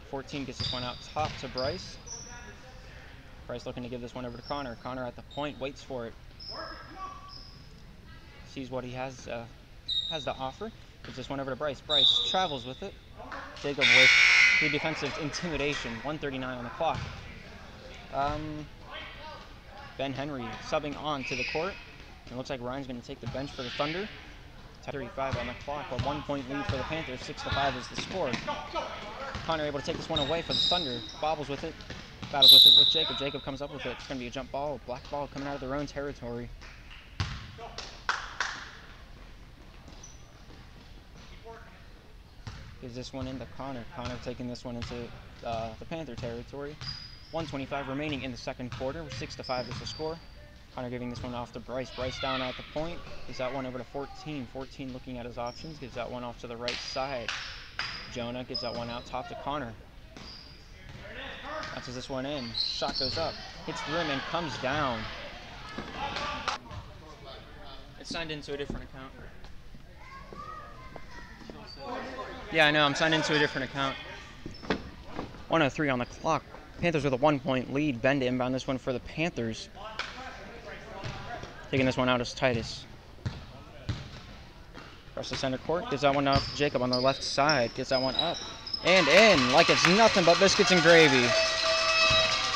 14 gets this one out top to Bryce. Bryce looking to give this one over to Connor. Connor at the point, waits for it. Sees what he has to offer. Gives this one over to Bryce. Bryce travels with it. Jacob with the defensive intimidation. 1:39 on the clock. Ben Henry subbing on to the court. It looks like Ryan's going to take the bench for the Thunder. 35 on the clock. A 1-point lead for the Panthers. 6-5 is the score. Connor able to take this one away for the Thunder. Bobbles with it. Battles with it with Jacob. Jacob comes up with it. It's going to be a jump ball. Black ball coming out of their own territory. Gives this one into Connor. Connor taking this one into the Panther territory. 1:25 remaining in the second quarter. 6-5 is the score. Connor giving this one off to Bryce. Bryce down at the point. Gives that one over to 14. 14 looking at his options. Gives that one off to the right side. Jonah gives that one out top to Connor. Bounces this one in. Shot goes up. Hits the rim and comes down. It's signed into a different account. Yeah, I know. I'm signed into a different account. 1:03 on the clock. Panthers with a 1-point lead. Ben to inbound this one for the Panthers. Taking this one out is Titus. Across the center court. Gives that one out to Jacob on the left side. Gets that one up. And in like it's nothing but biscuits and gravy.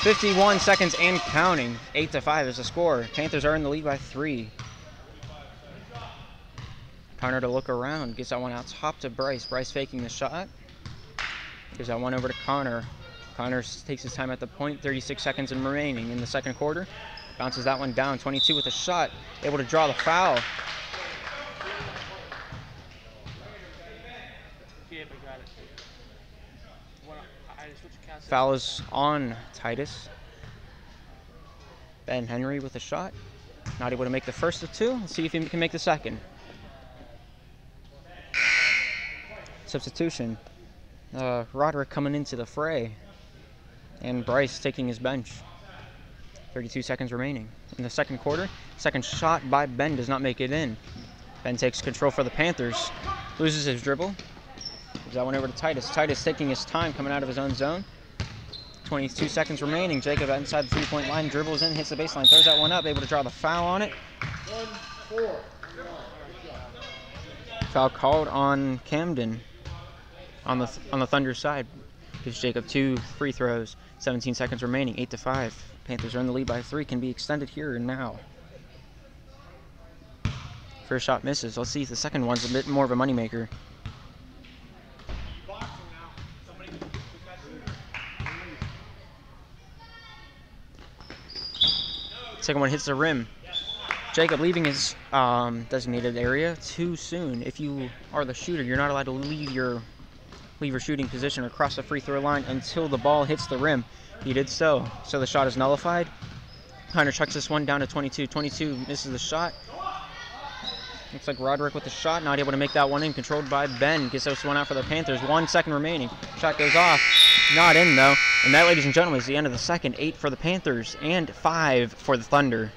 51 seconds and counting. 8-5 is the score. Panthers are in the lead by 3. Connor to look around. Gets that one out top to Bryce. Bryce faking the shot. Gives that one over to Connor. Connor takes his time at the point. 36 seconds remaining in the second quarter. Bounces that one down. 22 with a shot. Able to draw the foul. Foul is on Titus. Ben Henry with a shot. Not able to make the first of two. Let's see if he can make the second. Substitution. Roderick coming into the fray. And Bryce taking his bench. 32 seconds remaining in the second quarter. Second shot by Ben does not make it in. Ben takes control for the Panthers. Loses his dribble. Gives that one over to Titus. Titus taking his time coming out of his own zone. 22 seconds remaining. Jacob inside the three-point line. Dribbles in, hits the baseline. Throws that one up. Able to draw the foul on it. Foul called on Camden on the Thunder side. Gives Jacob 2 free throws. 17 seconds remaining. 8-5. Panthers are in the lead by 3. Can be extended here and now. First shot misses. Let's see if the second one's a bit more of a moneymaker. Second one hits the rim. Jacob leaving his designated area too soon. If you are the shooter, you're not allowed to leave your shooting position or cross the free throw line until the ball hits the rim. He did so the shot is nullified. Connor chucks this one down to 22. 22 misses the shot. Looks like Roderick with the shot, not able to make that one in. Controlled by Ben. Gets this one out for the Panthers. 1 second remaining. Shot goes off. Not in, though. And that, ladies and gentlemen, is the end of the second. 8 for the Panthers and 5 for the Thunder.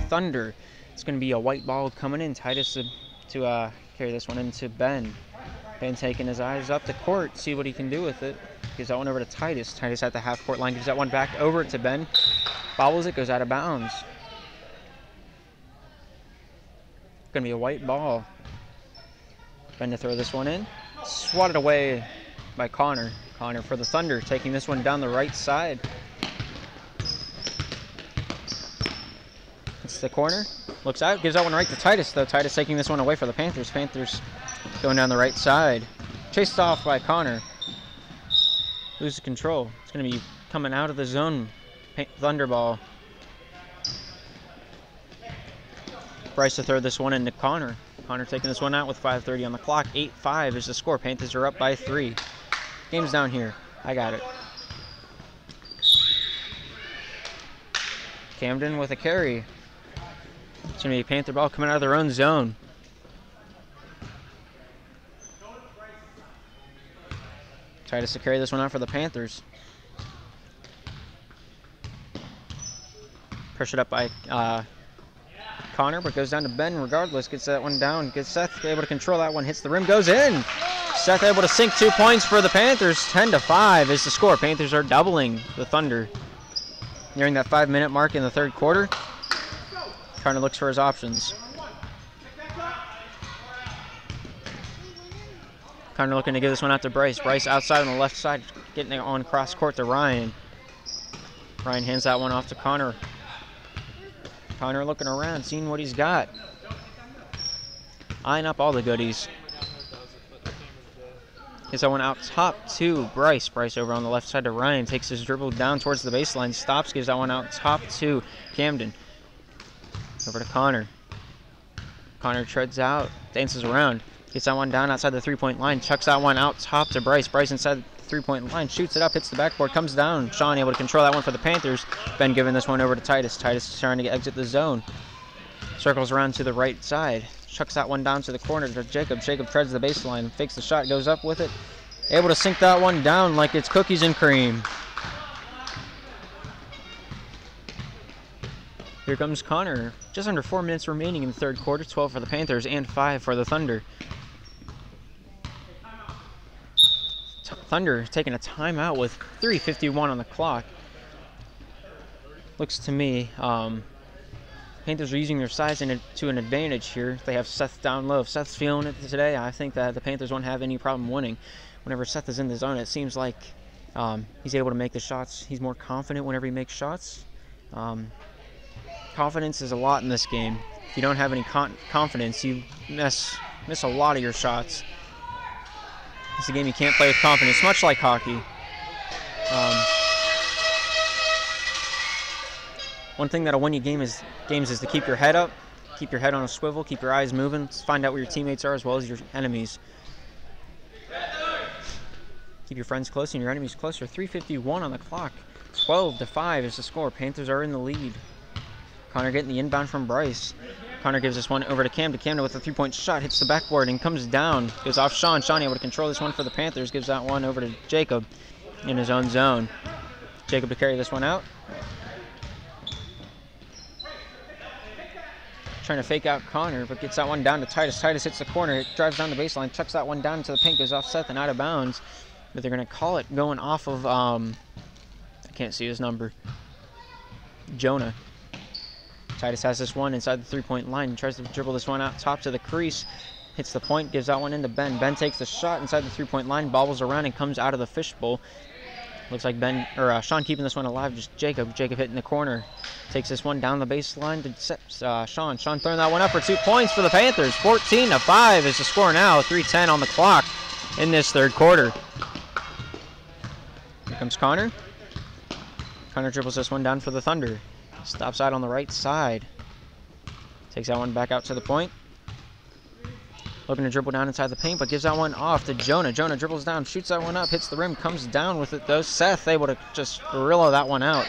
Thunder. It's going to be a white ball coming in. Titus to carry this one into Ben. Ben taking his eyes up the court, see what he can do with it. Gives that one over to Titus. Titus at the half-court line gives that one back over to Ben. Bobbles it, goes out of bounds. Going to be a white ball. Ben to throw this one in. Swatted away by Connor. Connor for the Thunder, taking this one down the right side. It's the corner. Looks out, gives that one right to Titus, though. Titus taking this one away for the Panthers. Panthers going down the right side. Chased off by Connor. Loses control. It's going to be coming out of the zone. Thunder ball. Bryce to throw this one into Connor. Connor taking this one out with 5:30 on the clock. 8-5 is the score. Panthers are up by 3. Game's down here. I got it. Camden with a carry. It's going to be a Panther ball coming out of their own zone. Titus to carry this one out for the Panthers. Pressured up by Connor, but goes down to Ben regardless. Gets that one down. Gets Seth able to control that one. Hits the rim. Goes in. Seth able to sink 2 points for the Panthers. 10-5 is the score. Panthers are doubling the Thunder. Nearing that 5-minute mark in the third quarter. Connor looks for his options. Connor looking to give this one out to Bryce. Bryce outside on the left side, getting it on cross court to Ryan. Ryan hands that one off to Connor. Connor looking around, seeing what he's got. Eyeing up all the goodies. Gets that one out top to Bryce. Bryce over on the left side to Ryan. Takes his dribble down towards the baseline. Stops, gives that one out top to Camden. Over to Connor. Connor treads out, dances around. Gets that one down outside the three-point line. Chucks that one out top to Bryce. Bryce inside the three-point line. Shoots it up, hits the backboard, comes down. Sean able to control that one for the Panthers. Ben giving this one over to Titus. Titus trying to exit the zone. Circles around to the right side. Chucks that one down to the corner to Jacob. Jacob treads the baseline. Fakes the shot, goes up with it. Able to sink that one down like it's cookies and cream. Here comes Connor. Just under 4 minutes remaining in the third quarter. 12 for the Panthers and 5 for the Thunder. Thunder taking a timeout with 3:51 on the clock. Looks to me, Panthers are using their size to an advantage here. They have Seth down low. If Seth's feeling it today, I think that the Panthers won't have any problem winning. Whenever Seth is in the zone, it seems like he's able to make the shots. He's more confident whenever he makes shots. Confidence is a lot in this game. If you don't have any confidence, you miss a lot of your shots. It's a game you can't play with confidence, much like hockey. One thing that'll win you games is to keep your head up, keep your head on a swivel, keep your eyes moving, find out where your teammates are as well as your enemies. Keep your friends close and your enemies closer. 3:51 on the clock. 12-5 is the score. Panthers are in the lead. Connor getting the inbound from Bryce. Connor gives this one over to Camden. Camden with a three-point shot, hits the backboard and comes down. Goes off Sean. Sean able to control this one for the Panthers. Gives that one over to Jacob in his own zone. Jacob to carry this one out. Trying to fake out Connor, but gets that one down to Titus. Titus hits the corner, drives down the baseline, chucks that one down to the paint, goes off Seth and out of bounds. But they're going to call it going off of, I can't see his number, Jonah. Titus has this one inside the three-point line. Tries to dribble this one out top to the crease. Hits the point, gives that one into Ben. Ben takes the shot inside the three-point line, bobbles around and comes out of the fishbowl. Looks like Sean keeping this one alive, just Jacob. Jacob hitting the corner. Takes this one down the baseline to Sean. Sean throwing that one up for 2 points for the Panthers. 14-5 is the score now. 3:10 on the clock in this third quarter. Here comes Connor. Connor dribbles this one down for the Thunder. Stops out on the right side. Takes that one back out to the point. Looking to dribble down inside the paint, but gives that one off to Jonah. Jonah dribbles down, shoots that one up, hits the rim, comes down with it though. Seth able to just gorilla that one out.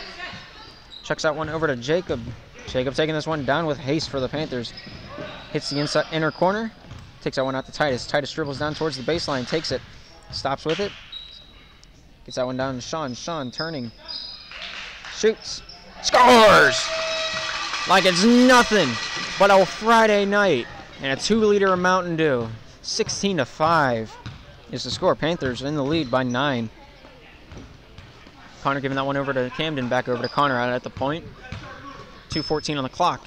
Chucks that one over to Jacob. Jacob taking this one down with haste for the Panthers. Hits the inner corner. Takes that one out to Titus. Titus dribbles down towards the baseline, takes it. Stops with it. Gets that one down to Sean. Sean turning. Shoots. Scores! like it's nothing but a Friday night. And a 2-liter of Mountain Dew. 16-5 is the score. Panthers in the lead by 9. Connor giving that one over to Camden, back over to Connor out at the point. 2:14 on the clock.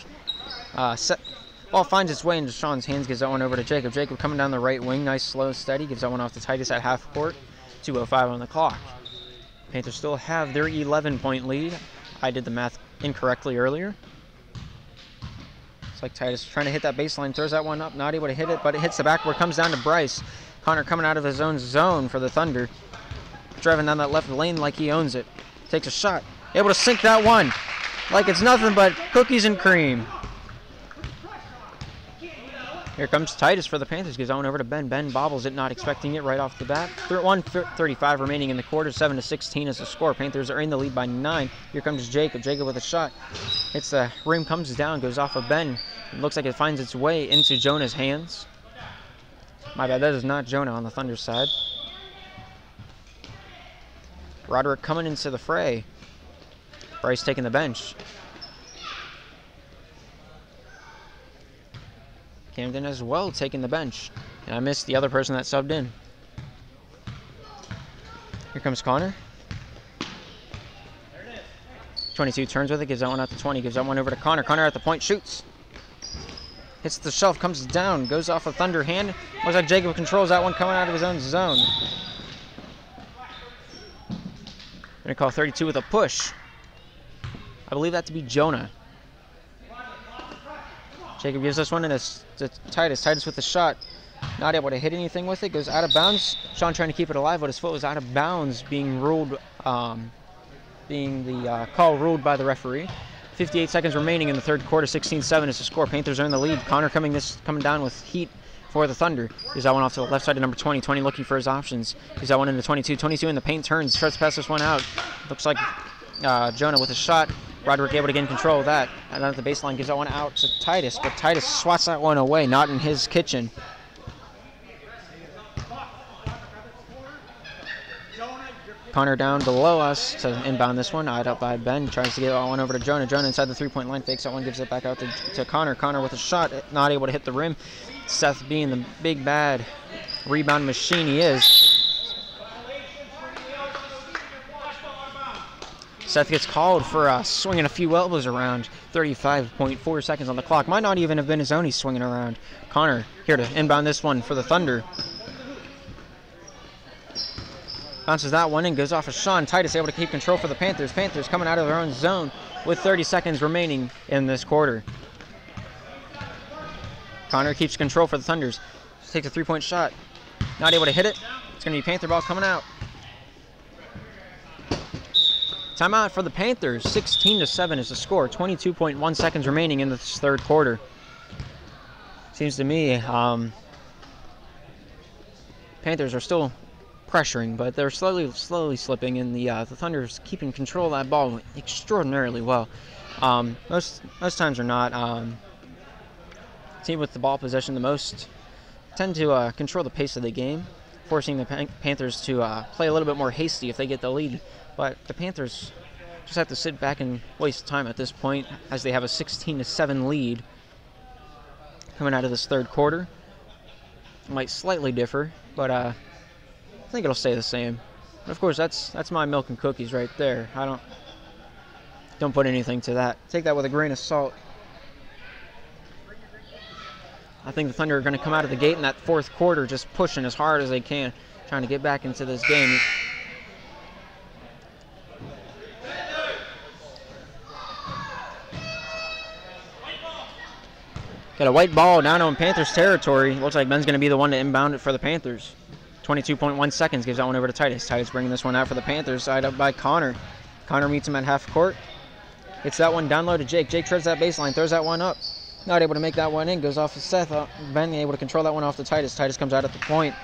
Ball finds its way into Sean's hands, gives that one over to Jacob. Jacob coming down the right wing, nice, slow, steady. Gives that one off to Titus at half court. 2:05 on the clock. Panthers still have their 11-point lead. I did the math incorrectly earlier. It's like Titus trying to hit that baseline, throws that one up, not able to hit it, but it hits the backboard, comes down to Bryce. Connor coming out of his own zone for the Thunder. Driving down that left lane like he owns it. Takes a shot, able to sink that one like it's nothing but cookies and cream. Here comes Titus for the Panthers. Gives that one over to Ben. Ben bobbles it, not expecting it right off the bat. 1:35 remaining in the quarter. 7-16 is the score. Panthers are in the lead by 9. Here comes Jacob. Jacob with a shot. Hits the rim, comes down, goes off of Ben. It looks like it finds its way into Jonah's hands. My bad, that is not Jonah on the Thunder side. Roderick coming into the fray. Bryce taking the bench. Camden as well taking the bench. And I missed the other person that subbed in. Here comes Connor. 22 turns with it, gives that one out to 20, gives that one over to Connor. Connor at the point, shoots. Hits the shelf, comes down, goes off a Thunder hand. Looks like Jacob controls that one coming out of his own zone. Gonna call 32 with a push. I believe that to be Jonah. Jacob gives this one to Titus. Titus with the shot. Not able to hit anything with it. Goes out of bounds. Sean trying to keep it alive, but his foot was out of bounds, being ruled, being the call ruled by the referee. 58 seconds remaining in the third quarter. 16-7 is the score. Panthers are in the lead. Connor coming down with heat for the Thunder. Gives that one off to the left side of number 20. 20 looking for his options. Gives that one into 22. 22 in the paint, turns, tries to pass this one out. Looks like Jonah with a shot. Roderick able to get in control of that. And at the baseline, gives that one out to Titus, but Titus swats that one away, not in his kitchen. Connor down below us to inbound this one. Eyed up by Ben. Tries to get that one over to Jonah. Jonah inside the three-point line. Fakes that one, gives it back out to Connor. Connor with a shot, not able to hit the rim. Seth being the big, bad rebound machine he is. Seth gets called for swinging a few elbows around. 35.4 seconds on the clock. Might not even have been his own he's swinging around. Connor here to inbound this one for the Thunder. Bounces that one in, goes off of Sean. Titus able to keep control for the Panthers. Panthers coming out of their own zone with 30 seconds remaining in this quarter. Connor keeps control for the Thunders. Takes a three-point shot. Not able to hit it. It's going to be Panther ball coming out. Timeout for the Panthers. 16-7 is the score. 22.1 seconds remaining in this third quarter. Seems to me Panthers are still pressuring, but they're slowly slipping, and the Thunder's keeping control of that ball extraordinarily well. Most times or not, team with the ball possession the most tend to control the pace of the game, forcing the Panthers to play a little bit more hasty if they get the lead. But the Panthers just have to sit back and waste time at this point, as they have a 16-7 lead coming out of this third quarter. It might slightly differ, but I think it'll stay the same. But of course, that's my milk and cookies right there. I don't put anything to that. Take that with a grain of salt. I think the Thunder are going to come out of the gate in that fourth quarter just pushing as hard as they can, trying to get back into this game. Got a white ball down on Panthers territory. Looks like Ben's going to be the one to inbound it for the Panthers. 22.1 seconds, gives that one over to Titus. Titus bringing this one out for the Panthers, side up by Connor. Connor meets him at half court. Gets that one down low to Jake. Jake treads that baseline, throws that one up. Not able to make that one in, goes off to Seth. Ben able to control that one off to Titus. Titus comes out at the point.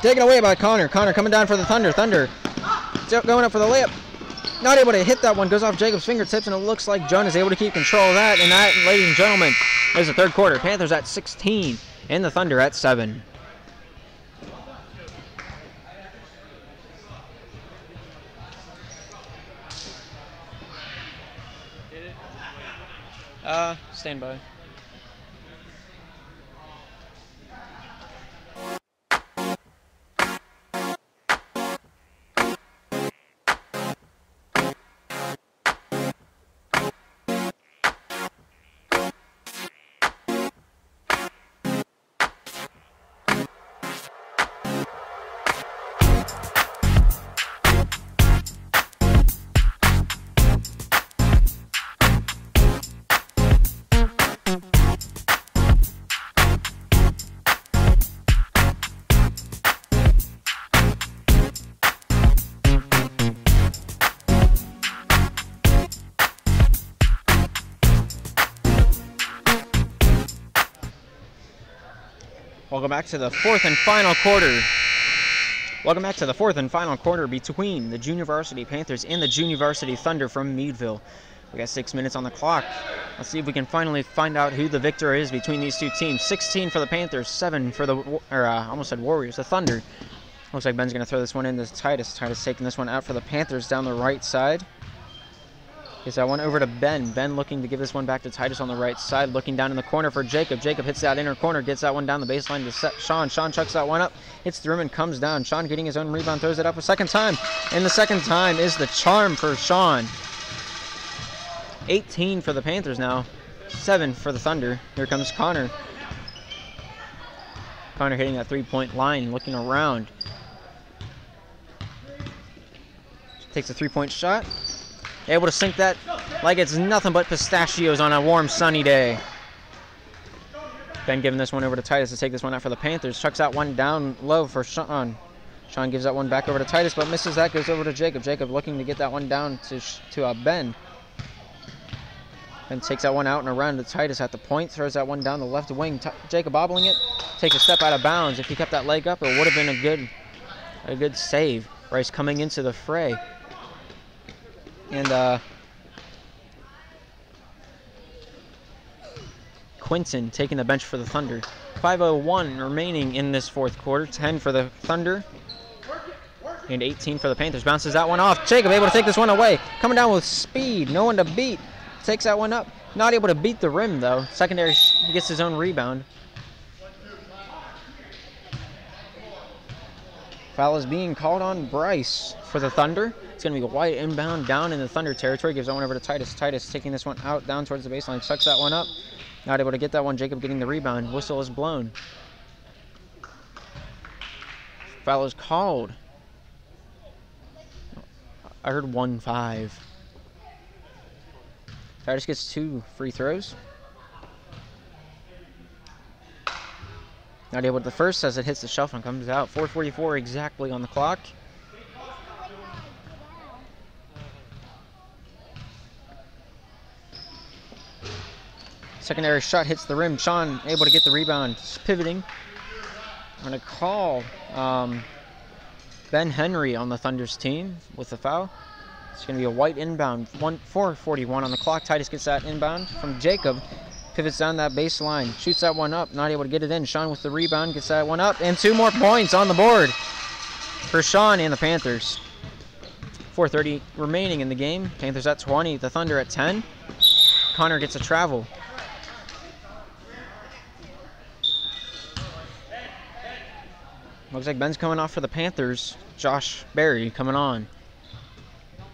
Taken away by Connor. Connor coming down for the Thunder. Thunder going up for the layup. Not able to hit that one, goes off Jacob's fingertips, and it looks like Jonah's able to keep control of that. And that, ladies and gentlemen, is the third quarter. Panthers at 16 and the Thunder at 7. Stand by. Welcome back to the fourth and final quarter. Welcome back to the fourth and final quarter between the Junior Varsity Panthers and the Junior Varsity Thunder from Meadville. We got 6 minutes on the clock. Let's see if we can finally find out who the victor is between these two teams. 16 for the Panthers, 7 for the, almost said Warriors, the Thunder. Looks like Ben's going to throw this one into Titus. Titus taking this one out for the Panthers down the right side. Gets that one over to Ben. Ben looking to give this one back to Titus on the right side. Looking down in the corner for Jacob. Jacob hits that inner corner. Gets that one down the baseline to Sean. Sean chucks that one up. Hits the rim and comes down. Sean getting his own rebound. Throws it up a second time. And the second time is the charm for Sean. 18 for the Panthers now. 7 for the Thunder. Here comes Connor. Connor hitting that three-point line. Looking around. Takes a three-point shot. Able to sink that like it's nothing but pistachios on a warm, sunny day. Ben giving this one over to Titus to take this one out for the Panthers. Chucks that one down low for Sean. Sean gives that one back over to Titus, but misses that. Goes over to Jacob. Jacob looking to get that one down to Ben. Ben takes that one out and around to Titus at the point. Throws that one down the left wing. Jacob bobbling it. Takes a step out of bounds. If he kept that leg up, it would have been a good save. Rice coming into the fray. And Quinton taking the bench for the Thunder. 5:01 remaining in this fourth quarter. 10 for the Thunder and 18 for the Panthers. Bounces that one off. Jacob able to take this one away. Coming down with speed. No one to beat. Takes that one up. Not able to beat the rim though. Secondary gets his own rebound. Foul is being called on Bryce for the Thunder. It's going to be a wide inbound down in the Thunder territory. Gives that one over to Titus. Titus taking this one out down towards the baseline. Sucks that one up. Not able to get that one. Jacob getting the rebound. Whistle is blown. Foul is called. I heard 1-5. Titus gets 2 free throws. Not able with the first as it hits the shelf and comes out. 4:44 exactly on the clock. Secondary shot hits the rim. Sean able to get the rebound. Just pivoting. I'm going to call Ben Henry on the Thunder's team with the foul. It's going to be a white inbound. 4:41 on the clock. Titus gets that inbound from Jacob. Pivots down that baseline. Shoots that one up. Not able to get it in. Sean with the rebound. Gets that one up. And 2 more points on the board for Sean and the Panthers. 4:30 remaining in the game. Panthers at 20. The Thunder at 10. Connor gets a travel. Looks like Ben's coming off for the Panthers. Josh Berry coming on.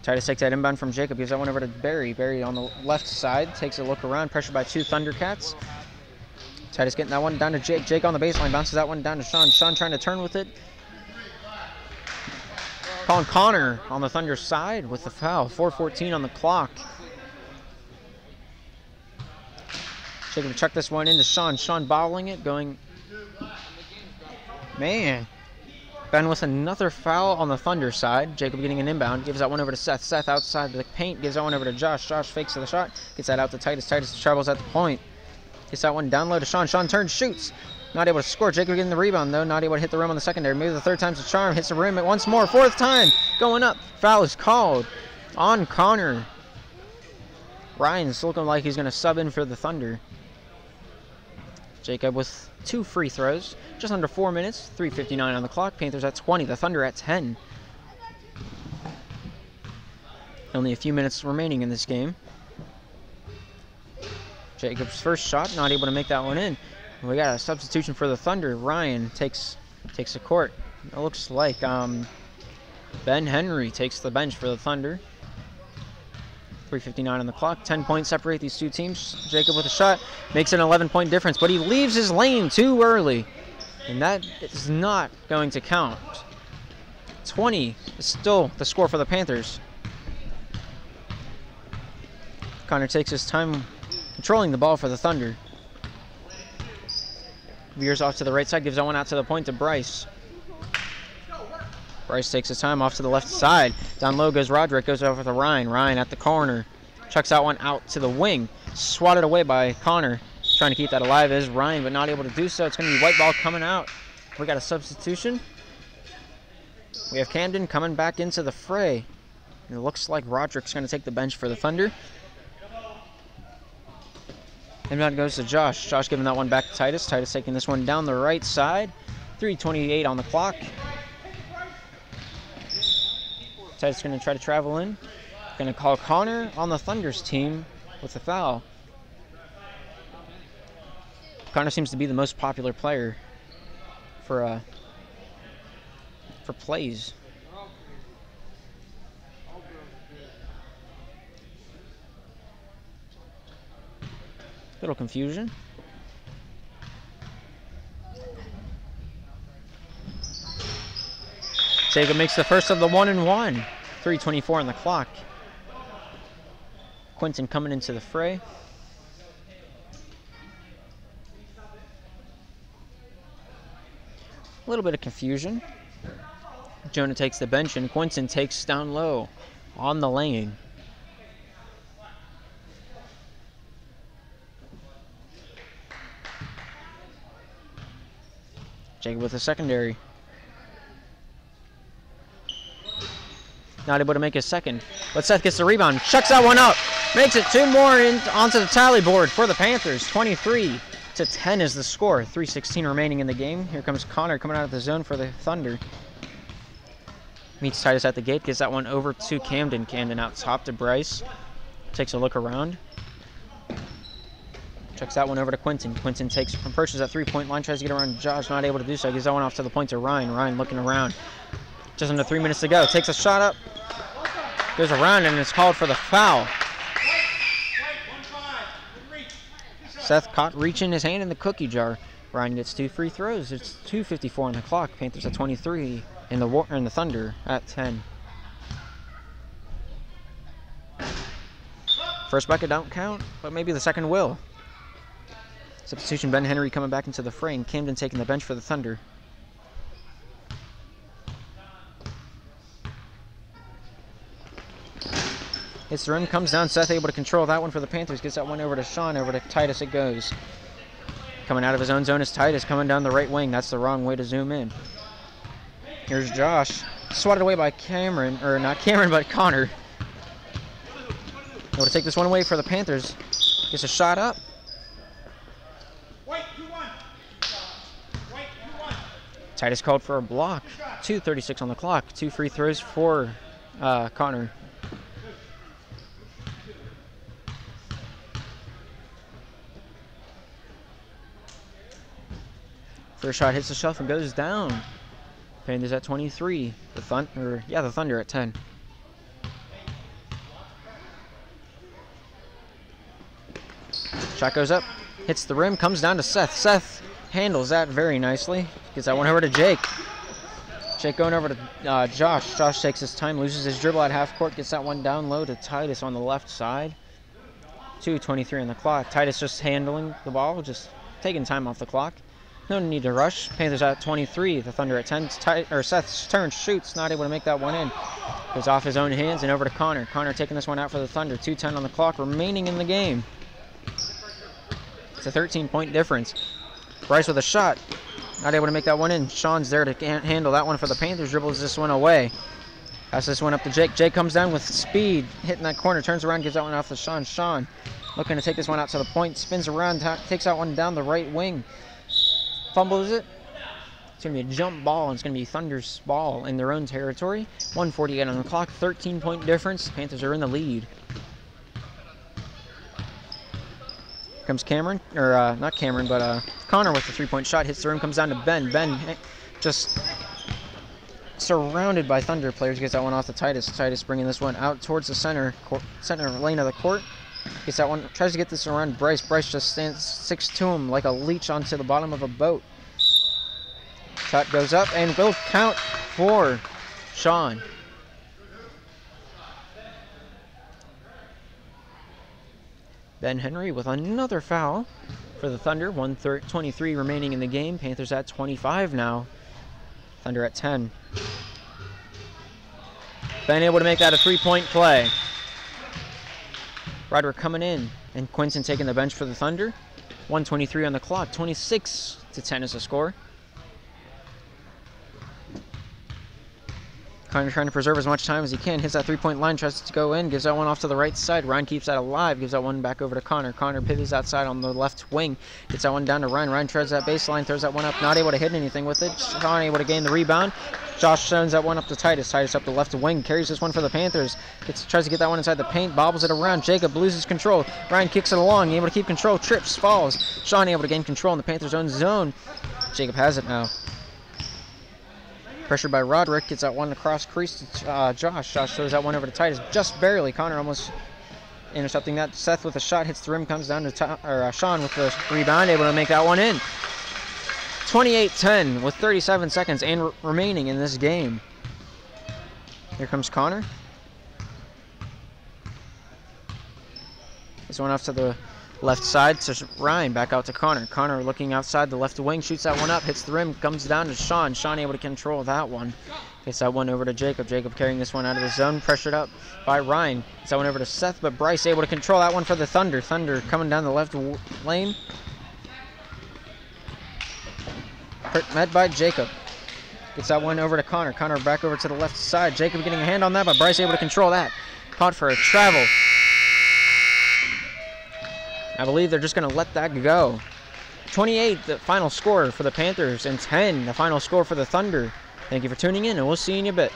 Titus takes that inbound from Jacob. Gives that one over to Berry. Berry on the left side. Takes a look around. Pressured by 2 Thundercats. Titus getting that one down to Jake. Jake on the baseline. Bounces that one down to Sean. Sean trying to turn with it. Calling Connor on the Thunder side with the foul. 4:14 on the clock. Jacob chuck this one into Sean. Sean bottling it. Going... Man. Ben with another foul on the Thunder side. Jacob getting an inbound. Gives that one over to Seth. Seth outside the paint. Gives that one over to Josh. Josh fakes to the shot. Gets that out to Titus. Titus travels at the point. Gets that one down low to Sean. Sean turns, shoots. Not able to score. Jacob getting the rebound, though. Not able to hit the rim on the secondary. Maybe the third time's a charm. Hits the rim once more. 4th time. Going up. Foul is called on Connor. Ryan's looking like he's going to sub in for the Thunder. Jacob with 2 free throws. Just under 4 minutes. 3:59 on the clock. Panthers at 20. The Thunder at 10. Only a few minutes remaining in this game. Jacob's first shot, not able to make that one in. We got a substitution for the Thunder. Ryan takes the court. It looks like Ben Henry takes the bench for the Thunder. 3:59 on the clock. 10 points separate these two teams. Jacob with a shot makes an 11-point difference, but he leaves his lane too early, and that is not going to count. 20 is still the score for the Panthers. Connor takes his time controlling the ball for the Thunder. Veers off to the right side, gives that one out to the point to Bryce. Bryce takes his time off to the left side. Down low goes Roderick, goes over to Ryan. Ryan at the corner. Chucks that one out to the wing. Swatted away by Connor. Trying to keep that alive is Ryan, but not able to do so. It's going to be white ball coming out. We got a substitution. We have Camden coming back into the fray. And it looks like Roderick's going to take the bench for the Thunder. Inbound goes to Josh. Josh giving that one back to Titus. Titus taking this one down the right side. 3:28 on the clock. Titus going to try to travel in. Going to call Connor on the Thunder's team with a foul. Connor seems to be the most popular player for plays. Little confusion. Jacob makes the first of the 1-and-1. 3:24 on the clock. Quentin coming into the fray. A little bit of confusion. Jonah takes the bench and Quentin takes down low on the lane. Jacob with a secondary. Not able to make a second. But Seth gets the rebound. Chucks that one up. Makes it two more onto the tally board for the Panthers. 23-10 is the score. 3:16 remaining in the game. Here comes Connor coming out of the zone for the Thunder. Meets Titus at the gate. Gets that one over to Camden. Camden out top to Bryce. Takes a look around. Checks that one over to Quentin. Quentin takes from Purchase at three-point line. Tries to get around Josh. Not able to do so. Gives that one off to the point to Ryan. Ryan looking around. Just under 3 minutes to go. Takes a shot up. Goes around and it's called for the foul. Seth caught reaching his hand in the cookie jar. Ryan gets 2 free throws. It's 2:54 on the clock. Panthers at 23 and the Thunder at 10. First bucket don't count, but maybe the second will. Substitution Ben Henry coming back into the fray and Camden taking the bench for the Thunder. Hits the rim, comes down. Seth able to control that one for the Panthers. Gets that one over to Sean, over to Titus it goes. Coming out of his own zone is Titus, coming down the right wing. That's the wrong way to zoom in. Here's Josh. Swatted away by Cameron, or not Cameron, but Connor. Able to take this one away for the Panthers. Gets a shot up. Titus called for a block. 2:36 on the clock. 2 free throws for Connor. First shot hits the shelf and goes down. Panthers at 23. The Thunder at 10. Shot goes up, hits the rim, comes down to Seth. Seth handles that very nicely. Gets that one over to Jake. Jake going over to Josh. Josh takes his time, loses his dribble at half court, gets that one down low to Titus on the left side. 2:23 on the clock. Titus just handling the ball, just taking time off the clock. No need to rush. Panthers at 23. The Thunder at 10. Seth's turn, shoots, not able to make that one in. Goes off his own hands and over to Connor. Connor taking this one out for the Thunder. 2:10 on the clock remaining in the game. It's a 13-point difference. Bryce with a shot. Not able to make that one in. Sean's there to handle that one for the Panthers. Dribbles this one away. Passes this one up to Jake. Jake comes down with speed. Hitting that corner. Turns around. Gives that one off to Sean. Sean looking to take this one out to the point. Spins around. Takes that one down the right wing. Fumbles it. It's going to be a jump ball, and it's going to be Thunder's ball in their own territory. 1:48 on the clock. 13-point difference. Panthers are in the lead. Comes Cameron, or not Cameron, but Connor with the three-point shot. Hits the rim, comes down to Ben. Ben just surrounded by Thunder players. Gets that one off to Titus. Titus bringing this one out towards the center lane of the court. Gets that one, tries to get this around Bryce. Bryce just sticks to him like a leech onto the bottom of a boat. Shot goes up and will count for Sean. Ben Henry with another foul for the Thunder. 1:23 remaining in the game. Panthers at 25 now. Thunder at 10. Ben able to make that a three-point play. Roderick coming in, and Quinton taking the bench for the Thunder. 1:23 on the clock. 26-10 is the score. Connor trying to preserve as much time as he can. Hits that three-point line, tries to go in, gives that one off to the right side. Ryan keeps that alive, gives that one back over to Connor. Connor pivots outside on the left wing. Gets that one down to Ryan. Ryan treads that baseline, throws that one up, not able to hit anything with it. Sean able to gain the rebound. Josh sends that one up to Titus. Titus up the left wing, carries this one for the Panthers. Tries to get that one inside the paint, bobbles it around. Jacob loses control. Ryan kicks it along, able to keep control, trips, falls. Sean able to gain control in the Panthers' own zone. Jacob has it now. Pressured by Roderick, gets that one across crease to Josh. Josh throws that one over to Titus, just barely. Connor almost intercepting that. Seth with a shot, hits the rim, comes down to Sean with the rebound, able to make that one in. 28-10 with 37 seconds and remaining in this game. Here comes Connor. This one off to the left side to Ryan, back out to Connor. Connor looking outside the left wing, shoots that one up, hits the rim, comes down to Sean. Sean able to control that one. Gets that one over to Jacob. Jacob carrying this one out of the zone, pressured up by Ryan. Gets that one over to Seth, but Bryce able to control that one for the Thunder. Thunder coming down the left lane. Met by Jacob. Gets that one over to Connor. Connor back over to the left side. Jacob getting a hand on that, but Bryce able to control that. Caught for a travel. I believe they're just going to let that go. 28, the final score for the Panthers, and 10, the final score for the Thunder. Thank you for tuning in, and we'll see you in a bit.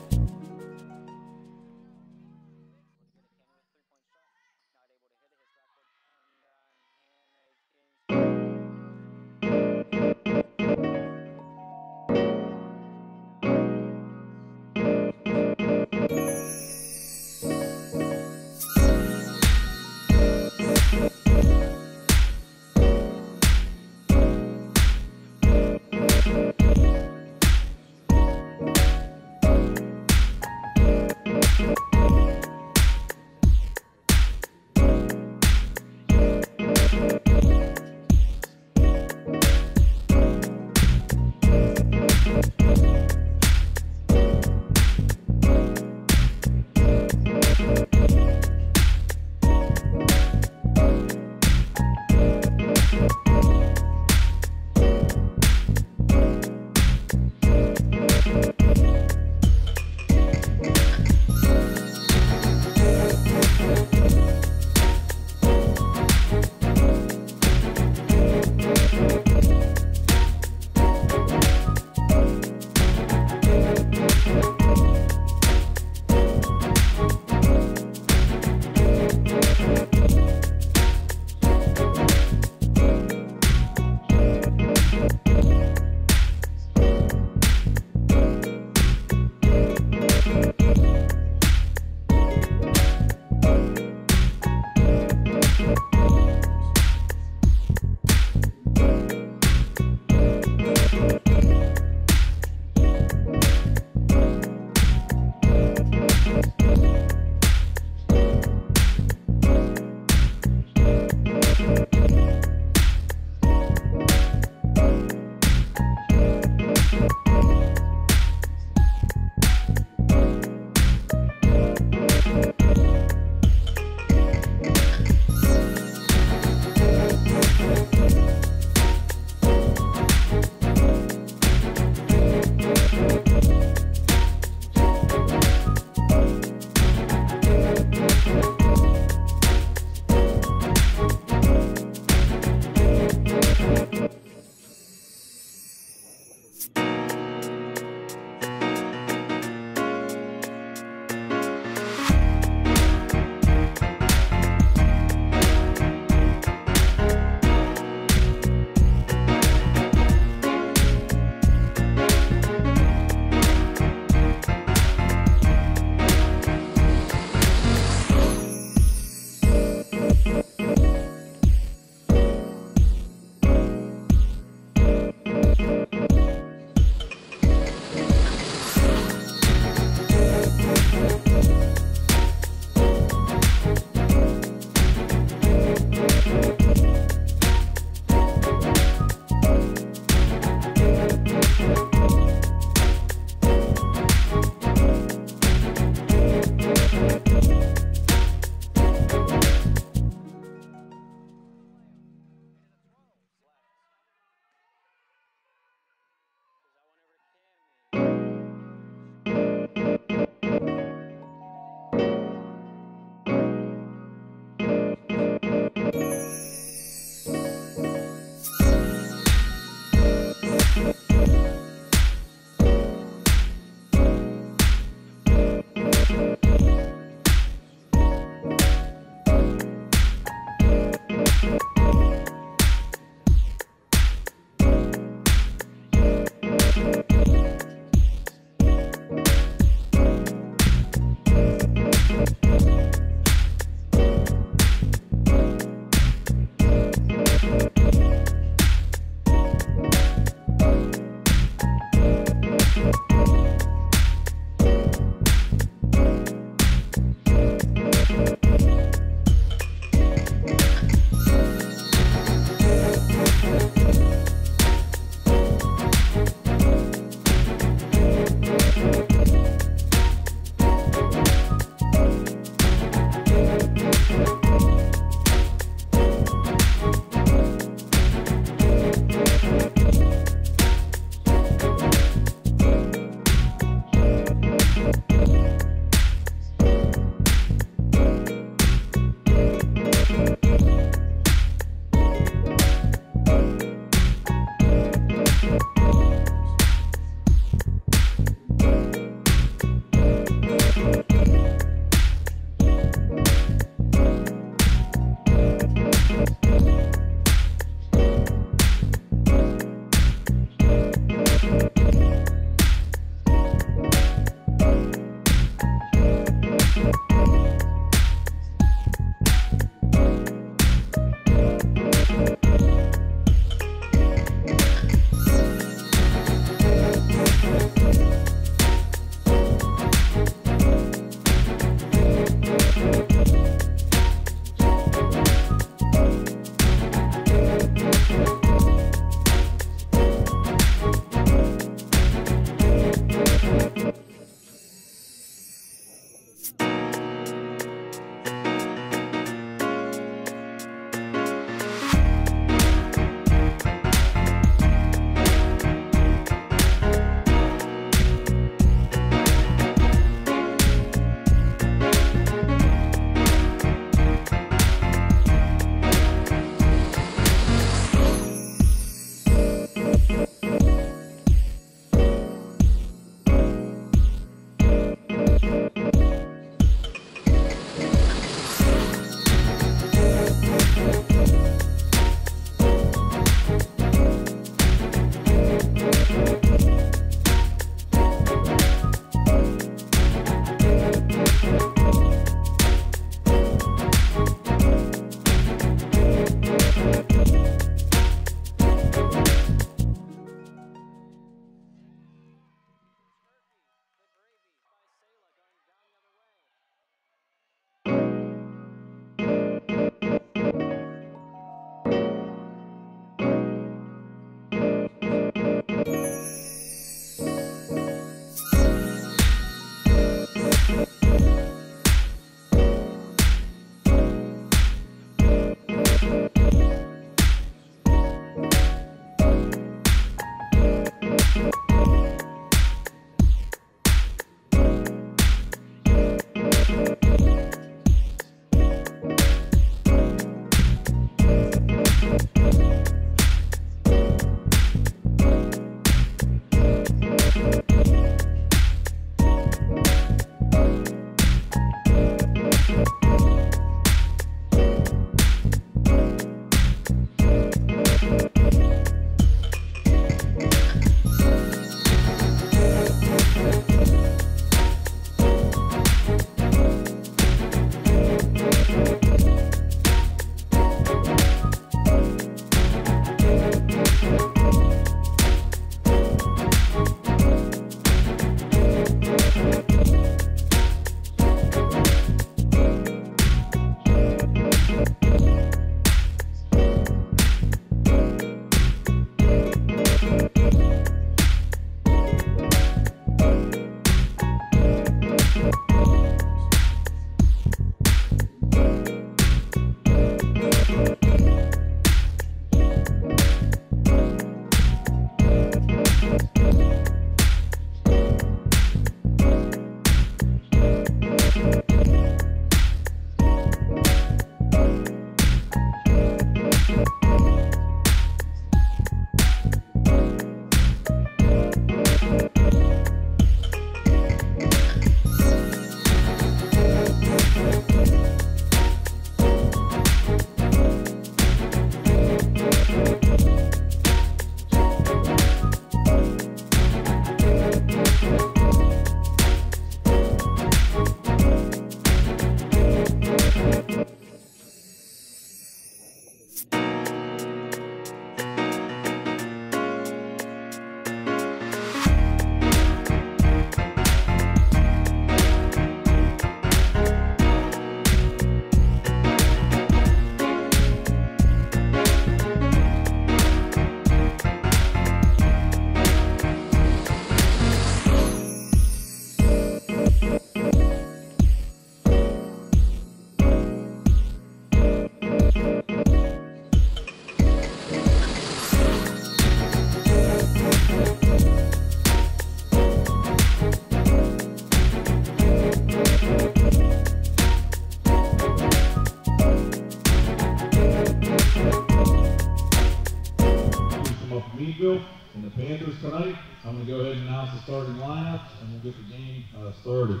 Panthers tonight. I'm going to go ahead and announce the starting lineup, and we'll get the game started.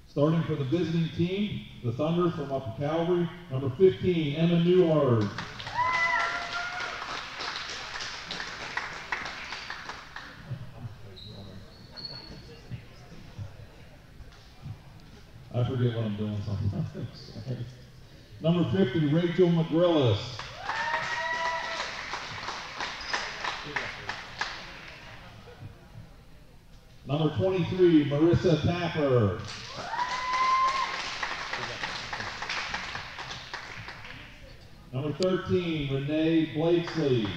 Starting for the visiting team, the Thunder from Upper Calvary, number 15, Emma Newhart. I forget what I'm doing sometimes. Number 50, Rachel McGrillis. Number 23, Marissa Tapper. Number 13, Renee Blakesley.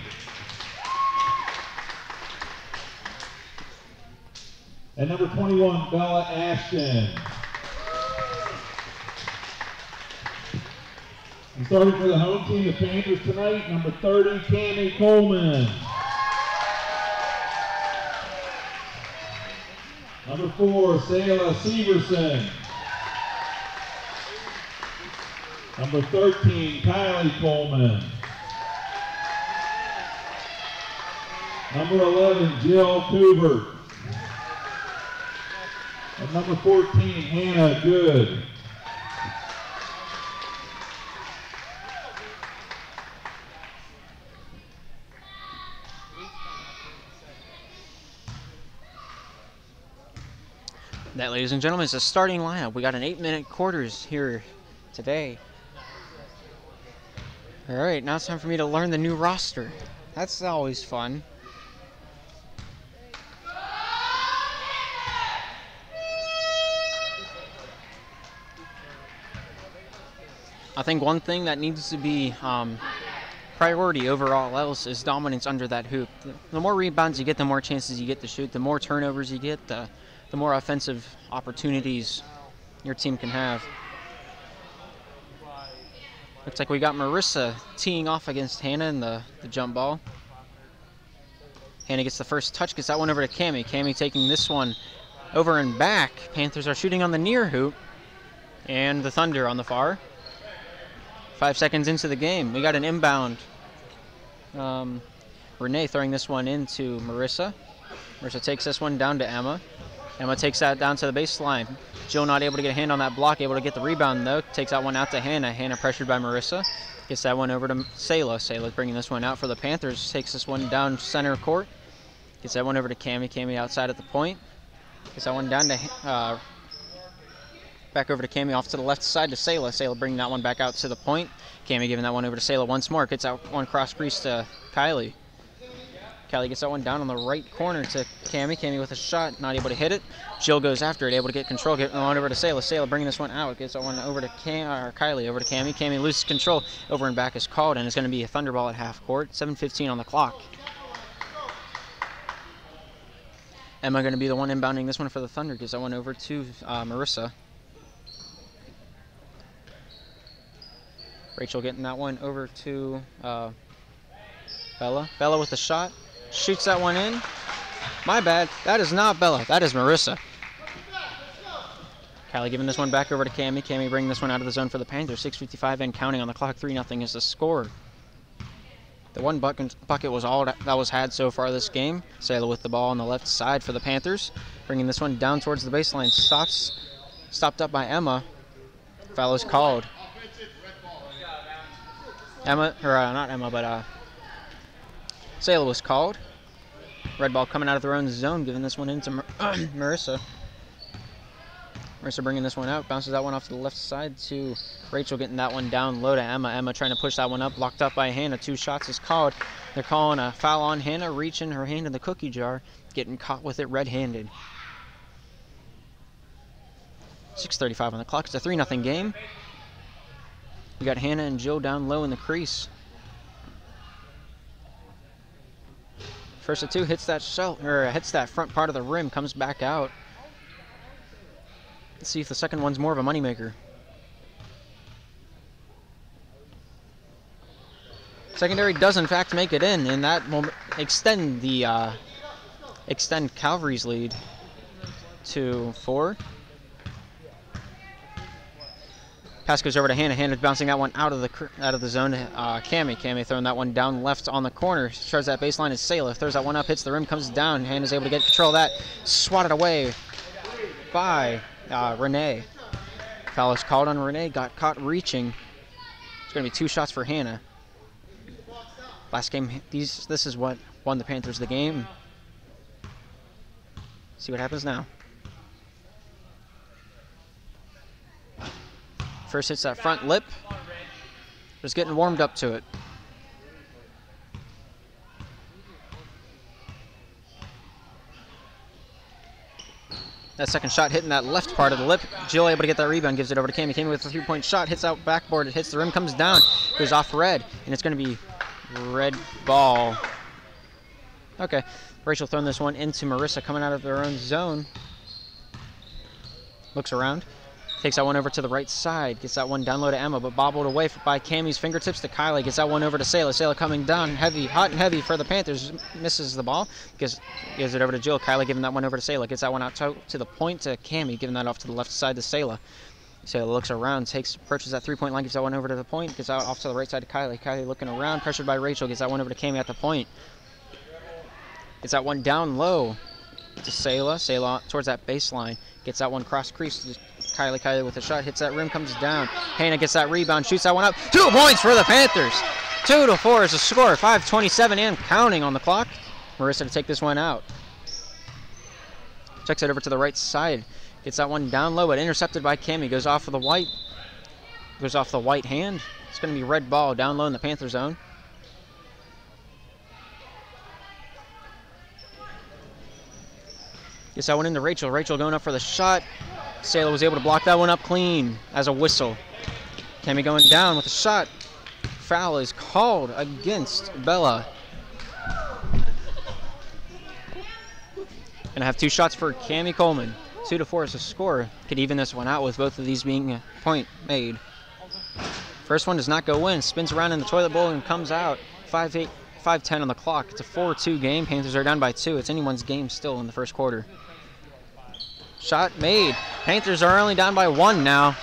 And number 21, Bella Ashton. And starting for the home team, the Panthers tonight, number 30, Cammie Coleman. Number 4, Sayla Severson. Number 13, Kylie Coleman. Number 11, Jill Coubert. And number 14, Hannah Good. That, ladies and gentlemen, is the starting lineup. We got an 8-minute quarters here today. All right, now it's time for me to learn the new roster. That's always fun. I think one thing that needs to be priority over all else is dominance under that hoop. The more rebounds you get, the more chances you get to shoot. The more turnovers you get, the more offensive opportunities your team can have. Looks like we got Marissa teeing off against Hannah in the jump ball. Hannah gets the first touch, gets that one over to Cammie. Cammie taking this one over and back. Panthers are shooting on the near hoop, and the Thunder on the far. 5 seconds into the game, we got an inbound. Renee throwing this one into Marissa. Marissa takes this one down to Emma. Emma takes that down to the baseline. Jill not able to get a hand on that block, able to get the rebound though. Takes that one out to Hannah. Hannah pressured by Marissa. Gets that one over to Sayla. Sayla's bringing this one out for the Panthers. Takes this one down center court. Gets that one over to Cammie. Cammie outside at the point. Gets that one down to back over to Cammie off to the left side to Sayla. Sayla bringing that one back out to the point. Cammie giving that one over to Sayla once more. Gets that one cross crease to Kylie. Kylie gets that one down on the right corner to Cammie. Cammie with a shot, not able to hit it. Jill goes after it, able to get control, get one over to Sayla. Sayla bringing this one out, gets that one over to Kylie, over to Cammie. Cammie loses control, over and back is called, and it's going to be a Thunderball at half court. 7:15 on the clock. Emma going to be the one inbounding this one for the Thunder. Gives that one over to Marissa. Rachel getting that one over to Bella. Bella with the shot. Shoots that one in. My bad. That is not Bella. That is Marissa. Kylie giving this one back over to Cammie. Cammie bringing this one out of the zone for the Panthers. 6:55 and counting on the clock. 3-0 is the score. The one bucket was all that was had so far this game. Sayla with the ball on the left side for the Panthers. Bringing this one down towards the baseline. Stopped up by Emma. Foul is called. Sayla was called. Red ball coming out of their own zone, giving this one into Marissa. Marissa bringing this one out, bounces that one off to the left side to Rachel, getting that one down low to Emma. Emma trying to push that one up, locked up by Hannah. 2 shots is called. They're calling a foul on Hannah, reaching her hand in the cookie jar, getting caught with it red-handed. 6:35 on the clock. It's a 3-0 game. We got Hannah and Jill down low in the crease. First of 2 hits that hits that front part of the rim, comes back out. Let's see if the second one's more of a moneymaker. Secondary does in fact make it in, and that will extend Calvary's lead to 4. Pass goes over to Hannah. Hannah bouncing that one out of the zone. Cami. Cami throwing that one down left on the corner. Starts that baseline is Sailor. Throws that one up, hits the rim, comes down. Hannah's able to get control of that. Swatted away by Renee. Foul is called on Renee. Got caught reaching. It's going to be 2 shots for Hannah. Last game, this is what won the Panthers the game. See what happens now. First hits that front lip. Just getting warmed up to it. That second shot hitting that left part of the lip. Jill able to get that rebound, gives it over to Cami. Cami with a 3-point shot, hits out backboard, it hits the rim, comes down, goes off red, and it's going to be red ball. Okay, Rachel throwing this one into Marissa, coming out of their own zone. Looks around. Takes that one over to the right side. Gets that one down low to Emma, but bobbled away by Cammy's fingertips to Kylie. Gets that one over to Sayla. Sayla coming down heavy, hot and heavy for the Panthers. Misses the ball. Gives it over to Jill. Kylie giving that one over to Sayla. Gets that one out to the point to Cammy. Giving that off to the left side to Sayla. Sayla looks around, approaches that 3-point line. Gives that one over to the point. Gets out off to the right side to Kylie. Kylie looking around, pressured by Rachel. Gets that one over to Cammy at the point. Gets that one down low to Sayla. Sayla towards that baseline. Gets that one cross crease to Kylie. Kylie with a shot, hits that rim, comes down. Hannah gets that rebound, shoots that one up. 2 points for the Panthers. 2-4 is the score. 5:27 and counting on the clock. Marissa to take this one out. Checks it over to the right side. Gets that one down low, but intercepted by Cammy. Goes off of the white. Goes off the white hand. It's going to be red ball down low in the Panther zone. Gets that one into Rachel. Rachel going up for the shot. Sayla was able to block that one up clean as a whistle. Cammy going down with a shot. Foul is called against Bella. Gonna have 2 shots for Cammy Coleman. 2-4 is the score. Could even this one out with both of these being a point made. First one does not go in. Spins around in the toilet bowl and comes out. 5:10 on the clock. It's a 4-2 game. Panthers are down by 2. It's anyone's game still in the first quarter. Shot made. Panthers are only down by 1 now.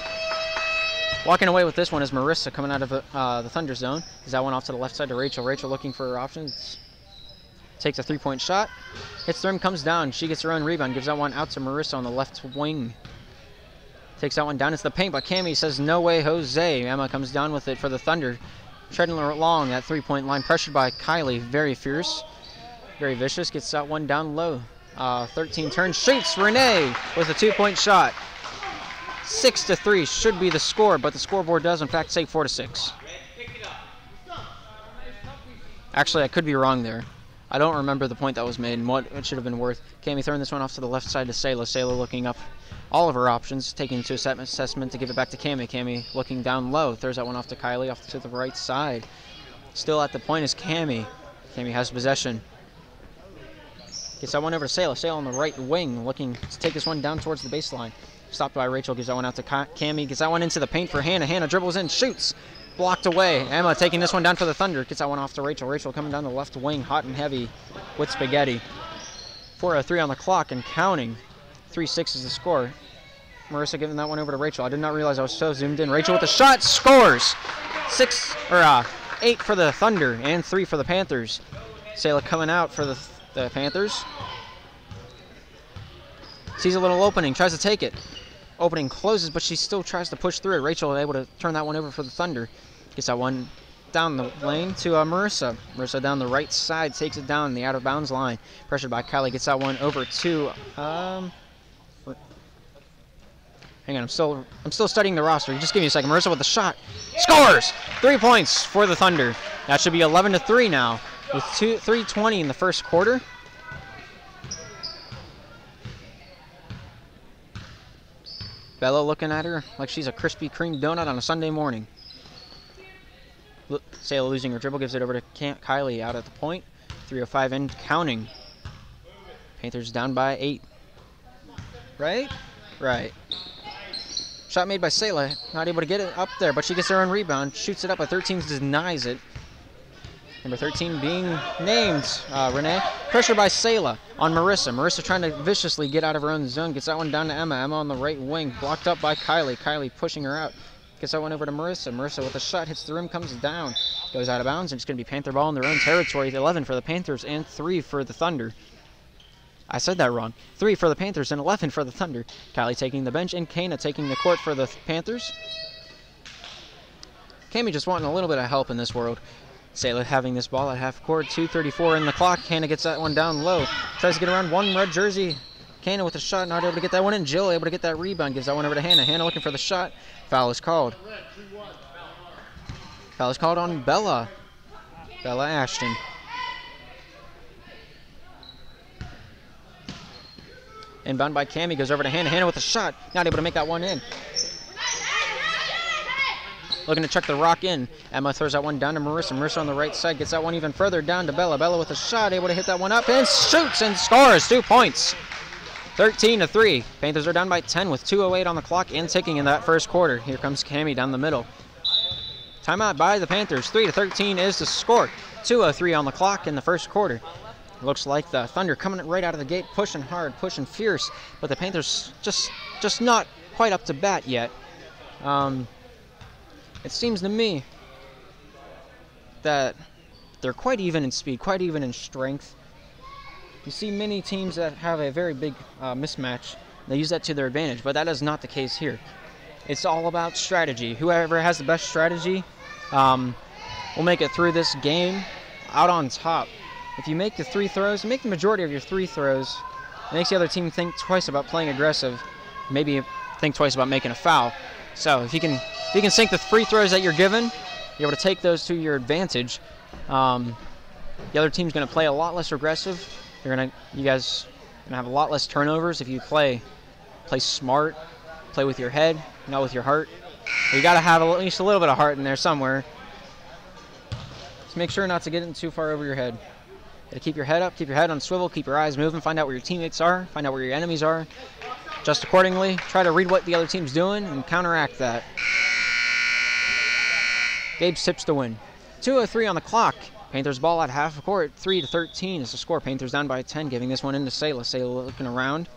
Walking away with this one is Marissa coming out of the Thunder zone. Is that one off to the left side to Rachel. Rachel looking for her options. Takes a 3-point shot. Hits the rim, comes down. She gets her own rebound. Gives that one out to Marissa on the left wing. Takes that one down into the paint, but Cammy says, no way, Jose. Emma comes down with it for the Thunder. Treading along that 3-point line. Pressured by Kylie. Very fierce. Very vicious. Gets that one down low. 13 turns, shoots. Renee with a 2-point shot. 6-3 should be the score, but the scoreboard does in fact say 4-6. Actually, I could be wrong there. I don't remember the point that was made and what it should have been worth. Cammy throwing this one off to the left side to Sayla. Sayla looking up all of her options, taking into assessment to give it back to Cammy. Cammy looking down low, throws that one off to Kylie, off to the right side. Still at the point is Cammy. Cammy has possession. Gets that one over to Sayla. Sayla on the right wing, looking to take this one down towards the baseline. Stopped by Rachel, gives that one out to Cammy. Gets that one into the paint for Hannah. Hannah dribbles in, shoots. Blocked away. Emma taking this one down for the Thunder. Gets that one off to Rachel. Rachel coming down the left wing, hot and heavy with spaghetti. 4:03 on the clock and counting. 3-6 is the score. Marissa giving that one over to Rachel. I did not realize I was so zoomed in. Rachel with the shot, scores. 8 for the Thunder and 3 for the Panthers. Sayla coming out for the Panthers. Sees a little opening, tries to take it. Opening closes, but she still tries to push through it. Rachel able to turn that one over for the Thunder. Gets that one down the lane to Marissa. Marissa down the right side, takes it down the out-of-bounds line. Pressured by Kylie, gets that one over to... hang on, I'm still studying the roster. Just give me a second. Marissa with the shot. Scores! 3 points for the Thunder. That should be 11-3 now with 3:20 in the first quarter. Bella looking at her like she's a Krispy Kreme donut on a Sunday morning. Sayla losing her dribble, gives it over to Kylie out at the point. 3:05 and counting. Panthers down by 8. Right? Right. Shot made by Sayla, not able to get it up there, but she gets her own rebound, shoots it up, but 13 denies it. Number 13 being named Renee. Pressure by Sayla on Marissa. Marissa trying to viciously get out of her own zone. Gets that one down to Emma. Emma on the right wing. Blocked up by Kylie. Kylie pushing her out. Gets that one over to Marissa. Marissa with a shot, hits the rim, comes down. Goes out of bounds, and it's going to be Panther ball in their own territory. 11 for the Panthers and 3 for the Thunder. I said that wrong. 3 for the Panthers and 11 for the Thunder. Kylie taking the bench, and Kana taking the court for the Panthers. Cami just wanting a little bit of help in this world. Sayla having this ball at half court. 2:34 in the clock. Kana gets that one down low. Tries to get around one red jersey. Kana with a shot, not able to get that one in. Jill able to get that rebound. Gives that one over to Hannah. Hannah looking for the shot. Foul is called. Foul is called on Bella. Bella Ashton. Inbound by Cami, goes over to Hannah. Hannah with a shot, not able to make that one in. Looking to check the rock in. Emma throws that one down to Marissa. Marissa on the right side gets that one even further down to Bella. Bella with a shot, able to hit that one up and shoots and scores 2 points. 13-3. Panthers are down by 10 with 2:08 on the clock and ticking in that first quarter. Here comes Cami down the middle. Timeout by the Panthers. 3-13 is the score. 2:03 on the clock in the first quarter. Looks like the Thunder coming right out of the gate, pushing hard, pushing fierce, but the Panthers just not quite up to bat yet. It seems to me that they're quite even in speed, quite even in strength. You see many teams that have a very big mismatch. They use that to their advantage, but that is not the case here. It's all about strategy. Whoever has the best strategy will make it through this game out on top. If you make the 3 throws, make the majority of your 3 throws, it makes the other team think twice about playing aggressive, maybe think twice about making a foul. So if you can sink the free throws that you're given, you're able to take those to your advantage. The other team's going to play a lot less aggressive. You guys gonna have a lot less turnovers if you play smart, play with your head, not with your heart. But you got to have at least a little bit of heart in there somewhere. Just make sure not to get it too far over your head. Got to keep your head up, keep your head on swivel, keep your eyes moving, find out where your teammates are, find out where your enemies are. Just accordingly, try to read what the other team's doing and counteract that. Gabe tips to win. 2:03 on the clock. Panthers ball at half court. 3-13 is the score. Panthers down by 10, giving this one into Sayla. Sayla looking around.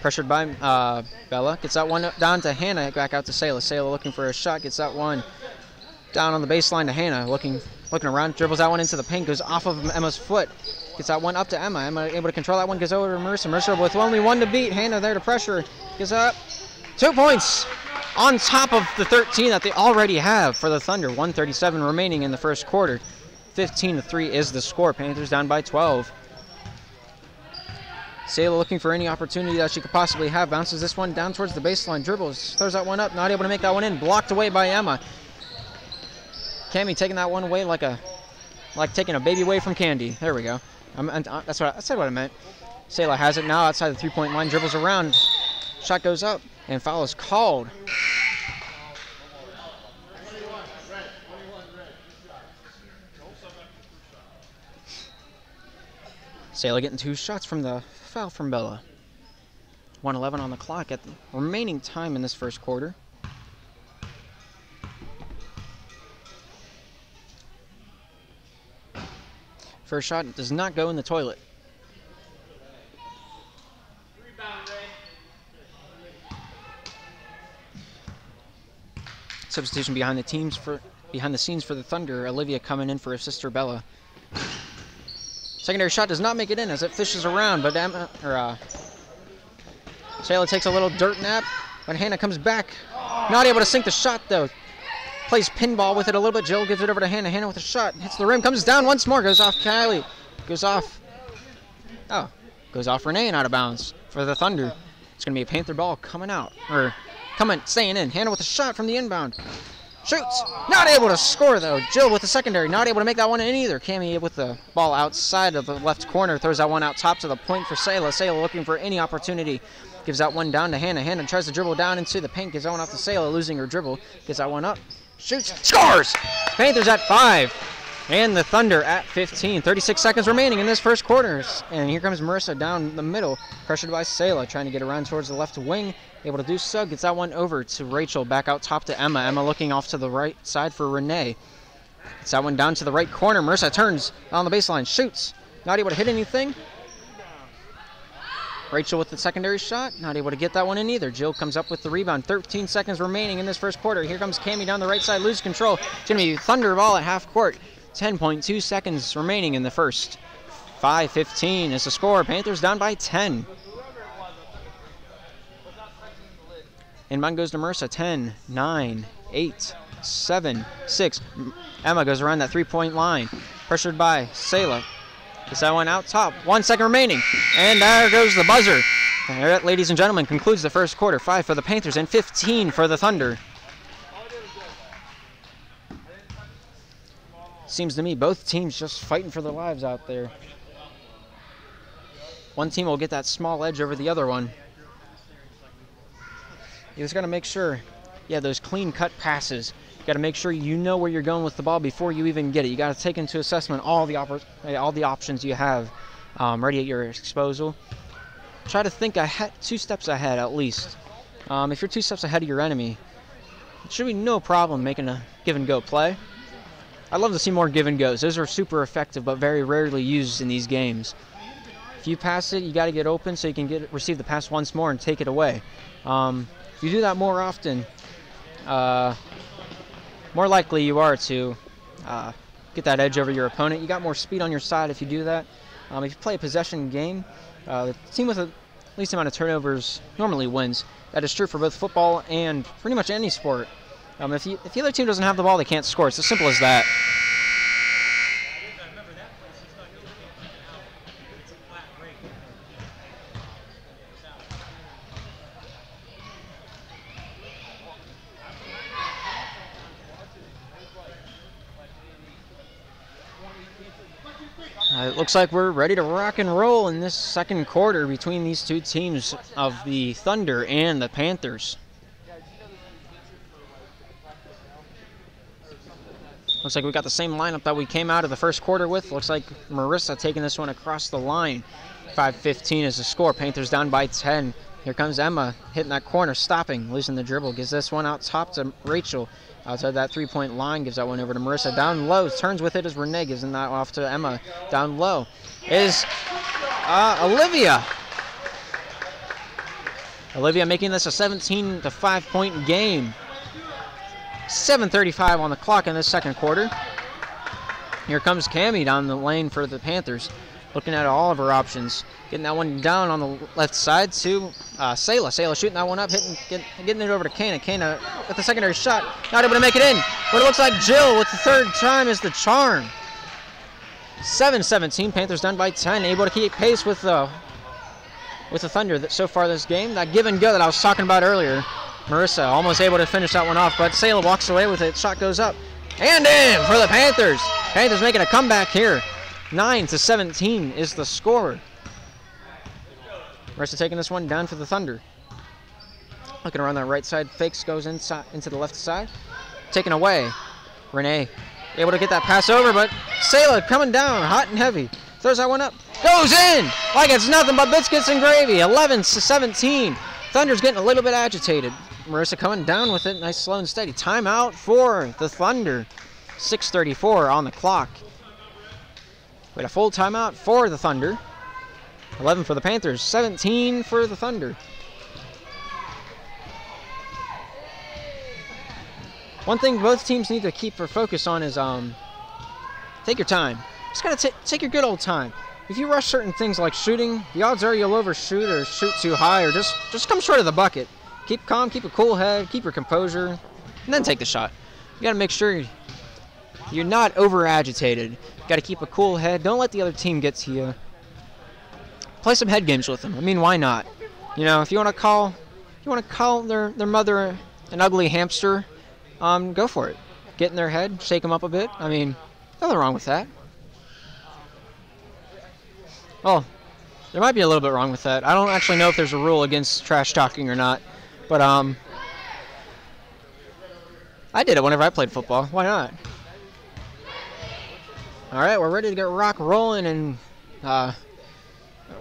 Pressured by Bella. Gets that one down to Hannah. Back out to Sayla. Sayla looking for a shot. Gets that one down on the baseline to Hannah. Looking around. Dribbles that one into the paint. Goes off of Emma's foot. Gets that one up to Emma. Emma able to control that one. Goes over to Marissa. Marissa with only 1 to beat. Hannah there to pressure. Gets up. 2 points on top of the 13 that they already have for the Thunder. 1:37 remaining in the first quarter. 15-3 is the score. Panthers down by 12. Sayla looking for any opportunity that she could possibly have. Bounces this one down towards the baseline. Dribbles. Throws that one up. Not able to make that one in. Blocked away by Emma. Cami taking that one away like taking a baby away from candy. There we go. That's what I said. What I meant. Sayla has it now outside the 3-point line. Dribbles around. Shot goes up. And foul is called. Sayla getting 2 shots from the foul from Bella. 1:11 on the clock at the remaining time in this first quarter. First shot does not go in the toilet. Substitution behind the scenes for the Thunder. Olivia coming in for her sister Bella. Secondary shot does not make it in as it fishes around, but Sayla takes a little dirt nap, but Hannah comes back. Not able to sink the shot though. Plays pinball with it a little bit. Jill gives it over to Hannah. Hannah with a shot. Hits the rim. Comes down once more. Goes off Kylie. Goes off Renee and out of bounds for the Thunder. It's going to be a Panther ball coming out. Staying in. Hannah with a shot from the inbound. Shoots. Not able to score, though. Jill with the secondary. Not able to make that one in either. Cami with the ball outside of the left corner. Throws that one out top to the point for Sayla. Sayla looking for any opportunity. Gives that one down to Hannah. Hannah tries to dribble down into the paint. Gives that one off to Sayla, losing her dribble. Gets that one up. Shoots. Scores! Panthers at 5. And the Thunder at 15. 36 seconds remaining in this first quarter. And here comes Marissa down the middle. Pressured by Sayla. Trying to get around towards the left wing. Able to do so. Gets that one over to Rachel. Back out top to Emma. Emma looking off to the right side for Renee. Gets that one down to the right corner. Marissa turns on the baseline. Shoots. Not able to hit anything. Rachel with the secondary shot, not able to get that one in either. Jill comes up with the rebound. 13 seconds remaining in this first quarter. Here comes Cammie down the right side, loses control. It's going to be Thunder ball at half court. 10.2 seconds remaining in the first. 5:15 is the score. Panthers down by 10. Inbound goes to Marissa. 10, 9, 8, 7, 6. Emma goes around that three-point line. Pressured by Sayla. Gets that one out top. 1 second remaining. And there goes the buzzer. And that, ladies and gentlemen, concludes the first quarter. 5 for the Panthers and 15 for the Thunder. Seems to me both teams just fighting for their lives out there. One team will get that small edge over the other one. You just got to make sure, those clean-cut passes. You got to make sure you know where you're going with the ball before you even get it. You got to take into assessment all the options you have ready at your disposal. Try to think ahead, 2 steps ahead at least. If you're 2 steps ahead of your enemy, it should be no problem making a give-and-go play. I'd love to see more give-and-goes. Those are super effective, but very rarely used in these games. If you pass it, you got to get open so you can receive the pass once more and take it away. If you do that more often, more likely you are to get that edge over your opponent. You got more speed on your side if you do that. If you play a possession game, the team with the least amount of turnovers normally wins. That is true for both football and pretty much any sport. If the other team doesn't have the ball, they can't score. It's as simple as that. It looks like we're ready to rock and roll in this second quarter between these two teams of the Thunder and the Panthers. Looks like we got the same lineup that we came out of the first quarter with. Looks like Marissa taking this one across the line. 5:15 is the score. Panthers down by 10. Here comes Emma hitting that corner, stopping, losing the dribble. Gives this one out top to Rachel. Outside that three-point line, gives that one over to Marissa. Down low, turns with it as Renee, gives that off to Emma. Down low is Olivia. Olivia making this a 17-5 point game. 7:35 on the clock in this second quarter. Here comes Cammie down the lane for the Panthers. Looking at all of her options. Getting that one down on the left side to Sayla. Sayla shooting that one up, getting it over to Kana. Kana with the secondary shot. Not able to make it in. But it looks like Jill with the third time is the charm. 7-17. Panthers done by 10. Able to keep pace with the Thunder so far this game. That give and go that I was talking about earlier. Marissa almost able to finish that one off, but Sayla walks away with it. Shot goes up. And in for the Panthers. Panthers making a comeback here. 9-17 is the score. Marissa taking this one down for the Thunder. Looking around that right side. Fakes goes inside into the left side. Taken away. Renee able to get that pass over, but Sayla coming down hot and heavy. Throws that one up. Goes in like it's nothing but biscuits and gravy. 11-17. Thunder's getting a little bit agitated. Marissa coming down with it. Nice, slow and steady. Timeout for the Thunder. 6:34 on the clock. We had a full timeout for the Thunder. 11 for the Panthers, 17 for the Thunder. One thing both teams need to keep their focus on is take your time. Just gotta take your good old time. If you rush certain things like shooting, the odds are you'll overshoot or shoot too high or just come short of the bucket. Keep calm, keep a cool head, keep your composure, and then take the shot. You gotta make sure you're not over agitated. You gotta keep a cool head. Don't let the other team get to you. Play some head games with them. I mean, why not? You know, if you want to call their mother an ugly hamster, go for it. Get in their head, shake them up a bit. I mean, nothing wrong with that. Well, there might be a little bit wrong with that. I don't actually know if there's a rule against trash talking or not, but I did it whenever I played football. Why not? All right, we're ready to get rock rolling, and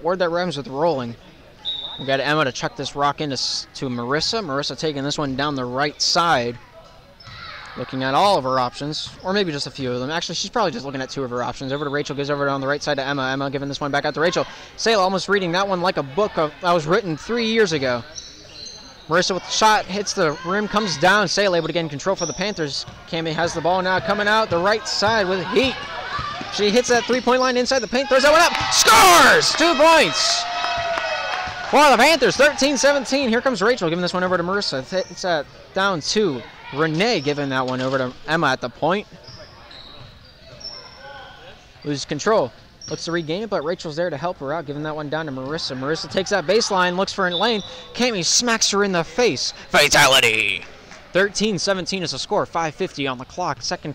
word that rhymes with rolling. We got Emma to chuck this rock into to Marissa. Marissa taking this one down the right side. Looking at all of her options, or maybe just a few of them. Actually, she's probably just looking at 2 of her options. Over to Rachel, gives over on the right side to Emma. Emma giving this one back out to Rachel. Sayla almost reading that one like a book that was written 3 years ago. Marissa with the shot, hits the rim, comes down. Sayla able to get in control for the Panthers. Cami has the ball now, coming out the right side with heat. She hits that 3-point line inside the paint, throws that one up, scores! 2 points for the Panthers, 13-17. Here comes Rachel, giving this one over to Marissa. It's down to Renee, giving that one over to Emma at the point. Loses control. Looks to regain it, but Rachel's there to help her out, giving that one down to Marissa. Marissa takes that baseline, looks for a lane. Cami smacks her in the face. Fatality! 13-17 is the score, 5:50 on the clock. Second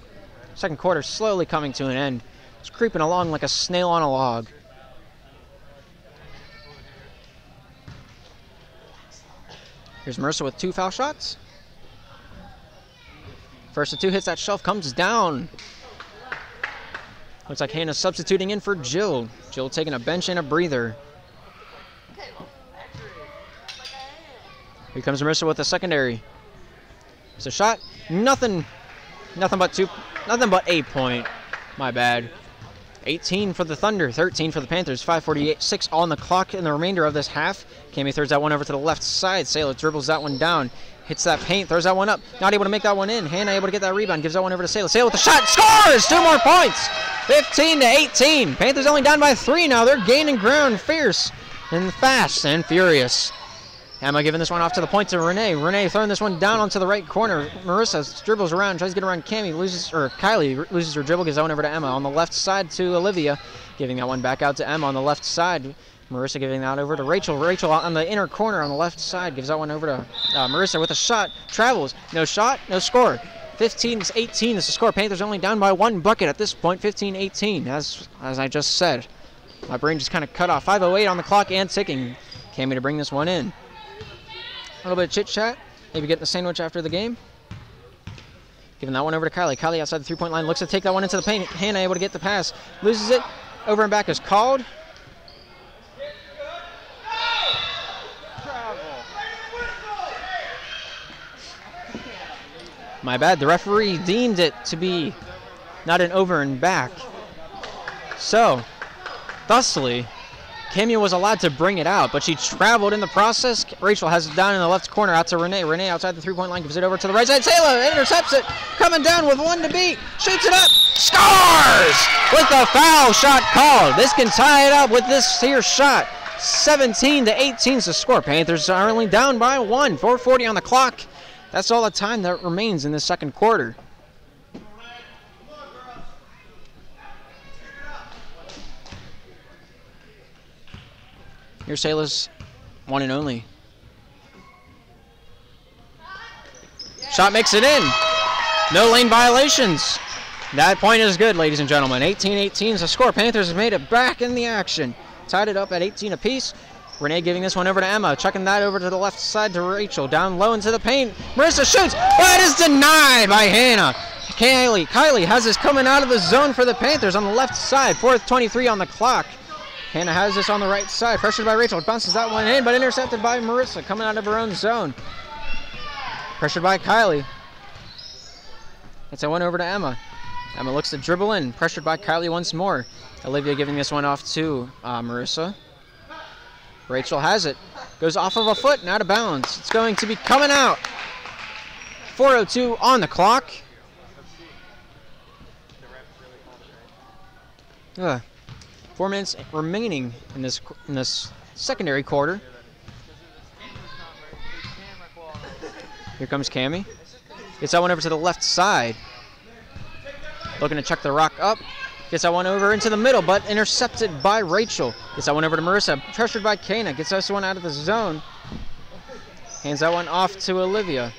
quarter slowly coming to an end. It's creeping along like a snail on a log. Here's Marissa with 2 foul shots. First of 2 hits that shelf, comes down. Looks like Hannah substituting in for Jill. Jill taking a bench and a breather. Here comes Marissa with a secondary. It's a shot. Nothing but a point. My bad. 18 for the Thunder, 13 for the Panthers, 5:48, on the clock in the remainder of this half. Cami throws that one over to the left side. Sayla dribbles that one down. Hits that paint, throws that one up. Not able to make that one in. Hannah able to get that rebound, gives that one over to Sayla. Sayla with the shot, scores! 2 more points! 15-18. Panthers only down by 3 now. They're gaining ground fierce and fast and furious. Emma giving this one off to the point to Renee. Renee throwing this one down onto the right corner. Marissa dribbles around, tries to get around Kylie loses her dribble, gives that one over to Emma. On the left side to Olivia, giving that one back out to Emma on the left side. Marissa giving that over to Rachel. Rachel on the inner corner on the left side, gives that one over to Marissa with a shot. Travels, no shot, no score. 15-18 is the score. Panthers only down by 1 bucket at this point, 15-18, as I just said. My brain just kind of cut off. 5:08 on the clock and ticking. Cami to bring this one in. A little bit of chit-chat, maybe getting a sandwich after the game. Giving that one over to Kylie. Kylie outside the 3-point line, looks to take that one into the paint. Hannah able to get the pass, loses it. Over and back is called. My bad, the referee deemed it to be not an over and back. So, thusly, Cami was allowed to bring it out, but she traveled in the process. Rachel has it down in the left corner out to Renee. Renee outside the 3-point line, gives it over to the right side. Sayla intercepts it, coming down with 1 to beat. Shoots it up, scores! With the foul shot called. This can tie it up with this here shot. 17-18 is the score. Panthers are only down by 1. 4:40 on the clock. That's all the time that remains in this second quarter. Here's Sayla's one and only. Shot makes it in. No lane violations. That point is good, ladies and gentlemen. 18-18 is the score. Panthers have made it back in the action. Tied it up at 18 apiece. Renee giving this one over to Emma. Chucking that over to the left side to Rachel. Down low into the paint. Marissa shoots. But is denied by Hannah. Kylie has this coming out of the zone for the Panthers on the left side. 4:23 on the clock. Hannah has this on the right side. Pressured by Rachel. Bounces that one in, but intercepted by Marissa. Coming out of her own zone. Pressured by Kylie. It's a one over to Emma. Emma looks to dribble in. Pressured by Kylie once more. Olivia giving this one off to Marissa. Rachel has it. Goes off of a foot and out of bounds. It's going to be coming out. 4:02 on the clock. 4 minutes remaining in this secondary quarter. Here comes Cami. Gets that one over to the left side. Looking to check the rock up. Gets that one over into the middle, but intercepted by Rachel. Gets that one over to Marissa. Pressured by Kana. Gets this one out of the zone. Hands that one off to Olivia.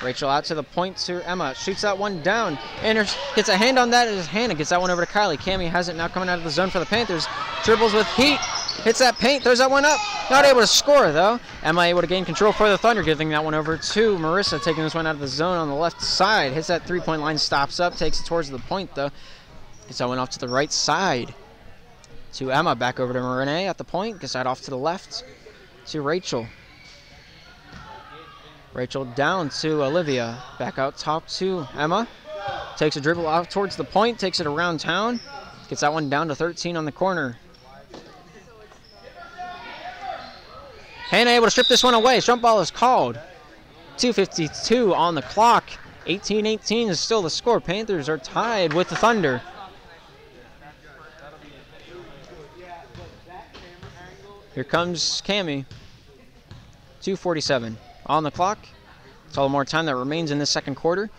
Rachel out to the point to Emma. Shoots that one down. And gets a hand on that as Hannah gets that one over to Kylie. Cami has it now coming out of the zone for the Panthers. Dribbles with heat. Hits that paint. Throws that one up. Not able to score, though. Emma able to gain control for the Thunder. Giving that one over to Marissa. Taking this one out of the zone on the left side. Hits that three-point line. Stops up. Takes it towards the point, though. Gets that one off to the right side. To Emma. Back over to Renee at the point. Gets that off to the left. To Rachel. Rachel down to Olivia. Back out top to Emma. Takes a dribble out towards the point. Takes it around town. Gets that one down to 13 on the corner. Hannah able to strip this one away. Jump ball is called. 2:52 on the clock. 18-18 is still the score. Panthers are tied with the Thunder. Here comes Cammie. 2:47 on the clock. That's all the more time that remains in this second quarter.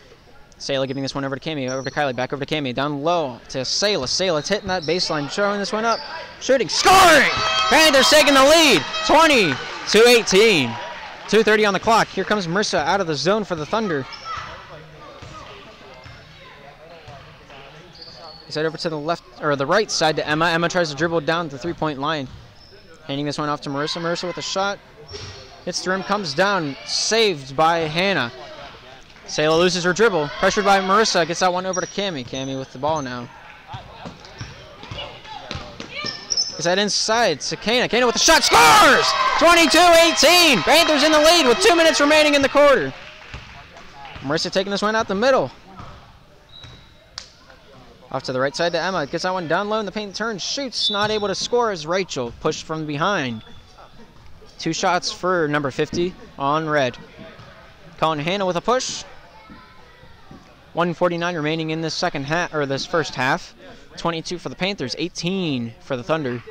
Sayla giving this one over to Cammie, over to Kylie, back over to Cammie, down low to Sayla. Sayla's hitting that baseline, showing this one up, shooting, scoring! Panthers taking the lead, 20-18. 2:30 on the clock. Here comes Marissa out of the zone for the Thunder. He's head over to the left or the right side to Emma. Emma tries to dribble down the three-point line. Handing this one off to Marissa. Marissa with a shot. Hits the rim, comes down, saved by Hannah. Sayla loses her dribble. Pressured by Marissa. Gets that one over to Cammie. Cammie with the ball now. Gets that inside to Kana. Kana with the shot. Scores! 22-18. Panthers in the lead with 2 minutes remaining in the quarter. Marissa taking this one out the middle. Off to the right side to Emma. Gets that one down low in the paint. Turns, shoots. Not able to score as Rachel pushed from behind. 2 shots for number 50 on red. Calling Hannah with a push. 1:49 remaining in this second half, or this first half. 22 for the Panthers, 18 for the Thunder.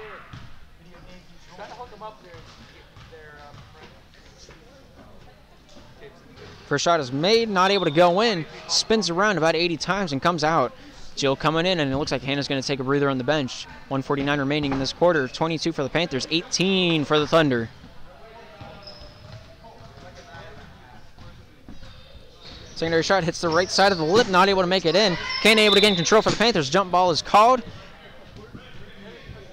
First shot is made, not able to go in. Spins around about 80 times and comes out. Jill coming in, and it looks like Hannah's going to take a breather on the bench. 1:49 remaining in this quarter. 22 for the Panthers, 18 for the Thunder. Secondary shot hits the right side of the lip, not able to make it in. Kana able to gain control for the Panthers. Jump ball is called.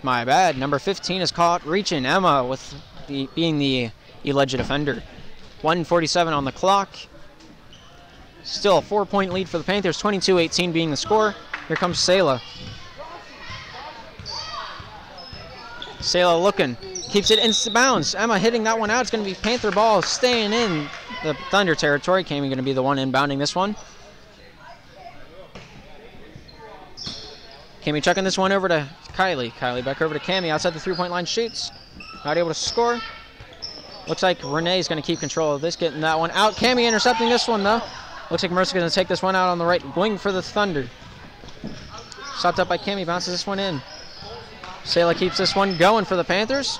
My bad. Number 15 is caught reaching. Emma with being the alleged offender. 1:47 on the clock. Still a 4-point lead for the Panthers. 22-18 being the score. Here comes Sayla. Sayla looking. Keeps it in bounds. Emma hitting that one out. It's going to be Panther ball staying in the Thunder territory. Cammie going to be the one inbounding this one. Cammie chucking this one over to Kylie. Kylie back over to Cammie. Outside the three-point line shoots. Not able to score. Looks like Renee's going to keep control of this, getting that one out. Cammie intercepting this one, though. Looks like Marissa's going to take this one out on the right wing for the Thunder. Stopped up by Cammie. Bounces this one in. Sayla keeps this one going for the Panthers.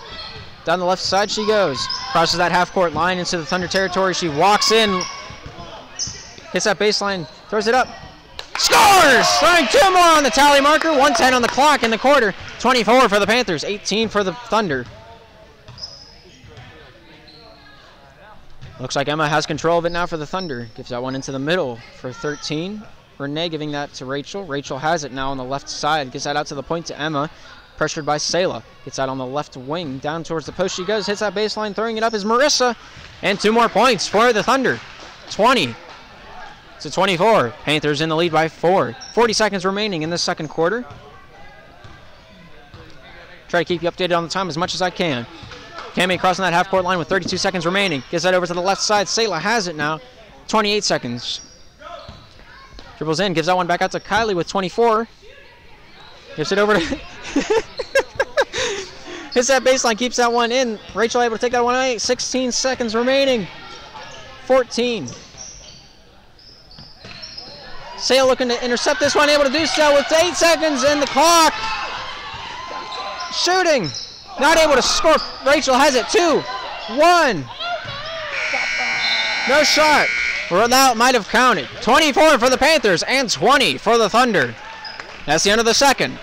Down the left side she goes. Crosses that half-court line into the Thunder territory. She walks in. Hits that baseline. Throws it up. Scores! Throwing 2 more on the tally marker. 1:10 on the clock in the quarter. 24 for the Panthers. 18 for the Thunder. Looks like Emma has control of it now for the Thunder. Gives that one into the middle for 13. Renee giving that to Rachel. Rachel has it now on the left side. Gets that out to the point to Emma. Pressured by Sayla. Gets out on the left wing. Down towards the post she goes. Hits that baseline. Throwing it up is Marissa. And 2 more points for the Thunder. 20-24. Panthers in the lead by 4. 40 seconds remaining in this second quarter. Try to keep you updated on the time as much as I can. Cammie crossing that half-court line with 32 seconds remaining. Gets that over to the left side. Sayla has it now. 28 seconds. Dribbles in. Gives that one back out to Kylie with 24. Gives it over to... Hits that baseline. Keeps that one in. Rachel able to take that one out. 16 seconds remaining. 14. Sayla looking to intercept this one. Able to do so with 8 seconds in the clock. Shooting. Not able to score. Rachel has it. 2-1. No shot. Well, that might have counted. 24 for the Panthers and 20 for the Thunder. That's the end of the second.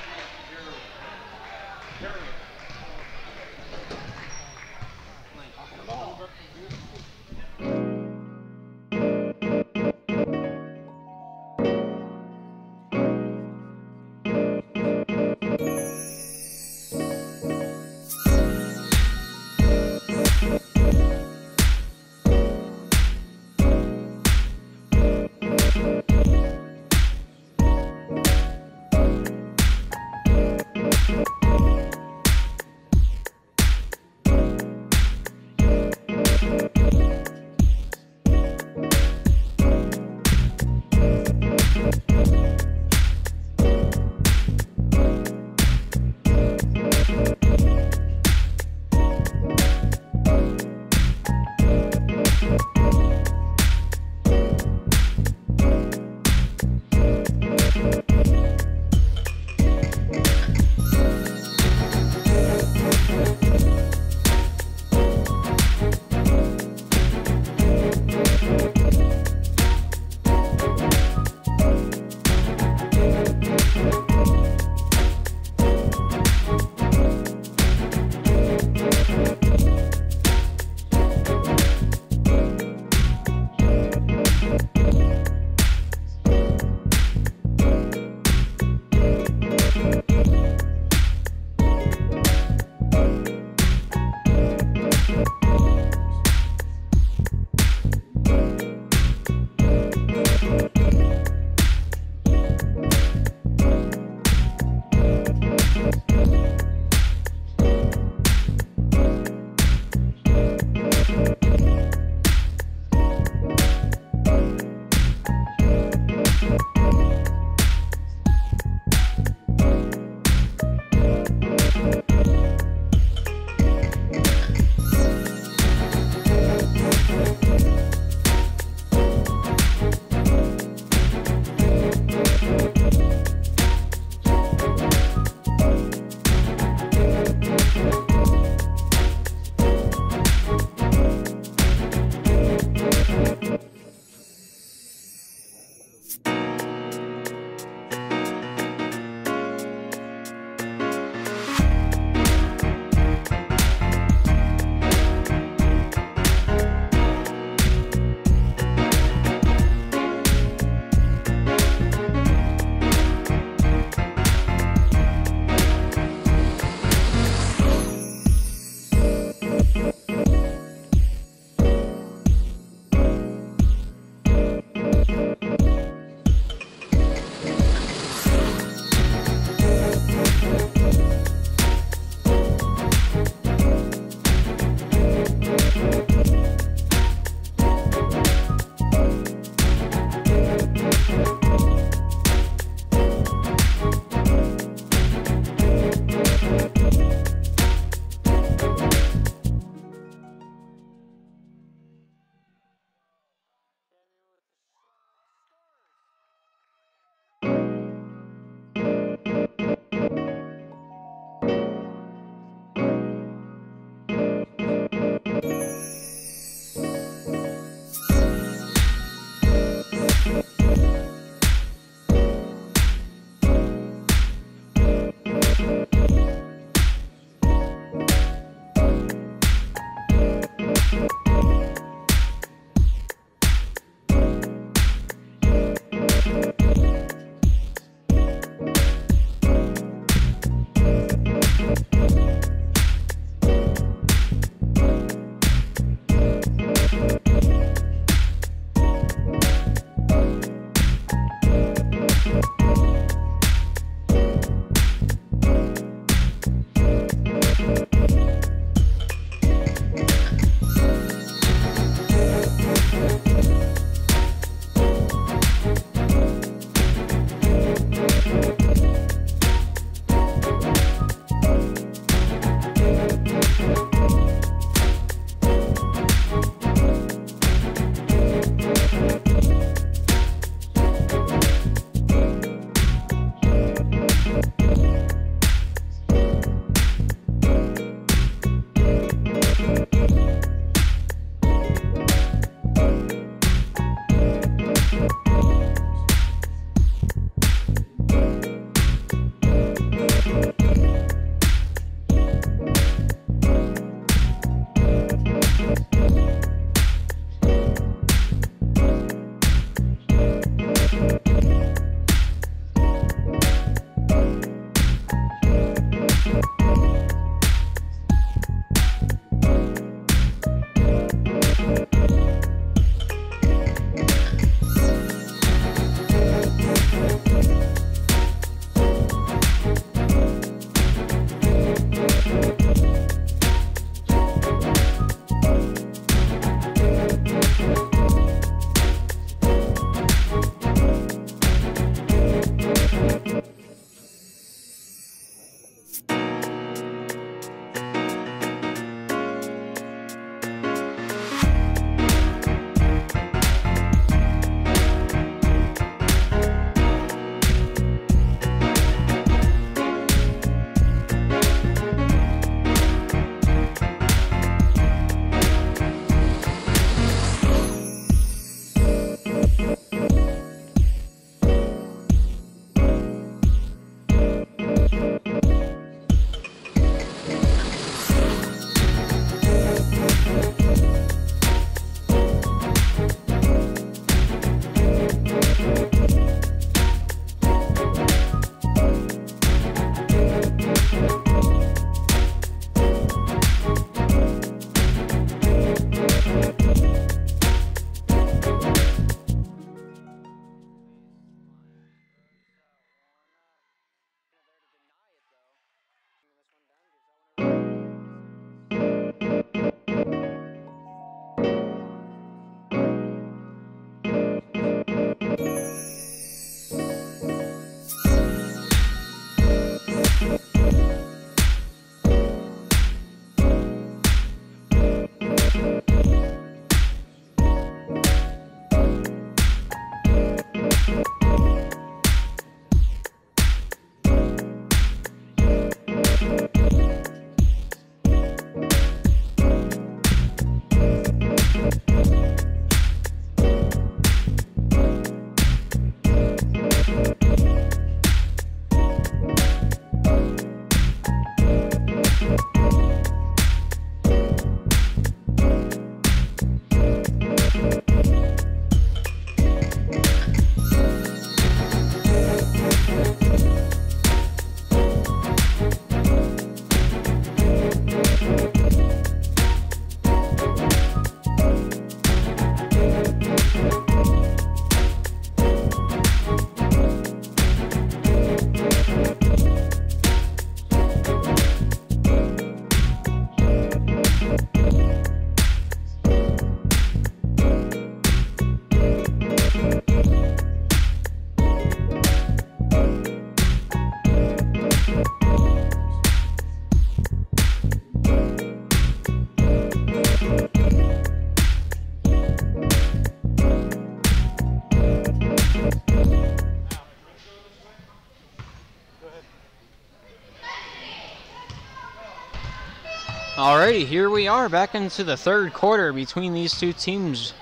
Alrighty, here we are back into the third quarter between these two teams,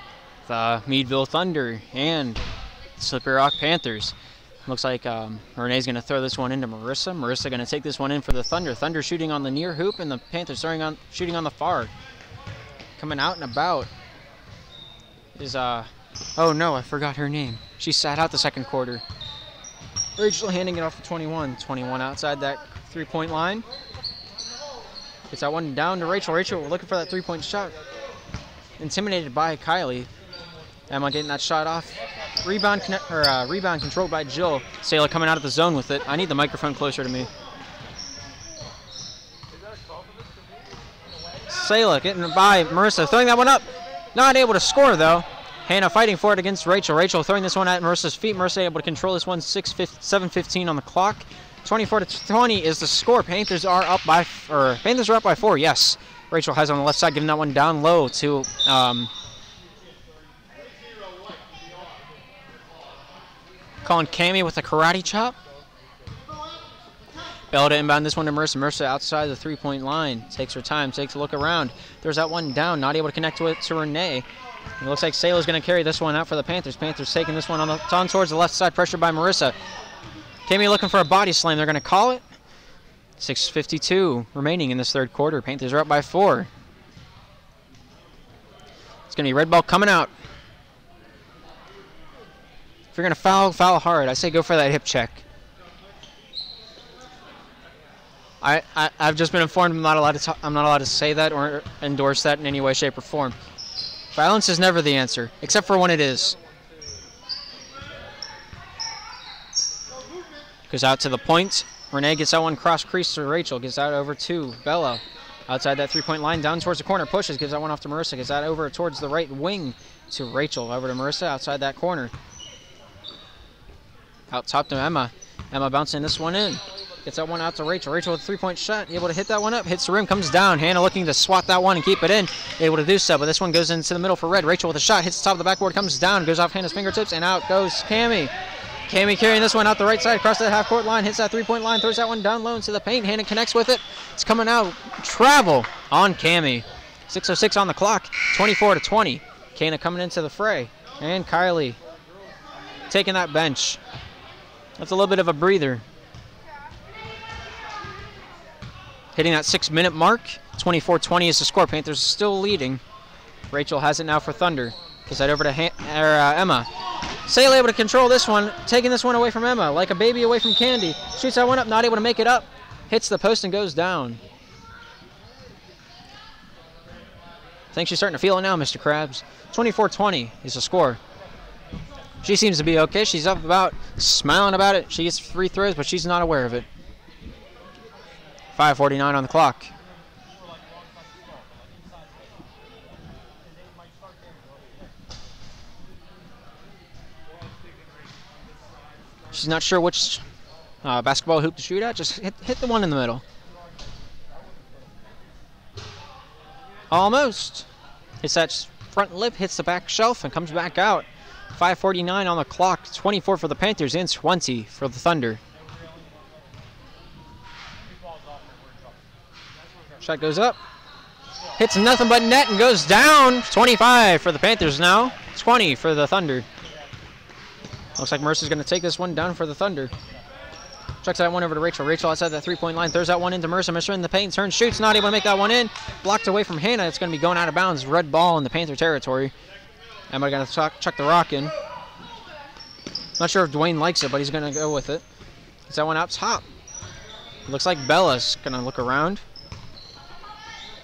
the Meadville Thunder and Slippery Rock Panthers. Looks like Renee's going to throw this one into Marissa. Marissa going to take this one in for the Thunder. Thunder shooting on the near hoop, and the Panthers shooting on the far. Coming out and about is, oh no, I forgot her name. She sat out the second quarter. Rachel handing it off to 21. 21 outside that three-point line. Gets that one down to Rachel. Rachel looking for that three-point shot. Intimidated by Kylie. Emma getting that shot off. Rebound controlled by Jill. Saylor coming out of the zone with it. I need the microphone closer to me. Saylor getting by Marissa. Throwing that one up. Not able to score, though. Hannah fighting for it against Rachel. Rachel throwing this one at Marissa's feet. Marissa able to control this one. 7:15 on the clock. 24-20 is the score. Panthers are up by 4. Yes. Rachel has on the left side, giving that one down low to calling Cammie with a karate chop. Bella to inbound this one to Marissa. Marissa outside the three-point line. Takes her time, takes a look around. There's that one down, not able to connect to it to Renee. It looks like Saylor's going to carry this one out for the Panthers. Panthers taking this one on towards the left side, pressured by Marissa. Cammie looking for a body slam. They're going to call it. 6:52 remaining in this third quarter. Panthers are up by 4. It's going to be red ball coming out. If you're going to foul hard. I say go for that hip check. I've just been informed I'm not allowed to say that or endorse that in any way, shape, or form. Violence is never the answer, except for when it is. Goes out to the point. Renee gets that one cross crease to Rachel. Gets that over to Bella. Outside that three-point line, down towards the corner. Pushes, gives that one off to Marissa. Gets that over towards the right wing to Rachel. Over to Marissa outside that corner. Out top to Emma. Emma bouncing this one in. Gets that one out to Rachel. Rachel with a three-point shot. Able to hit that one up. Hits the rim, comes down. Hannah looking to swat that one and keep it in. Able to do so, but this one goes into the middle for Red. Rachel with a shot. Hits the top of the backboard, comes down. Goes off Hannah's fingertips, and out goes Cammie. Cammie carrying this one out the right side. Across that half-court line. Hits that three-point line. Throws that one down low into the paint. Hannah connects with it. It's coming out. Travel on Cammie. 6:06 on the clock. 24-20. Kana coming into the fray. And Kylie taking that bench. That's a little bit of a breather. Hitting that 6-minute mark. 24-20 is the score. Panthers still leading. Rachel has it now for Thunder. Gets that over to Emma. Saylor able to control this one. Taking this one away from Emma. Like a baby away from candy. Shoots that one up. Not able to make it up. Hits the post and goes down. I think she's starting to feel it now, Mr. Krabs. 24-20 is the score. She seems to be okay. She's up about, smiling about it. She gets free throws, but she's not aware of it. 5:49 on the clock. She's not sure which basketball hoop to shoot at. Just hit the one in the middle. Almost. Hits that front lip, hits the back shelf, and comes back out. 5:49 on the clock. 24 for the Panthers and 20 for the Thunder. Shot goes up. Hits nothing but net and goes down. 25 for the Panthers now. 20 for the Thunder. Looks like Marissa's going to take this one down for the Thunder. Chucks that one over to Rachel. Rachel outside that three-point line. Throws that one into Marissa. Marissa in the paint. Turns, shoots. Not able to make that one in. Blocked away from Hannah. It's going to be going out of bounds. Red ball in the Panther territory. Emma going to chuck the rock in. Not sure if Dwayne likes it, but he's going to go with it. Gets that one out top. Looks like Bella's going to look around.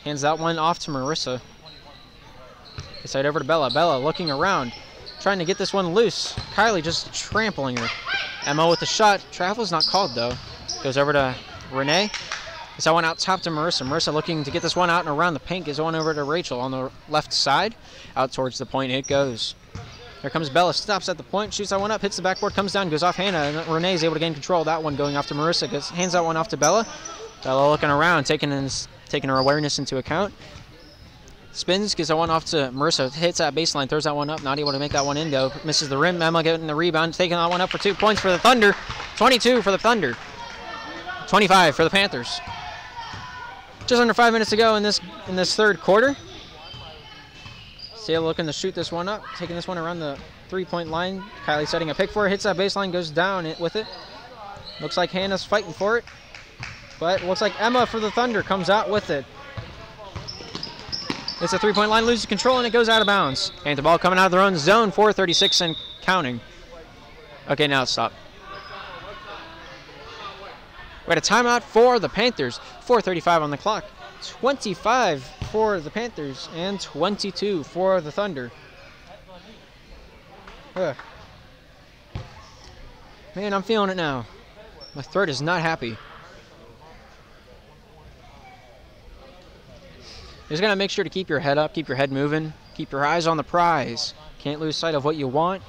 Hands that one off to Marissa. Gets right over to Bella. Bella looking around. Trying to get this one loose. Kylie just trampling her. Emma with the shot. Travel's not called, though. Goes over to Renee. Gets that one out top to Marissa. Marissa looking to get this one out and around the paint. Gets one over to Rachel on the left side. Out towards the point it goes. Here comes Bella. Stops at the point. Shoots that one up. Hits the backboard. Comes down. Goes off Hannah. And Renee's able to gain control of that one going off to Marissa. Hands that one off to Bella. Bella looking around. Taking her awareness into account. Spins, gets that one off to Marissa, hits that baseline, throws that one up, not able to make that one in, though. Misses the rim. Emma getting the rebound, taking that one up for 2 points for the Thunder. 22 for the Thunder. 25 for the Panthers. Just under 5 minutes to go in this third quarter. Sale looking to shoot this one up, taking this one around the 3-point line. Kylie setting a pick for it, hits that baseline, goes down with it. Looks like Hannah's fighting for it, but looks like Emma for the Thunder comes out with it. It's a 3-point line, loses control, and it goes out of bounds. And the ball coming out of their own zone, 4:36 and counting. Okay, now it's stopped. We had a timeout for the Panthers, 4:35 on the clock. 25 for the Panthers and 22 for the Thunder. Man, I'm feeling it now. My throat is not happy. Just gotta make sure to keep your head up, keep your head moving, keep your eyes on the prize. Can't lose sight of what you want.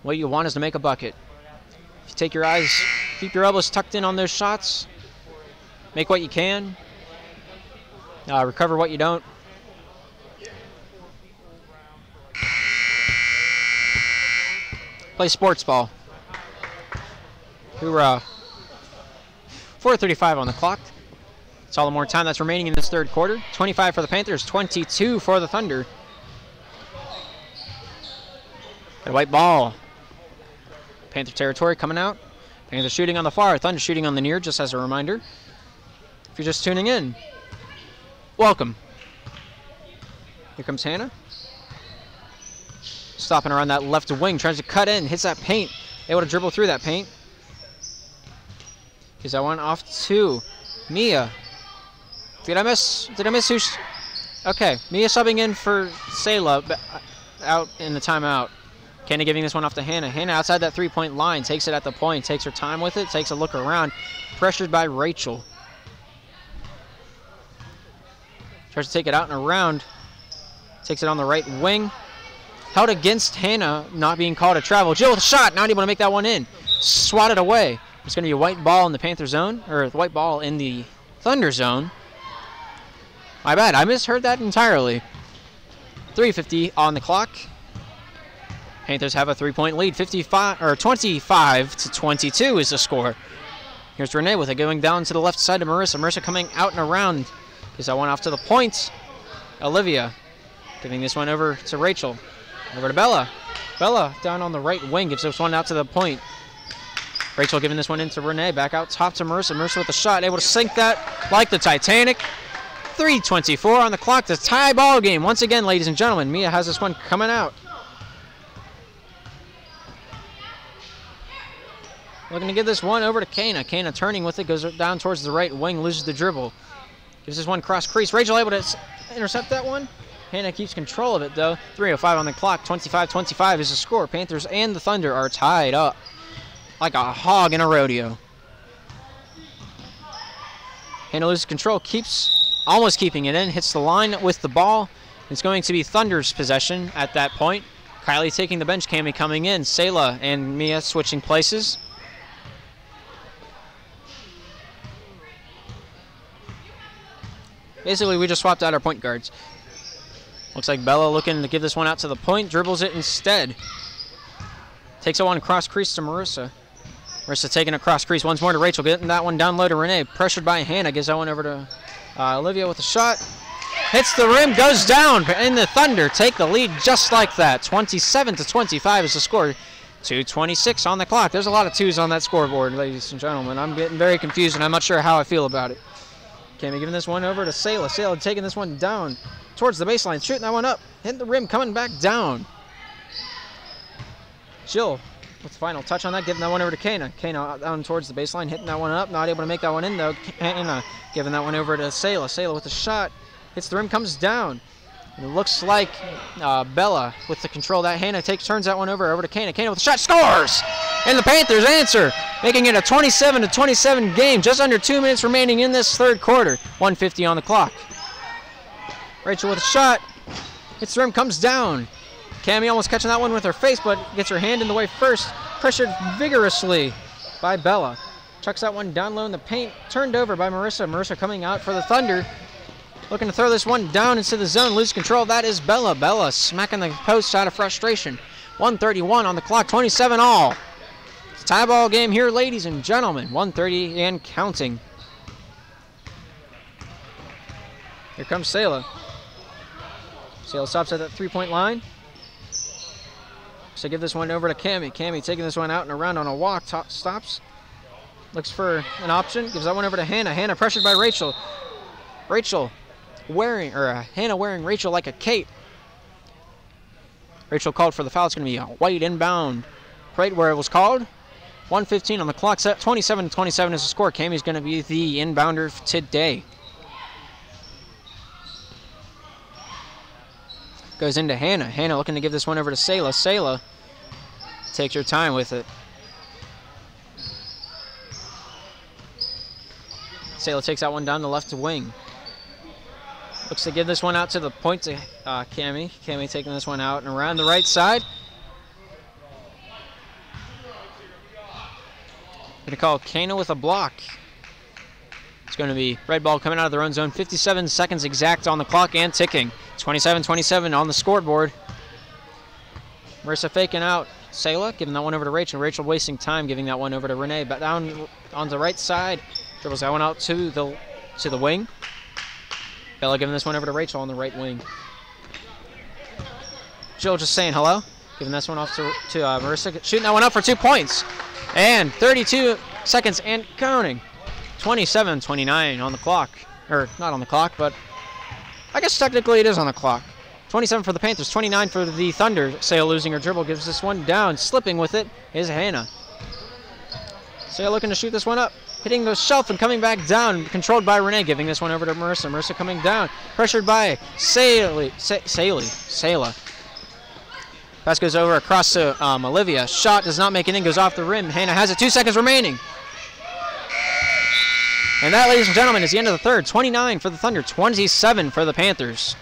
What you want is to make a bucket. If you take your eyes, keep your elbows tucked in on those shots, make what you can, recover what you don't. Play sports ball. Hoorah. 4:35 on the clock. That's all the more time that's remaining in this third quarter. 25 for the Panthers, 22 for the Thunder. Got a white ball. Panther territory coming out. Panthers shooting on the far, Thunder shooting on the near, just as a reminder. If you're just tuning in, welcome. Here comes Hannah. Stopping around that left wing, tries to cut in, hits that paint. Able to dribble through that paint. Gives that one off to Mia. Did I miss who? Okay, Mia subbing in for Sayla out in the timeout. Kenny giving this one off to Hannah. Hannah outside that 3-point line, takes it at the point, takes her time with it, takes a look around. Pressured by Rachel. Tries to take it out and around. Takes it on the right wing. Held against Hannah, not being called a travel. Jill with a shot, not able to make that one in. Swatted away. It's going to be a white ball in the Panther zone, or a white ball in the Thunder zone. My bad, I misheard that entirely. 3:50 on the clock. Panthers have a 3-point lead. 25-22 is the score. Here's Renee with it going down to the left side of Marissa. Marissa coming out and around. Gives that one off to the point. Olivia giving this one over to Rachel. Over to Bella. Bella down on the right wing gives this one out to the point. Rachel giving this one into Renee. Back out top to Marissa. Marissa with the shot. Able to sink that like the Titanic. 3:24 on the clock. The tie ball game. Once again, ladies and gentlemen, Mia has this one coming out. Looking to give this one over to Kana. Kana turning with it. Goes down towards the right wing. Loses the dribble. Gives this one cross crease. Rachel able to intercept that one. Hannah keeps control of it, though. 3:05 on the clock. 25-25 is the score. Panthers and the Thunder are tied up like a hog in a rodeo. Hannah loses control. Almost keeping it in. Hits the line with the ball. It's going to be Thunder's possession at that point. Kylie taking the bench. Cammie coming in. Sayla and Mia switching places. Basically, we just swapped out our point guards. Looks like Bella looking to give this one out to the point. Dribbles it instead. Takes it one cross crease to Marissa. Marissa taking a cross crease once more to Rachel. Getting that one down low to Renee. Pressured by Hannah. Gives that one over to Olivia with a shot. Hits the rim. Goes down. And the Thunder take the lead just like that. 27-25 is the score. 2:26 on the clock. There's a lot of twos on that scoreboard, ladies and gentlemen. I'm getting very confused, and I'm not sure how I feel about it. Cammie giving this one over to Sayla. Sayla taking this one down towards the baseline. Shooting that one up. Hitting the rim. Coming back down. Jill with the final touch on that. Giving that one over to Kana. Kana down towards the baseline. Hitting that one up. Not able to make that one in, though. Kana giving that one over to Sayla. Sayla with a shot. Hits the rim. Comes down. And it looks like Bella with the control that Hannah turns that one over to Kana. Kana with a shot. Scores! And the Panthers answer, making it a 27-27 game. Just under 2 minutes remaining in this third quarter. 1:50 on the clock. Rachel with a shot. Hits the rim, comes down. Cammie almost catching that one with her face, but gets her hand in the way first. Pressured vigorously by Bella. Chucks that one down low in the paint. Turned over by Marissa. Marissa coming out for the Thunder. Looking to throw this one down into the zone. Lose control. That is Bella. Bella smacking the post out of frustration. 1:31 on the clock. 27 all. It's a tie ball game here, ladies and gentlemen. 1:30 and counting. Here comes Sayla. Sayla stops at that three-point line. So give this one over to Cami. Cami taking this one out and around on a walk. Stops. Looks for an option. Gives that one over to Hannah. Hannah pressured by Rachel. Hannah wearing Rachel like a cape. Rachel called for the foul. It's going to be a white inbound. Right where it was called. 1:15 on the clock. 27-27 is the score. Cami's going to be the inbounder today. Goes into Hannah. Hannah looking to give this one over to Sayla. Sayla takes her time with it. Sayla takes that one down the left wing. Looks to give this one out to the point to Cami. Cami taking this one out and around the right side. Going to call Kana with a block. It's going to be red ball coming out of their own zone. 57 seconds exact on the clock and ticking. 27-27 on the scoreboard. Marissa faking out Sayla, giving that one over to Rachel. Rachel wasting time, giving that one over to Renee. But down on the right side, dribbles that one out to the wing. Bella giving this one over to Rachel on the right wing. Jill just saying hello, giving this one off to Marissa. Shooting that one up for 2 points. And 32 seconds and counting. 27-29 on the clock. Or not on the clock, but I guess technically it is on the clock. 27 for the Panthers, 29 for the Thunder. Sayla losing her dribble, gives this one down. Slipping with it is Hannah. Sayla looking to shoot this one up. Hitting the shelf and coming back down. Controlled by Renee, giving this one over to Marissa. Marissa coming down. Pressured by Sayla. Pass goes over across to Olivia. Shot does not make it in, goes off the rim. Hannah has it, 2 seconds remaining. And that, ladies and gentlemen, is the end of the third. 29 for the Thunder, 27 for the Panthers.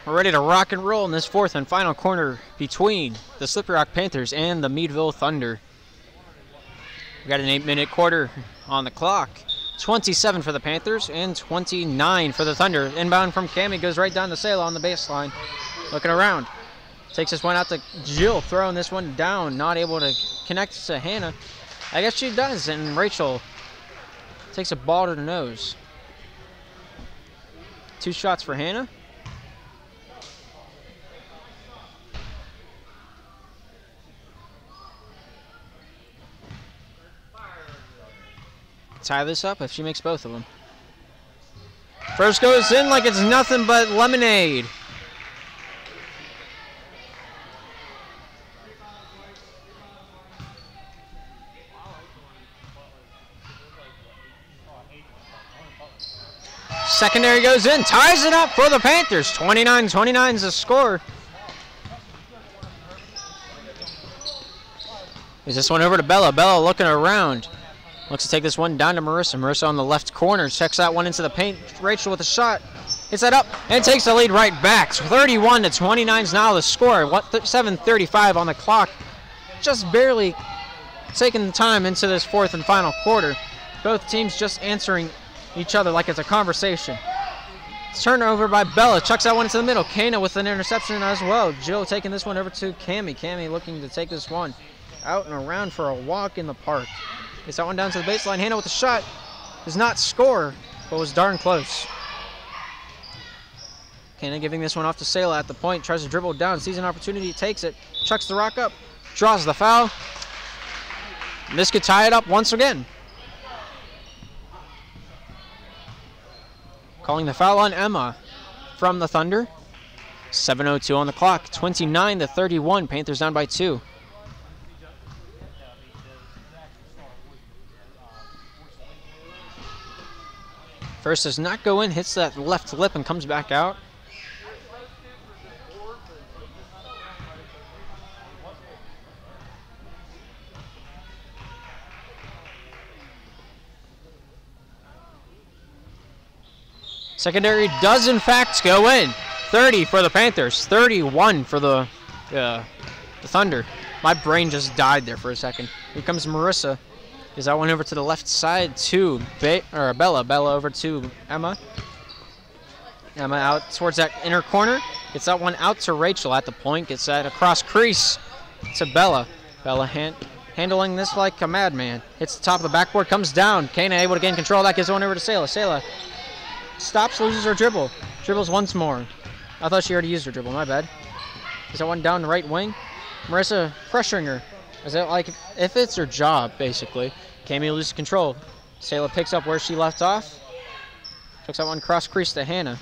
We're ready to rock and roll in this fourth and final corner between the Slippery Rock Panthers and the Meadville Thunder. We got an 8-minute quarter on the clock. 27 for the Panthers and 29 for the Thunder. Inbound from Cami goes right down to Sayla on the baseline. Looking around. Takes this one out to Jill, throwing this one down. Not able to connect to Hannah. I guess she does, and Rachel takes a ball to the nose. 2 shots for Hannah. Tie this up if she makes both of them. First goes in like it's nothing but lemonade. Secondary goes in, ties it up for the Panthers. 29-29 is the score. Is this one over to Bella. Bella looking around. Looks to take this one down to Marissa. Marissa on the left corner. Checks that one into the paint. Rachel with a shot. Hits that up and takes the lead right back. 31-29 is now the score. 7:35 on the clock. Just barely taking the time into this fourth and final quarter. Both teams just answering each other like it's a conversation. It's turned over by Bella. Chucks that one into the middle. Kana with an interception as well. Jill taking this one over to Cami. Cami looking to take this one out and around for a walk in the park. Gets that one down to the baseline. Hannah with the shot. does not score, but was darn close. Kana giving this one off to Sela at the point, tries to dribble down, sees an opportunity, takes it, chucks the rock up, draws the foul. And this could tie it up once again. Calling the foul on Emma from the Thunder. 7:02 on the clock, 29-31, Panthers down by 2. First does not go in, hits that left lip and comes back out. Secondary does in fact go in. 30 for the Panthers, 31 for the Thunder. My brain just died there for a second. Here comes Marissa. Gives that one over to the left side to Bella. Bella over to Emma. Emma out towards that inner corner. Gets that one out to Rachel at the point. Gets that across crease to Bella. Bella handling this like a madman. Hits the top of the backboard, comes down. Kana able to gain control of that. Gives one over to Sela. Sela stops, loses her dribble. Dribbles once more. I thought she already used her dribble, my bad. Is that one down the right wing? Marissa pressuring her. Is that like, if it's her job, basically. Cami loses control. Sela picks up where she left off. Chucks that one cross crease to Hannah.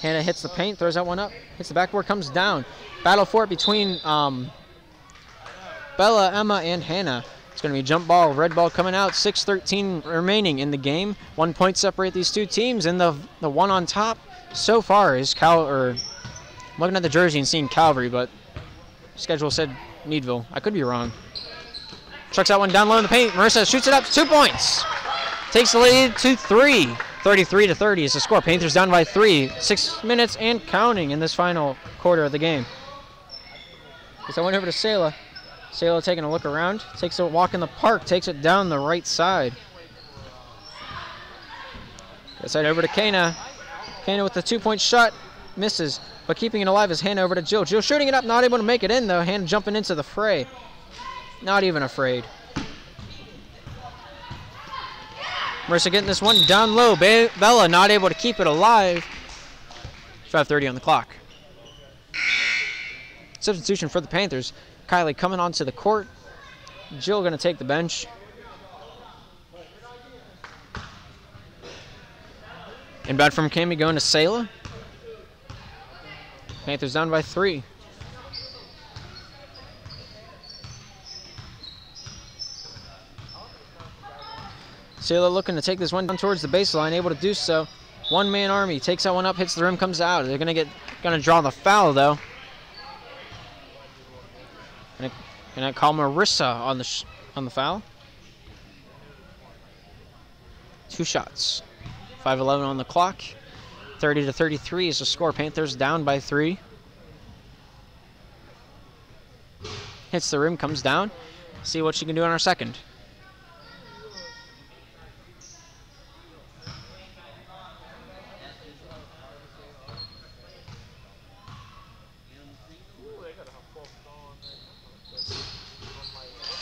Hannah hits the paint, throws that one up. Hits the backboard, comes down. Battle for it between Bella, Emma, and Hannah. It's going to be jump ball, red ball coming out. 6:13 remaining in the game. 1 point separate these two teams, and the one on top so far is I'm looking at the jersey and seeing Calvary, but schedule said Meadville. I could be wrong. Chucks that one down low in the paint. Marissa shoots it up. 2 points. Takes the lead to 3. 33-30 is the score. Panthers down by 3. 6 minutes and counting in this final quarter of the game. Gets that one over to Sela. Sela taking a look around. Takes a walk in the park. Takes it down the right side. Gets that over to Kana. Kana with the 2-point shot. Misses. But keeping it alive is Hannah over to Jill. Jill shooting it up. Not able to make it in, though. Hannah jumping into the fray. Not even afraid. Marissa getting this one down low. Bella not able to keep it alive. 5:30 on the clock. Substitution for the Panthers. Kylie coming onto the court. Jill going to take the bench. Inbound from Cami going to Sela. Panthers down by 3. Sela looking to take this one down towards the baseline, able to do so. One-man army takes that one up, hits the rim, comes out. They're gonna draw the foul though. Gonna call Marissa on the foul. 2 shots. 5:11 on the clock. 30-33 is the score. Panthers down by 3. Hits the rim, comes down. See what she can do on our second.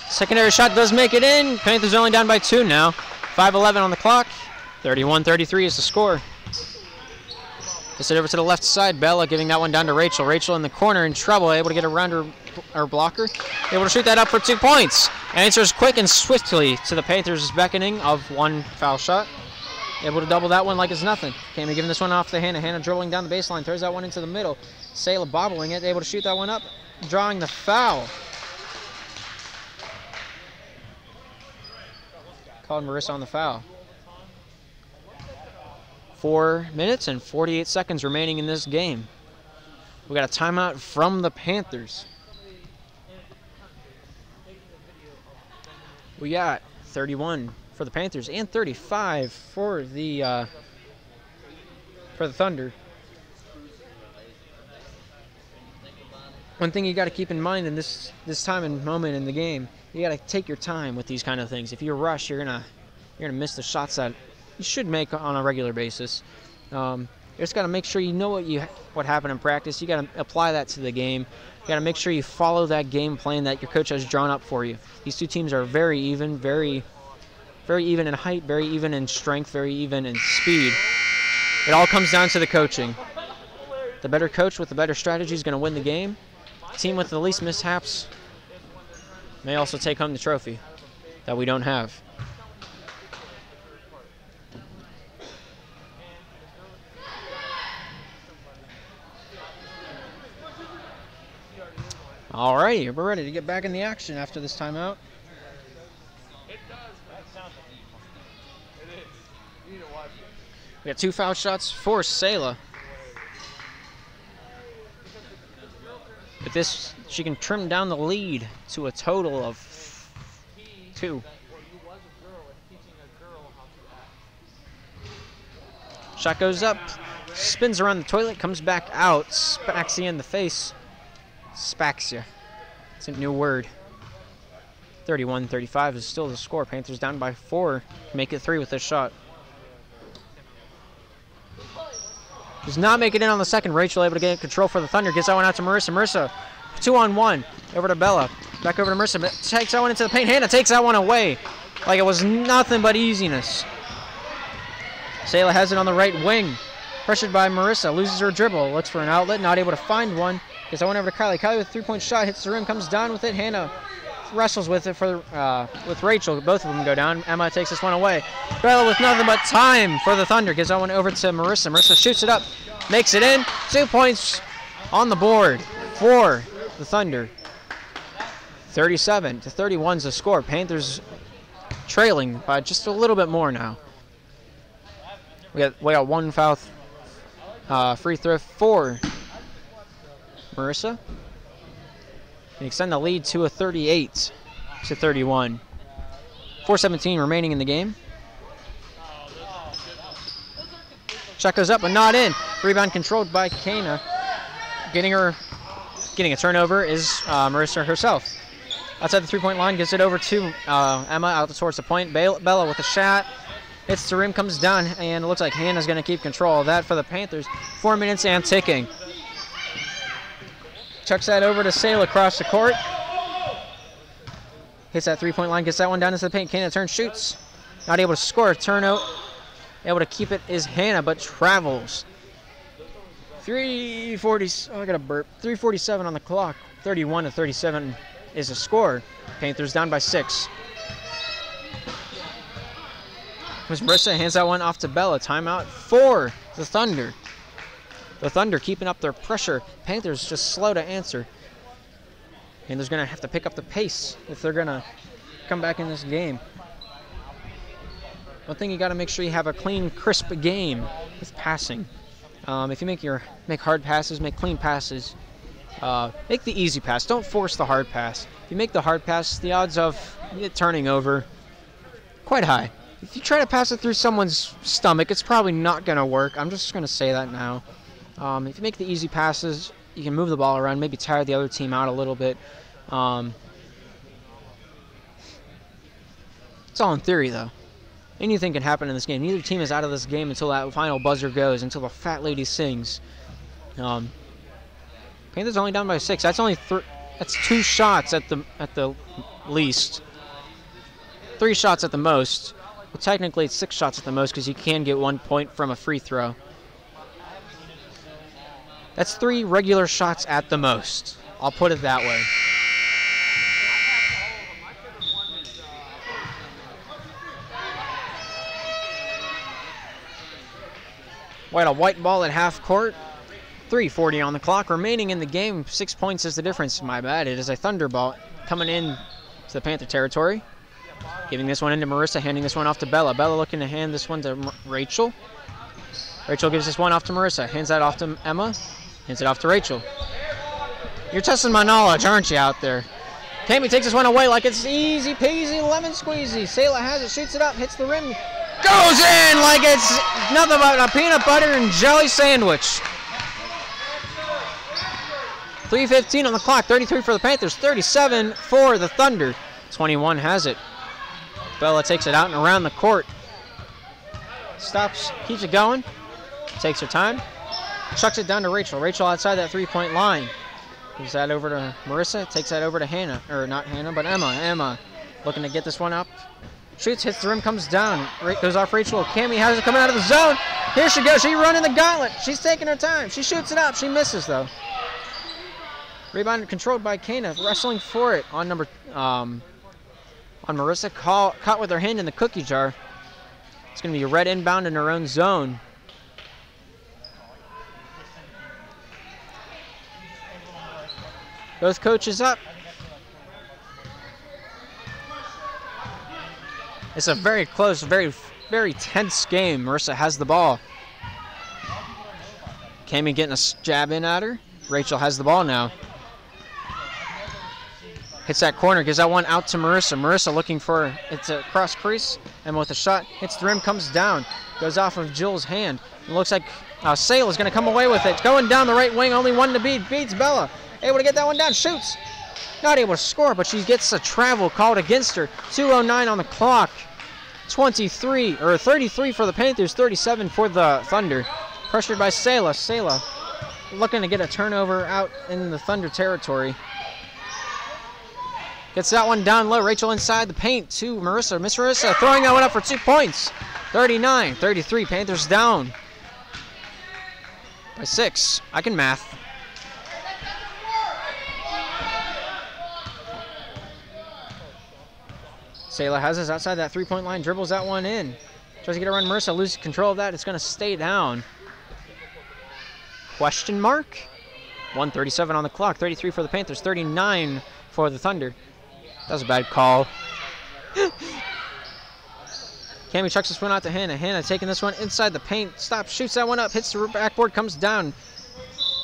Secondary shot does make it in. Panthers only down by 2 now. 5:11 on the clock. 31-33 is the score. Gets it over to the left side. Bella giving that one down to Rachel. Rachel in the corner in trouble. Able to get around her blocker. Able to shoot that up for 2 points. Answers quick and swiftly to the Panthers' beckoning of 1 foul shot. Able to double that one like it's nothing. Cami giving this one off to Hannah. Hannah dribbling down the baseline. Throws that one into the middle. Sela bobbling it. Able to shoot that one up. Drawing the foul. Called Marissa on the foul. 4 minutes and 48 seconds remaining in this game. We got a timeout from the Panthers. We got 31 for the Panthers and 35 for the Thunder. One thing you got to keep in mind in this time and moment in the game, you got to take your time with these kind of things. If you rush, you're gonna miss the shots that you should make on a regular basis. You just got to make sure you know what happened in practice. You got to apply that to the game. You got to make sure you follow that game plan that your coach has drawn up for you. These two teams are very even, very Very even in height, very even in strength, very even in speed. It all comes down to the coaching. The better coach with the better strategy is going to win the game. The team with the least mishaps may also take home the trophy that we don't have. Alrighty, we're ready to get back in the action after this timeout. We got 2 foul shots for Sayla. With this, she can trim down the lead to a total of 2. Shot goes up, spins around the toilet, comes back out, smacks you in the face. Smacks you. It's a new word. 31-35 is still the score. Panthers down by 4. Make it 3 with this shot. Does not make it in on the second. Rachel able to get control for the Thunder. Gets that one out to Marissa. Marissa, 2-on-1. Over to Bella. Back over to Marissa. Takes that one into the paint. Hannah takes that one away like it was nothing but easiness. Sayla has it on the right wing. Pressured by Marissa. Loses her dribble. Looks for an outlet. Not able to find one. Gets that one over to Kylie. Kylie with a 3-point shot. Hits the rim. Comes down with it. Hannah wrestles with it with Rachel. Both of them go down. Emma takes this one away. Bella with nothing but time for the Thunder. Gives that one over to Marissa. Marissa shoots it up. Makes it in. 2 points on the board for the Thunder. 37-31 is the score. Panthers trailing by just a little bit more now. We got 1 foul free throw for Marissa. And extend the lead to a 38-31. 4:17 remaining in the game. Shot goes up but not in. Rebound controlled by Kana. Getting a turnover is Marissa herself. Outside the 3-point line, gets it over to Emma out towards the point. Bella with a shot. Hits the rim, comes down, and it looks like Hannah's going to keep control of that for the Panthers. 4 minutes and ticking. Chucks that over to Sayla across the court. Hits that 3-point line, gets that one down into the paint. Hannah turns, shoots. Not able to score. Turnout. Able to keep it is Hannah, but travels. 3:47 on the clock. 31-37 is the score. Panthers down by 6. Miss Marissa hands that one off to Bella. Timeout for the Thunder. The Thunder keeping up their pressure. Panthers just slow to answer. And they're going to have to pick up the pace if they're going to come back in this game. One thing you got to make sure you have a clean, crisp game with passing. If you make hard passes, make clean passes. Make the easy pass. Don't force the hard pass. If you make the hard pass, the odds of it turning over quite high. If you try to pass it through someone's stomach, it's probably not going to work. I'm just going to say that now. If you make the easy passes, you can move the ball around, maybe tire the other team out a little bit. It's all in theory, though. Anything can happen in this game. Neither team is out of this game until that final buzzer goes, until the fat lady sings. Panthers only down by 6. That's only that's 2 shots at the least. 3 shots at the most. Well, technically, it's 6 shots at the most because you can get 1 point from a free throw. That's 3 regular shots at the most. I'll put it that way. We had a white ball at half court. 3:40 on the clock. Remaining in the game. 6 points is the difference. My bad. It is a Thunder ball coming in to the Panther territory. Giving this one into Marissa, handing this one off to Bella. Bella looking to hand this one to Rachel. Rachel gives this one off to Marissa. Hands that off to Emma. Hands it off to Rachel. You're testing my knowledge, aren't you, out there? Tammy takes this one away like it's easy peasy, lemon squeezy. Sayla has it, shoots it up, hits the rim. Goes in like it's nothing but a peanut butter and jelly sandwich. 3:15 on the clock, 33 for the Panthers, 37 for the Thunder. 21 has it. Bella takes it out and around the court. Stops, keeps it going. Takes her time. Chucks it down to Rachel. Rachel outside that 3-point line. Gives that over to Marissa. Takes that over to Hannah. Or not Hannah, but Emma. Emma looking to get this one up. Shoots, hits the rim, comes down. Goes off Rachel. Cammie has it coming out of the zone. Here she goes. She's running the gauntlet. She's taking her time. She shoots it up. She misses, though. Rebound controlled by Kana. Wrestling for it on Marissa. Caught with her hand in the cookie jar. It's going to be a red inbound in her own zone. Both coaches up. It's a very close, very, very tense game. Marissa has the ball. Cammie getting a jab in at her. Rachel has the ball now. Hits that corner, gives that one out to Marissa. Marissa looking for it's a cross crease, and with a shot, hits the rim, comes down, goes off of Jill's hand. It looks like Sale is going to come away with it. Going down the right wing, only one to beat. Beats Bella. Able to get that one down, shoots. Not able to score, but she gets a travel called against her. 2:09 on the clock. 33 for the Panthers, 37 for the Thunder. Pressured by Sela. Sela looking to get a turnover out in the Thunder territory. Gets that one down low. Rachel inside the paint to Marissa. Miss Marissa throwing that one up for 2 points. 39-33. Panthers down by 6. I can math. Sela has us outside that 3-point line. Dribbles that one in. Tries to get around Marissa. Loses control of that. It's going to stay down. Question mark? 1:37 on the clock. 33 for the Panthers. 39 for the Thunder. That was a bad call. Cammie chucks this one out to Hannah. Hannah taking this one inside the paint. Stops, shoots that one up, hits the backboard, comes down.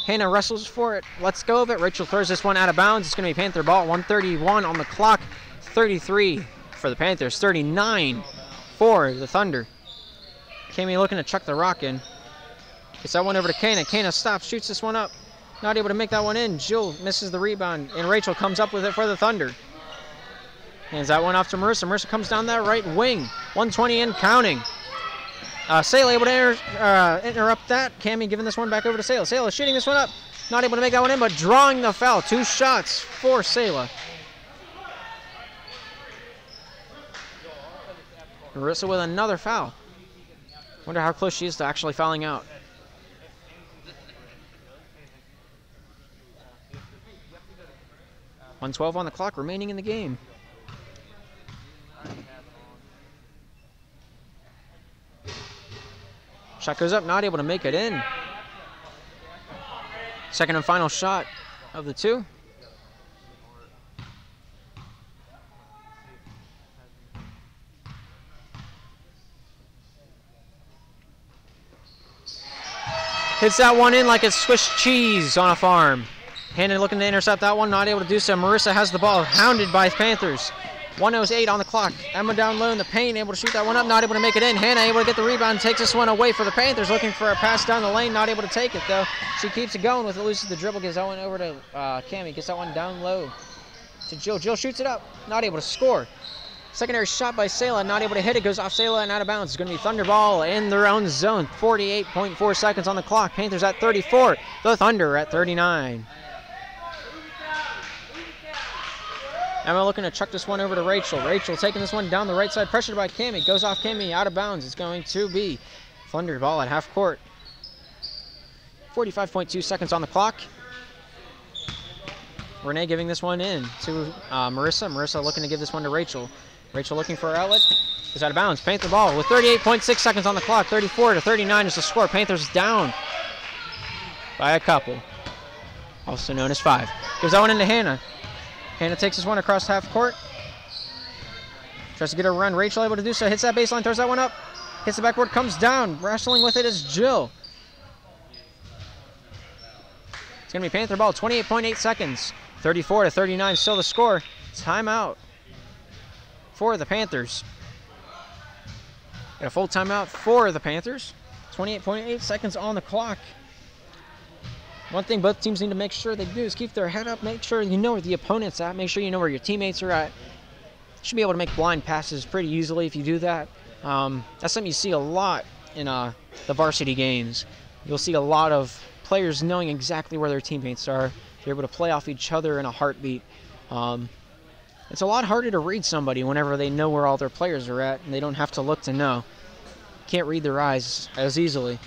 Hannah wrestles for it, lets go of it. Rachel throws this one out of bounds. It's going to be Panther ball. 1:31 on the clock. 33 for the Panthers. 39 for the Thunder. Cammie looking to chuck the rock in. Gets that one over to Kana. Kana stops, shoots this one up. Not able to make that one in. Jill misses the rebound, and Rachel comes up with it for the Thunder. Hands that one off to Marissa. Marissa comes down that right wing. 1:20 in, counting. Sale able to interrupt that. Cammie giving this one back over to Sale. Sale is shooting this one up. Not able to make that one in, but drawing the foul. 2 shots for Sale. Marissa with another foul. Wonder how close she is to actually fouling out. .112 on the clock remaining in the game. Shot goes up, not able to make it in. Second and final shot of the 2. Hits that one in like it's Swiss cheese on a farm. Hannah looking to intercept that one, not able to do so. Marissa has the ball, hounded by Panthers. 1:08 on the clock. Emma down low in the paint, able to shoot that one up, not able to make it in. Hannah able to get the rebound, takes this one away for the Panthers, looking for a pass down the lane, not able to take it though. She keeps it going with it, loses the dribble, gives that one over to Cammie, gets that one down low to Jill. Jill shoots it up, not able to score. Secondary shot by Sela, not able to hit it, goes off Sela and out of bounds. It's going to be Thunder ball in their own zone. 48.4 seconds on the clock. Panthers at 34, the Thunder at 39. Emma looking to chuck this one over to Rachel. Rachel taking this one down the right side, pressured by Cammie. Goes off Cammie, out of bounds. It's going to be Thunder ball at half court. 45.2 seconds on the clock. Renee giving this one in to Marissa. Marissa looking to give this one to Rachel. Rachel looking for her outlet. Is out of bounds. Panther ball with 38.6 seconds on the clock. 34-39 is the score. Panthers down by a couple. Also known as 5. Gives that one into Hannah. Hannah takes this one across half court. Tries to get a run. Rachel able to do so. Hits that baseline, throws that one up. Hits the backboard, comes down. Wrestling with it is Jill. It's going to be Panther ball. 28.8 seconds. 34-39 still the score. Timeout for the Panthers. Got a full timeout for the Panthers. 28.8 seconds on the clock. One thing both teams need to make sure they do is keep their head up, make sure you know where the opponent's at, make sure you know where your teammates are at. You should be able to make blind passes pretty easily if you do that. That's something you see a lot in the varsity games. You'll see a lot of players knowing exactly where their teammates are. They're able to play off each other in a heartbeat. It's a lot harder to read somebody whenever they know where all their players are at and they don't have to look to know. Can't read their eyes as easily.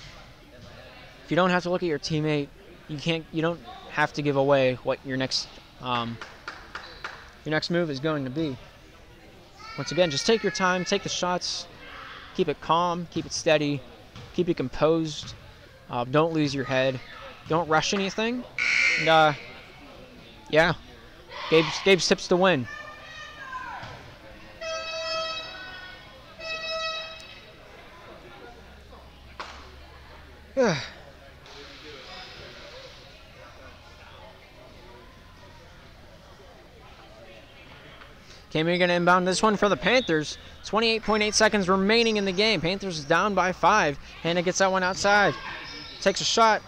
If you don't have to look at your teammate, you don't have to give away what your next move is going to be. Once again, just take your time, take the shots, keep it calm, keep it steady, keep it composed. Don't lose your head. Don't rush anything. And yeah, Gabe's tips to win. Cammy going to inbound this one for the Panthers. 28.8 seconds remaining in the game. Panthers is down by 5. Hannah gets that one outside. Takes a shot.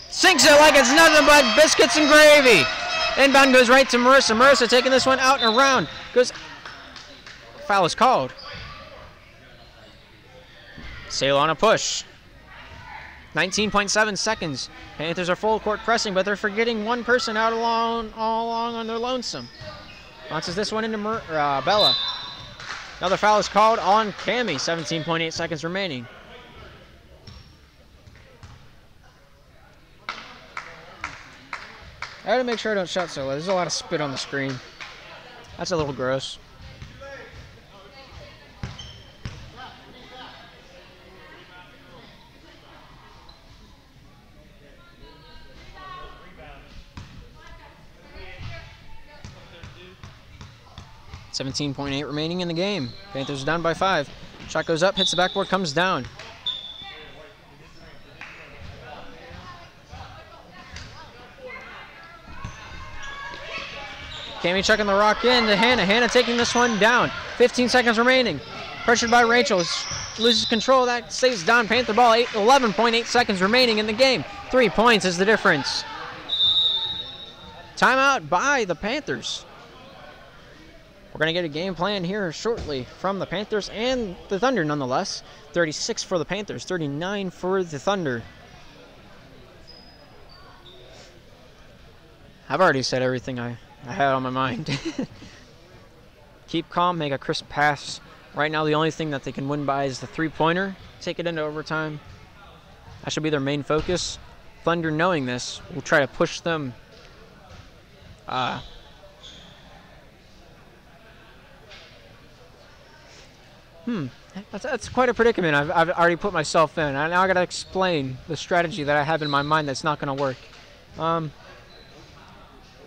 Sinks it like it's nothing but biscuits and gravy. Inbound goes right to Marissa. Marissa taking this one out and around. Foul is called. Sail on a push. 19.7 seconds. Panthers are full court pressing, but they're forgetting one person out all along on their lonesome. Bounces this one into Bella. Another foul is called on Cammy. 17.8 seconds remaining. I gotta make sure I don't shot so low. There's a lot of spit on the screen. That's a little gross. .8 remaining in the game. Panthers are down by 5. Shot goes up, hits the backboard, comes down. Cammy chucking the rock in to Hannah. Hannah taking this one down. 15 seconds remaining. Pressured by Rachel. Loses control. That stays down. Panther ball. 11.8 seconds remaining in the game. 3 points is the difference. Timeout by the Panthers. We're going to get a game plan here shortly from the Panthers and the Thunder nonetheless. 36 for the Panthers, 39 for the Thunder. I've already said everything I had on my mind. Keep calm, make a crisp pass. Right now the only thing that they can win by is the three-pointer. Take it into overtime. That should be their main focus. Thunder, knowing this, will try to push them That's quite a predicament I've already put myself in. Now I got to explain the strategy that I have in my mind that's not going to work.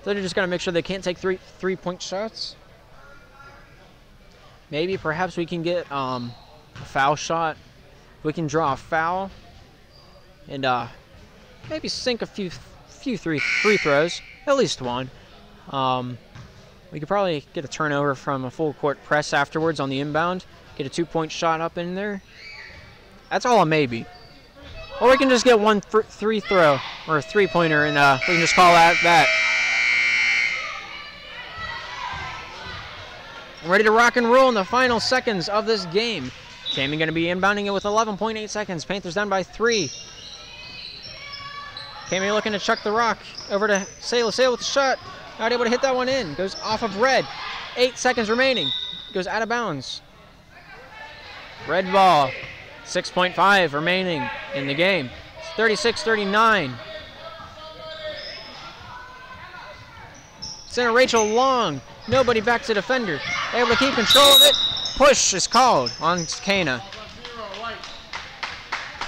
They're just going to make sure they can't take three-point shots. Maybe perhaps we can get a foul shot. We can draw a foul and maybe sink a few free throws, at least one. We could probably get a turnover from a full court press afterwards on the inbound. Get a 2-point shot up in there. That's all a maybe. Or we can just get one free throw or a three-pointer and we can just call that. Ready to rock and roll in the final seconds of this game. Cammy going to be inbounding it with 11.8 seconds. Panthers down by 3. Cammy looking to chuck the rock over to Sayla. Sayla with the shot. Not able to hit that one in. Goes off of Red. 8 seconds remaining. Goes out of bounds. Red ball. 6.5 remaining in the game. It's 36-39. Center Rachel long. Nobody back to defender. Able to keep control of it. Push is called on Kana.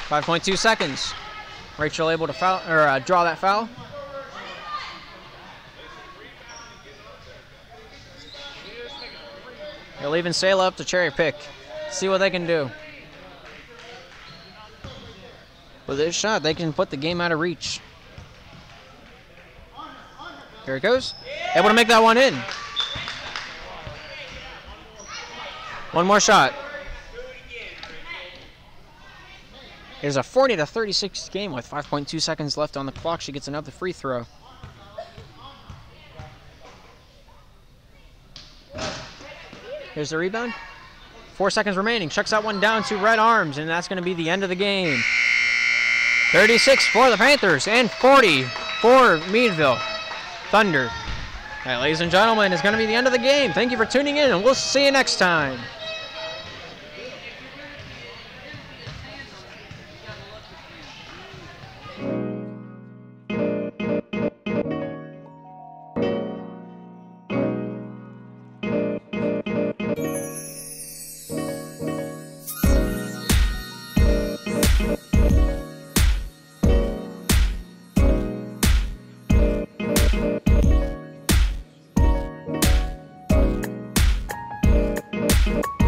5.2 seconds. Rachel able to foul or draw that foul. They're leaving Sayla up to cherry pick. See what they can do. With this shot, they can put the game out of reach. Here it goes. Able to make that one in. One more shot. It is a 40-36 game with 5.2 seconds left on the clock. She gets another free throw. Here's the rebound. 4 seconds remaining. Chucks that one down to Red Arms, and that's going to be the end of the game. 36 for the Panthers and 40 for Meadville. Thunder. All right, ladies and gentlemen, it's going to be the end of the game. Thank you for tuning in, and we'll see you next time. You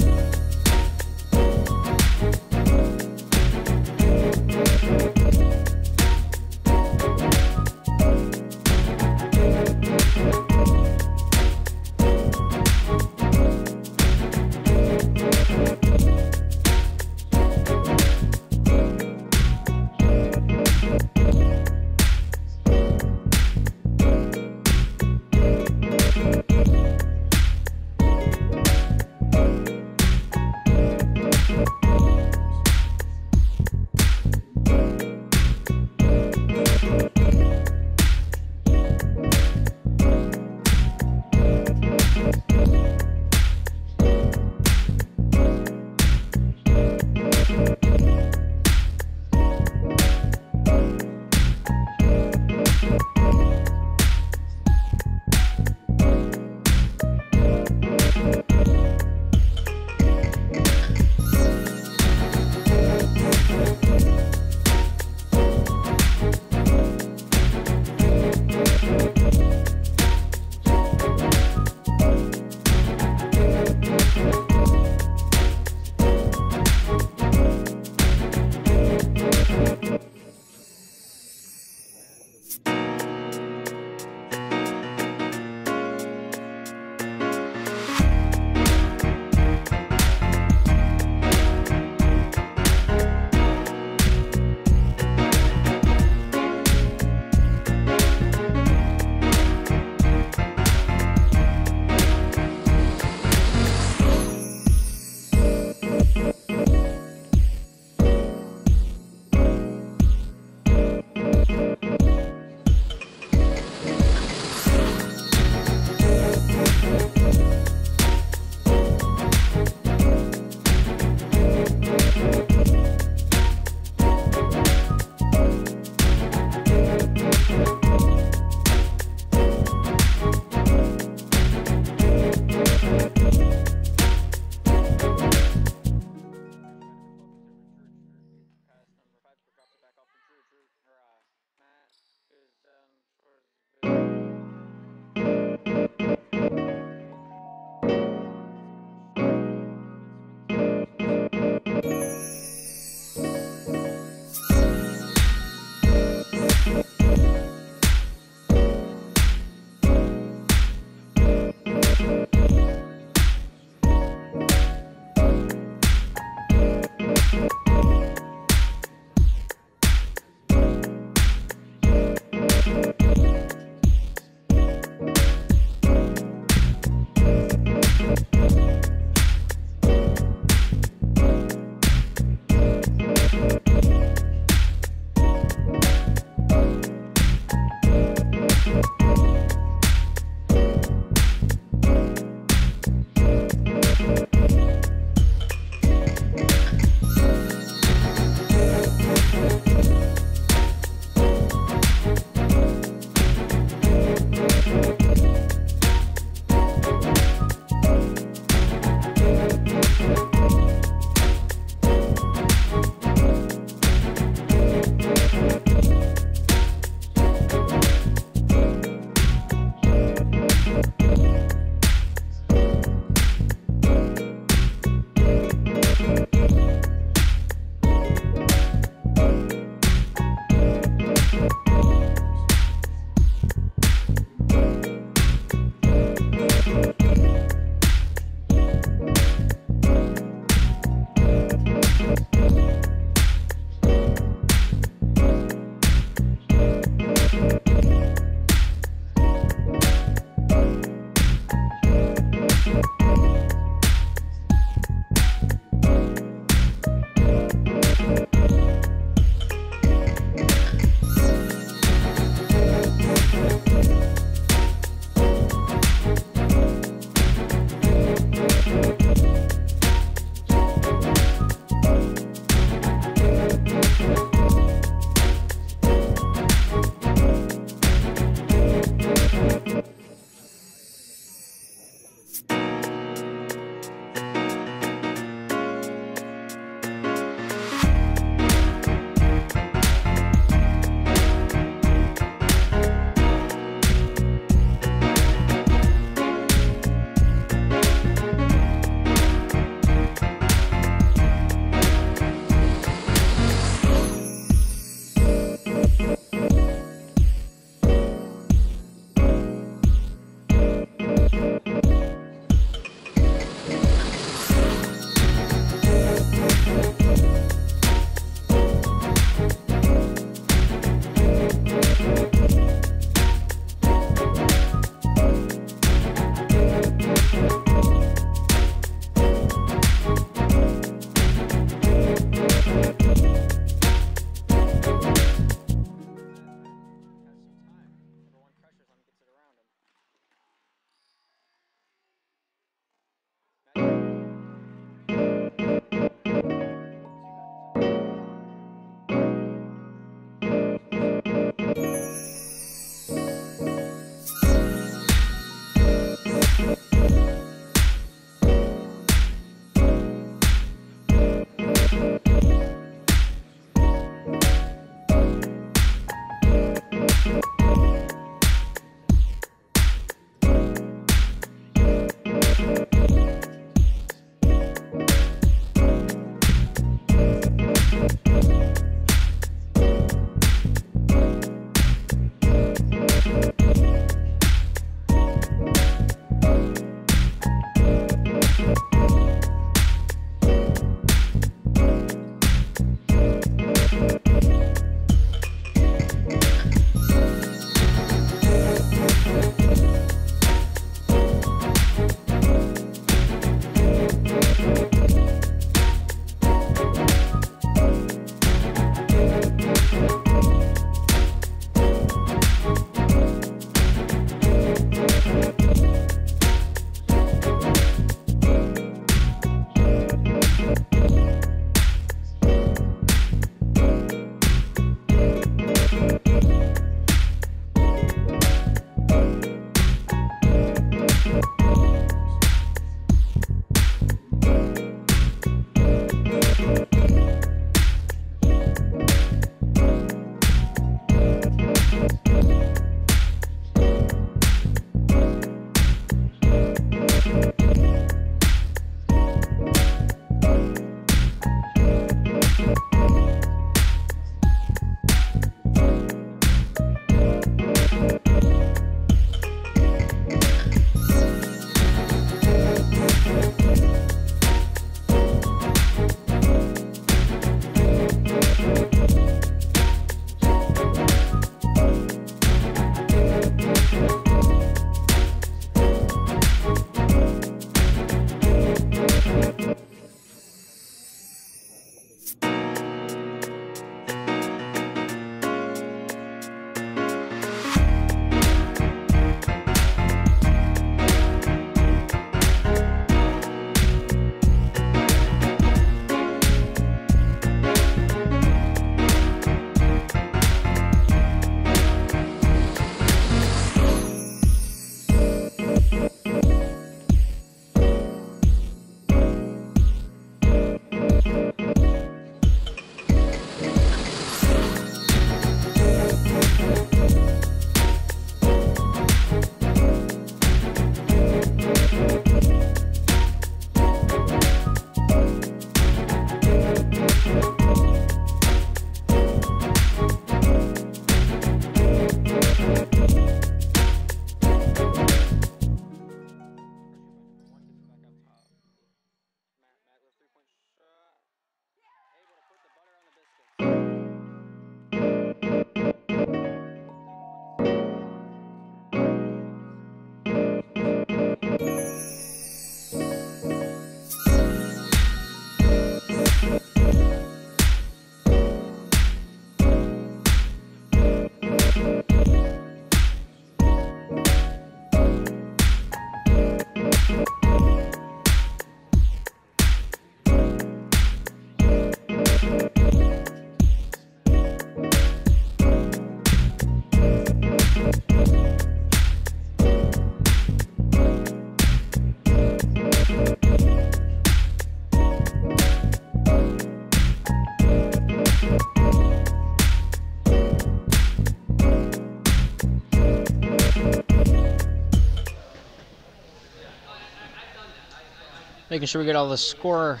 Making sure we get all the score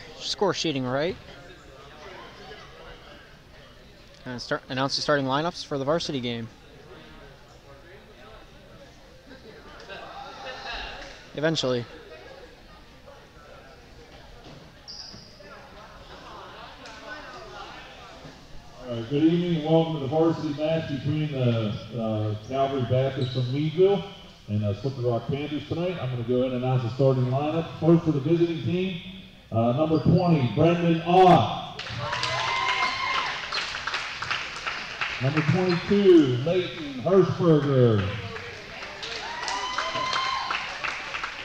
sheeting right. And announce the starting lineups for the varsity game. Eventually. Good evening and welcome to the varsity match between the Calvary Baptist from Meadville and Slippery Rock Panthers tonight. I'm going to go ahead and announce the starting lineup. First for the visiting team, number 20, Brendan Ott. Number 22, Leighton Hirschberger.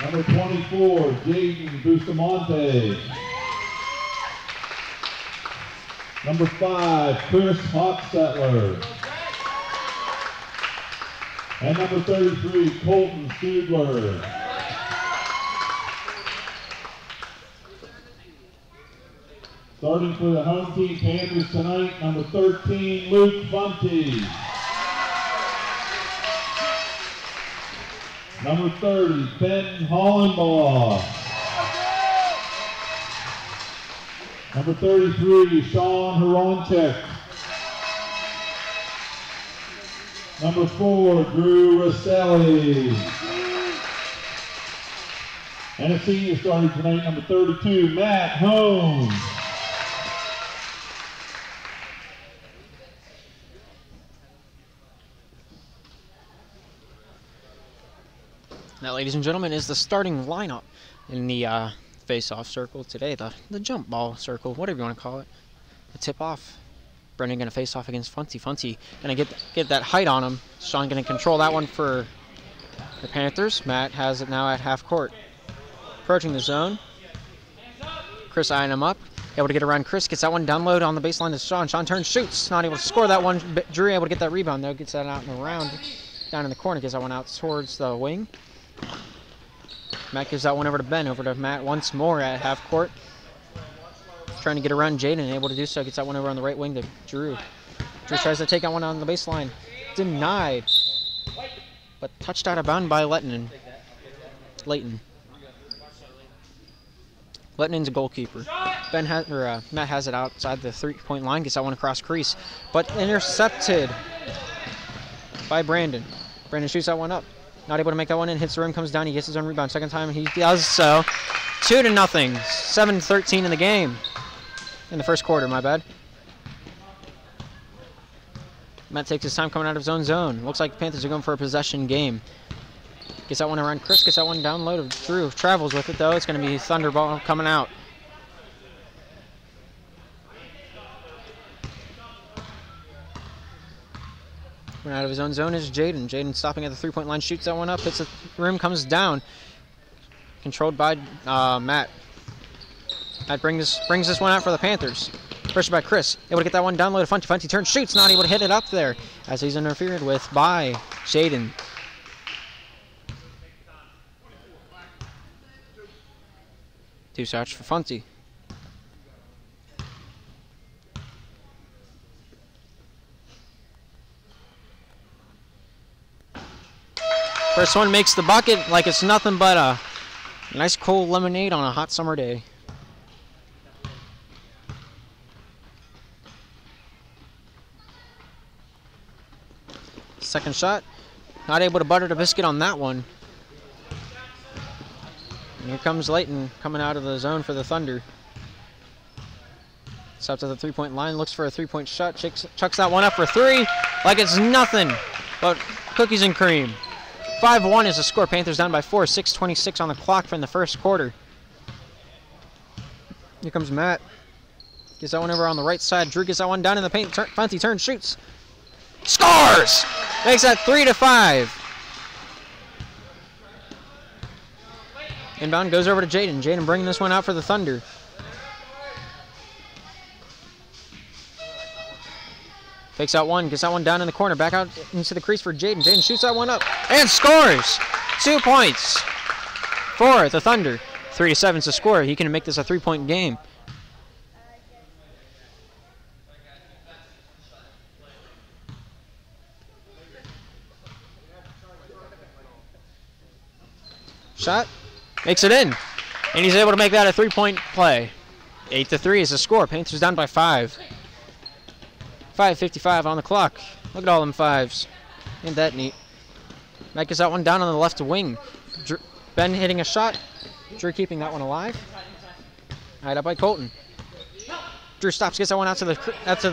Number 24, Jaden Bustamante. Number 5, Chris Hochstetler. And number 33, Colton Studler. Starting for the home team Panthers tonight, number 13, Luke Funty. Number 30, Ben Hollenbaugh. Number 33, Sean Horonchek. Number 4, Drew Rosselli. And a senior starting tonight, number 32, Matt Holmes. That, ladies and gentlemen, is the starting lineup in the face-off circle today, the jump ball circle, whatever you want to call it. The tip-off. Brendan going to face off against Funty. Funty going to get that height on him. Sean going to control that one for the Panthers. Matt has it now at half court. Approaching the zone. Chris eyeing him up. Able to get around Chris. Gets that one down low on the baseline to Sean. Sean turns, shoots. Not able to score that one. Drew able to get that rebound, though. Gets that out and around. Down in the corner. Gets that one out towards the wing. Matt gives that one over to Ben. Over to Matt once more at half court. Trying to get around Jaden, able to do so. Gets that one over on the right wing to Drew. Drew tries to take that one on the baseline. Denied. But touched out of bounds by Leighton. Leighton's a goalkeeper. Matt has it outside the three-point line. Gets that one across crease. But intercepted by Brandon. Brandon shoots that one up. Not able to make that one in. Hits the rim, comes down. He gets his own rebound. Second time he does so. 2-0. 7-13 in the game. In the first quarter, my bad. Matt takes his time coming out of his own zone. Looks like the Panthers are going for a possession game. Gets that one around Chris. Gets that one down low to Drew. Travels with it, though. It's going to be Thunderball coming out. Coming out of his own zone is Jaden. Jaden stopping at the three-point line. Shoots that one up. Hits the rim. Comes down. Controlled by Matt. Matt brings this one out for the Panthers. Pressure by Chris. Able to get that one down low to Funty. Funty turns, shoots. Not able to hit it up there as he's interfered with by Jaden. Two shots for Funty. First one makes the bucket like it's nothing but a nice cold lemonade on a hot summer day. Second shot, not able to butter the biscuit on that one. And here comes Leighton coming out of the zone for the Thunder. Steps to the three-point line, looks for a three-point shot, chucks that one up for three like it's nothing but cookies and cream. 5-1 is the score. Panthers down by 4. 6:26 on the clock from the first quarter. Here comes Matt. Gets that one over on the right side. Drew gets that one down in the paint. Funty turns, shoots. Scores! Makes that 3-5. Inbound goes over to Jaden. Jaden bringing this one out for the Thunder. Fakes out one, gets that one down in the corner, back out into the crease for Jaden. Jaden shoots that one up and scores! 2 points for the Thunder. 3-7 is the score. He can make this a 3-point game. Shot, makes it in. And he's able to make that a 3-point play. 8-3 is the score. Panthers down by 5. 5:55 on the clock. Look at all them 5s. Ain't that neat? Matt gets that one down on the left wing. Ben hitting a shot. Drew keeping that one alive. Tied up by Colton. Drew stops, gets that one out to the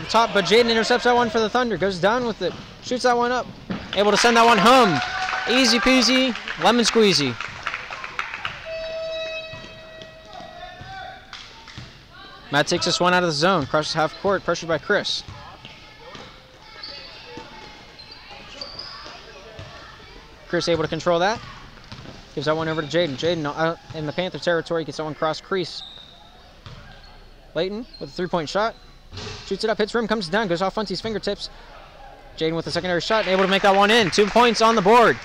top, but Jaden intercepts that one for the Thunder. Goes down with it. Shoots that one up. Able to send that one home. Easy peasy, lemon squeezy. Matt takes this one out of the zone. Crosses half court, pressured by Chris. Chris able to control that. Gives that one over to Jaden. Jaden in the Panther territory gets that one cross crease. Layton with a 3-point shot. Shoots it up, hits rim, comes down, goes off Funty's fingertips. Jaden with a secondary shot, able to make that one in. 2 points on the board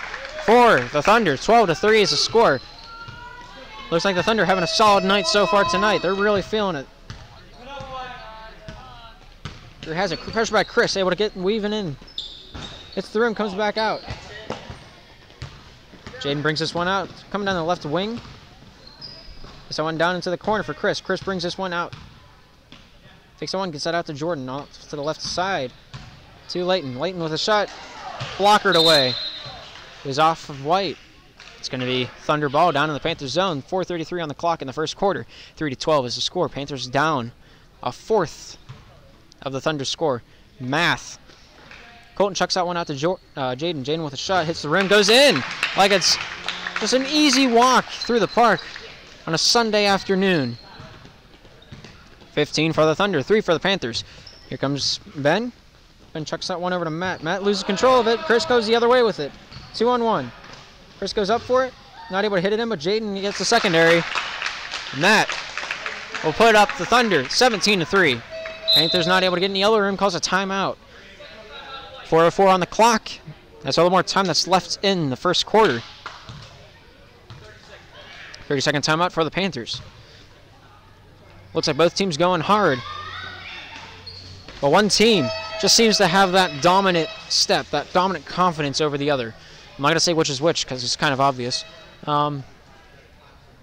for the Thunder. 12-3 is the score. Looks like the Thunder having a solid night so far tonight. They're really feeling it. There has it. Pressure by Chris, able to get weaving in. Hits the rim, comes back out. Jaden brings this one out, coming down the left wing. Gets that one down into the corner for Chris. Chris brings this one out. Takes that one, gets that out to Jordan, off to the left side. To Layton. Layton with a shot. Blockered away. Is off of White. It's going to be Thunder ball down in the Panthers zone. 4:33 on the clock in the first quarter. 3-12 is the score. Panthers down a fourth of the Thunder score. Math. Colton chucks that one out to Jaden. Jaden with a shot. Hits the rim. Goes in. Like it's just an easy walk through the park on a Sunday afternoon. 15 for the Thunder. 3 for the Panthers. Here comes Ben. Ben chucks that one over to Matt. Matt loses control of it. Chris goes the other way with it. 2-on-1. Chris goes up for it. Not able to hit it in, but Jaden gets the secondary. Matt will put up the Thunder. 17-3. Panthers not able to get in the yellow room. Calls a timeout. 4:04 on the clock. That's all the more time that's left in the first quarter. 30-second timeout for the Panthers. Looks like both teams going hard. But one team just seems to have that dominant step, that dominant confidence over the other. I'm not going to say which is which because it's kind of obvious. The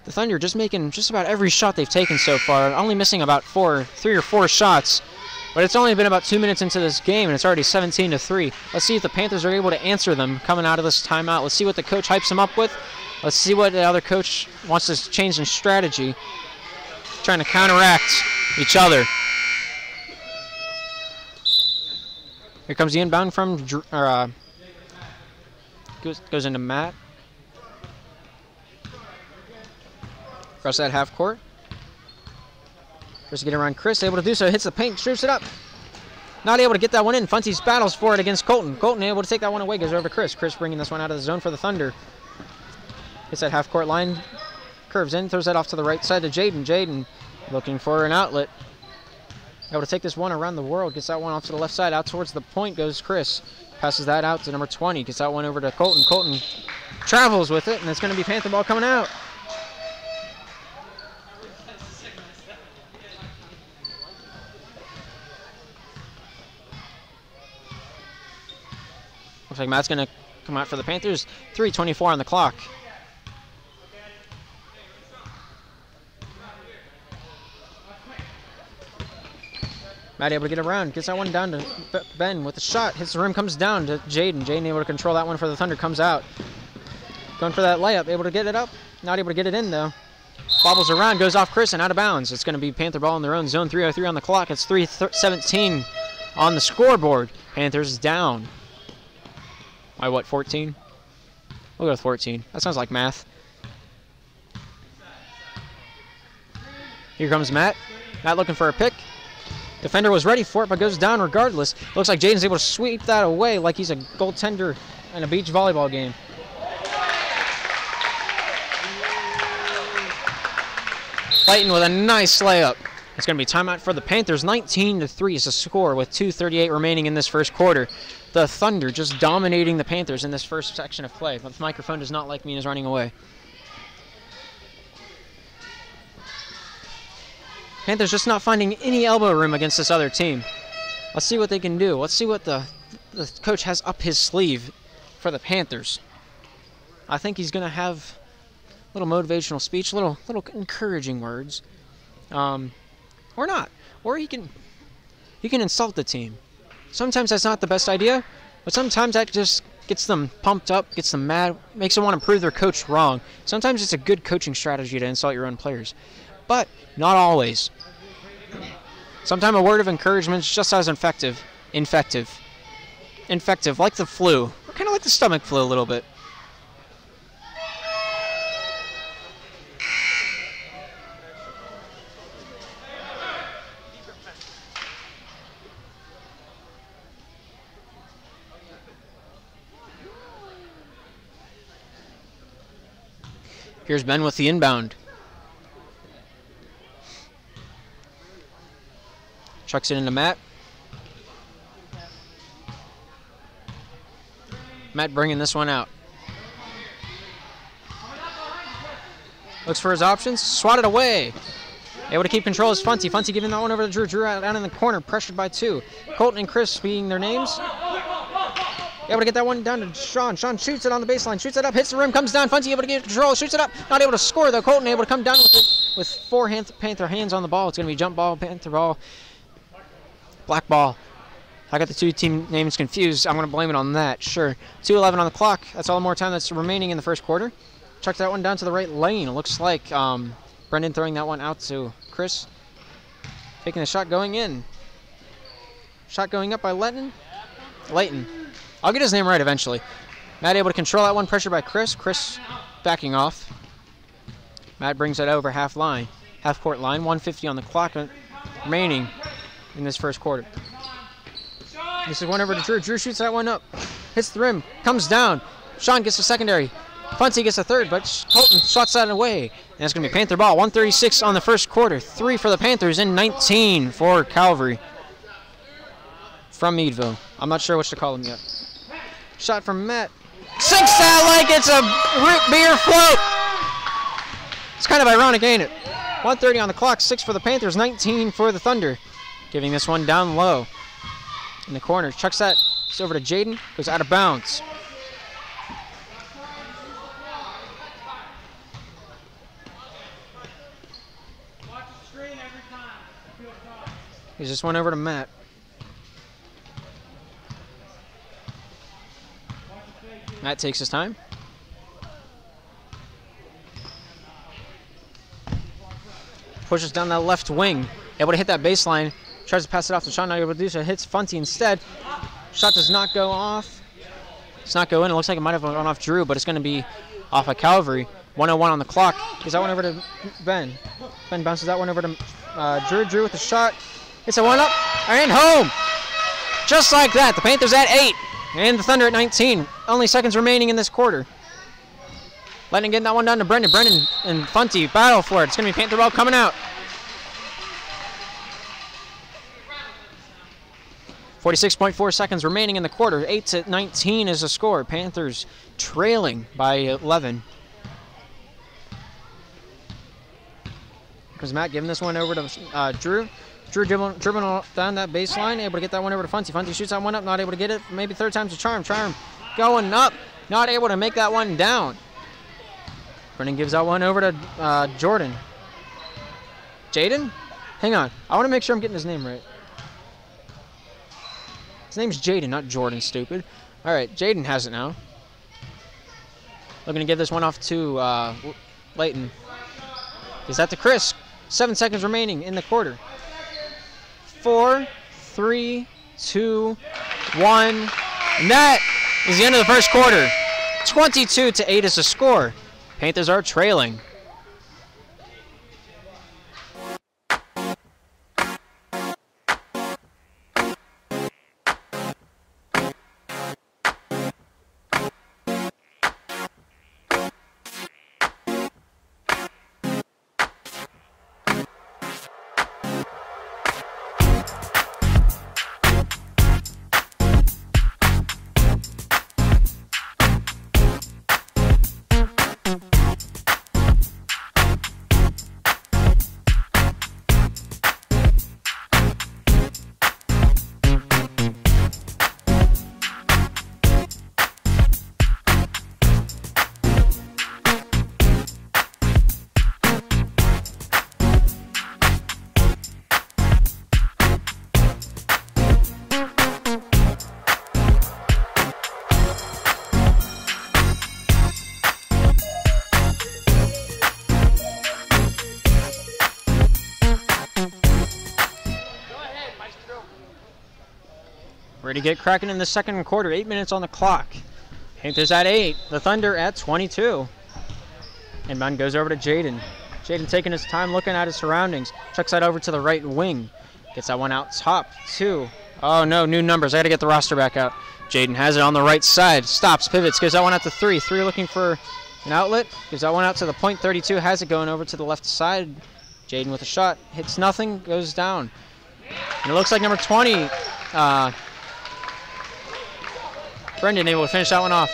Thunder just making just about every shot they've taken so far, only missing about 3 or 4 shots. But it's only been about 2 minutes into this game, and it's already 17-3. Let's see if the Panthers are able to answer them coming out of this timeout. Let's see what the coach hypes them up with. Let's see what the other coach wants to change in strategy, trying to counteract each other. Here comes the inbound from goes into Matt. Across that half court. First to get around Chris, able to do so, hits the paint, shoots it up. Not able to get that one in. Funties battles for it against Colton. Colton able to take that one away, goes over to Chris. Chris bringing this one out of the zone for the Thunder. Hits that half court line, curves in, throws that off to the right side to Jaden. Jaden looking for an outlet. Able to take this one around the world, gets that one off to the left side. Out towards the point goes Chris. Passes that out to number 20, gets that one over to Colton. Colton travels with it, and it's going to be Panther ball coming out. Looks like Matt's going to come out for the Panthers. 3:24 on the clock. Matt able to get around, gets that one down to Ben with a shot. Hits the rim, comes down to Jaden. Jaden able to control that one for the Thunder, comes out. Going for that layup, able to get it up. Not able to get it in though. Bobbles around, goes off Chris and out of bounds. It's going to be Panther ball in their own zone. 3:03 on the clock. It's 3:17 on the scoreboard. Panthers down. By what, 14? We'll go with 14. That sounds like math. Here comes Matt. Matt looking for a pick. Defender was ready for it, but goes down regardless. Looks like Jaden's able to sweep that away like he's a goaltender in a beach volleyball game. Clayton with a nice layup. It's going to be timeout for the Panthers. 19-3 is the score with 2:38 remaining in this first quarter. The Thunder just dominating the Panthers in this first section of play, but the microphone does not like me and is running away. Panthers just not finding any elbow room against this other team. Let's see what they can do. Let's see what the coach has up his sleeve for the Panthers. I think he's going to have little motivational speech, little encouraging words, or not, or he can insult the team. Sometimes that's not the best idea, but sometimes that just gets them pumped up, gets them mad, makes them want to prove their coach wrong. Sometimes it's a good coaching strategy to insult your own players, but not always. Sometimes a word of encouragement is just as infective, like the flu, or kind of like the stomach flu a little bit. Here's Ben with the inbound. Chucks it into Matt. Matt bringing this one out. Looks for his options. Swatted away. Able to keep control is Funty. Funty giving that one over to Drew. Drew out down in the corner, pressured by two. Colton and Chris being their names. Able to get that one down to Sean. Sean shoots it on the baseline. Shoots it up. Hits the rim. Comes down. Funty able to get control. Shoots it up. Not able to score though. Colton able to come down with it with four Panther hands on the ball. It's going to be jump ball, Panther ball, black ball. I got the two team names confused. I'm going to blame it on that. Sure. 2:11 on the clock. That's all the more time that's remaining in the first quarter. Chuck that one down to the right lane. It looks like Brendan throwing that one out to Chris. Taking the shot going in. Shot going up by Layton. I'll get his name right eventually. Matt able to control that one. Pressure by Chris. Chris backing off. Matt brings it over half court line. 1:50 on the clock remaining in this first quarter. This is one over to Drew. Drew shoots that one up. Hits the rim. Comes down. Sean gets the secondary. Funty gets a third, but Colton swats that away. And it's going to be Panther ball. 1:36 on the first quarter. 3 for the Panthers and 19 for Calvary from Meadville. I'm not sure what to call them yet. Shot from Matt. Sinks that like it's a root beer float. It's kind of ironic, ain't it? 1:30 on the clock. 6 for the Panthers, 19 for the Thunder. Giving this one down low in the corner. Chucks that over to Jaden. Goes out of bounds. Here's this one over to Matt. Matt takes his time. Pushes down that left wing. Able to hit that baseline. Tries to pass it off to Sean. Not able to do so. Hits Funty instead. Shot does not go off. It's not go in. It looks like it might have gone off Drew, but it's going to be off of Calvary. 1:01 on the clock. Gives that one over to Ben. Ben bounces that one over to Drew. Drew with the shot. Hits a one up and home. Just like that. The Panthers at 8. And the Thunder at 19. Only seconds remaining in this quarter. Letting get that one down to Brendan. Brendan and Funty battle for it. It's going to be Panther ball coming out. 46.4 seconds remaining in the quarter. 8-19 is the score. Panthers trailing by 11. Here's Matt giving this one over to Drew. Drew dribbling down that baseline, able to get that one over to Funty. Funty shoots that one up, not able to get it. Maybe third time's a charm. Charm going up, not able to make that one down. Brennan gives that one over to Jordan. Jaden? Hang on. I want to make sure I'm getting his name right. His name's Jaden, not Jordan, stupid. All right, Jaden has it now. Looking to give this one off to Layton. Is that to Chris? 7 seconds remaining in the quarter. 4, 3, 2, 1. And that is the end of the first quarter. 22-8 is the score. Panthers are trailing. to get cracking in the second quarter. 8 minutes on the clock. Panthers at 8. The Thunder at 22. Inbound goes over to Jaden. Jaden taking his time, looking at his surroundings. Chucks that over to the right wing. Gets that one out top. 2. Oh no, new numbers. I got to get the roster back out. Jaden has it on the right side. Stops, pivots, gives that one out to 3. 3 looking for an outlet. Gives that one out to the point. 32 has it going over to the left side. Jaden with a shot. Hits nothing, goes down. And it looks like number 20, Brendan, able to finish that one off.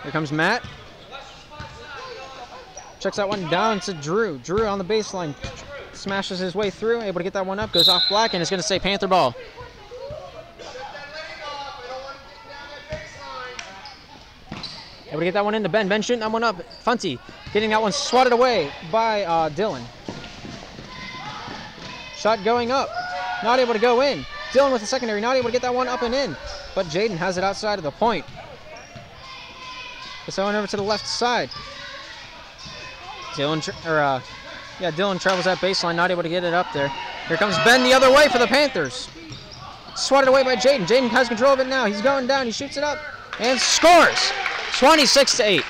Here comes Matt. Checks that one down to Drew. Drew on the baseline. Smashes his way through. Able to get that one up. Goes off black and it's going to say Panther ball. Able to get that one into Ben. Ben shooting that one up. Funty getting that one swatted away by Dylan. Shot going up. Not able to go in. Dylan with the secondary. Not able to get that one up and in. But Jaden has it outside of the point. Gets that one over to the left side. Dylan travels that baseline, not able to get it up there. Here comes Ben the other way for the Panthers. Swatted away by Jaden. Jaden has control of it now. He's going down. He shoots it up and scores. 26-8.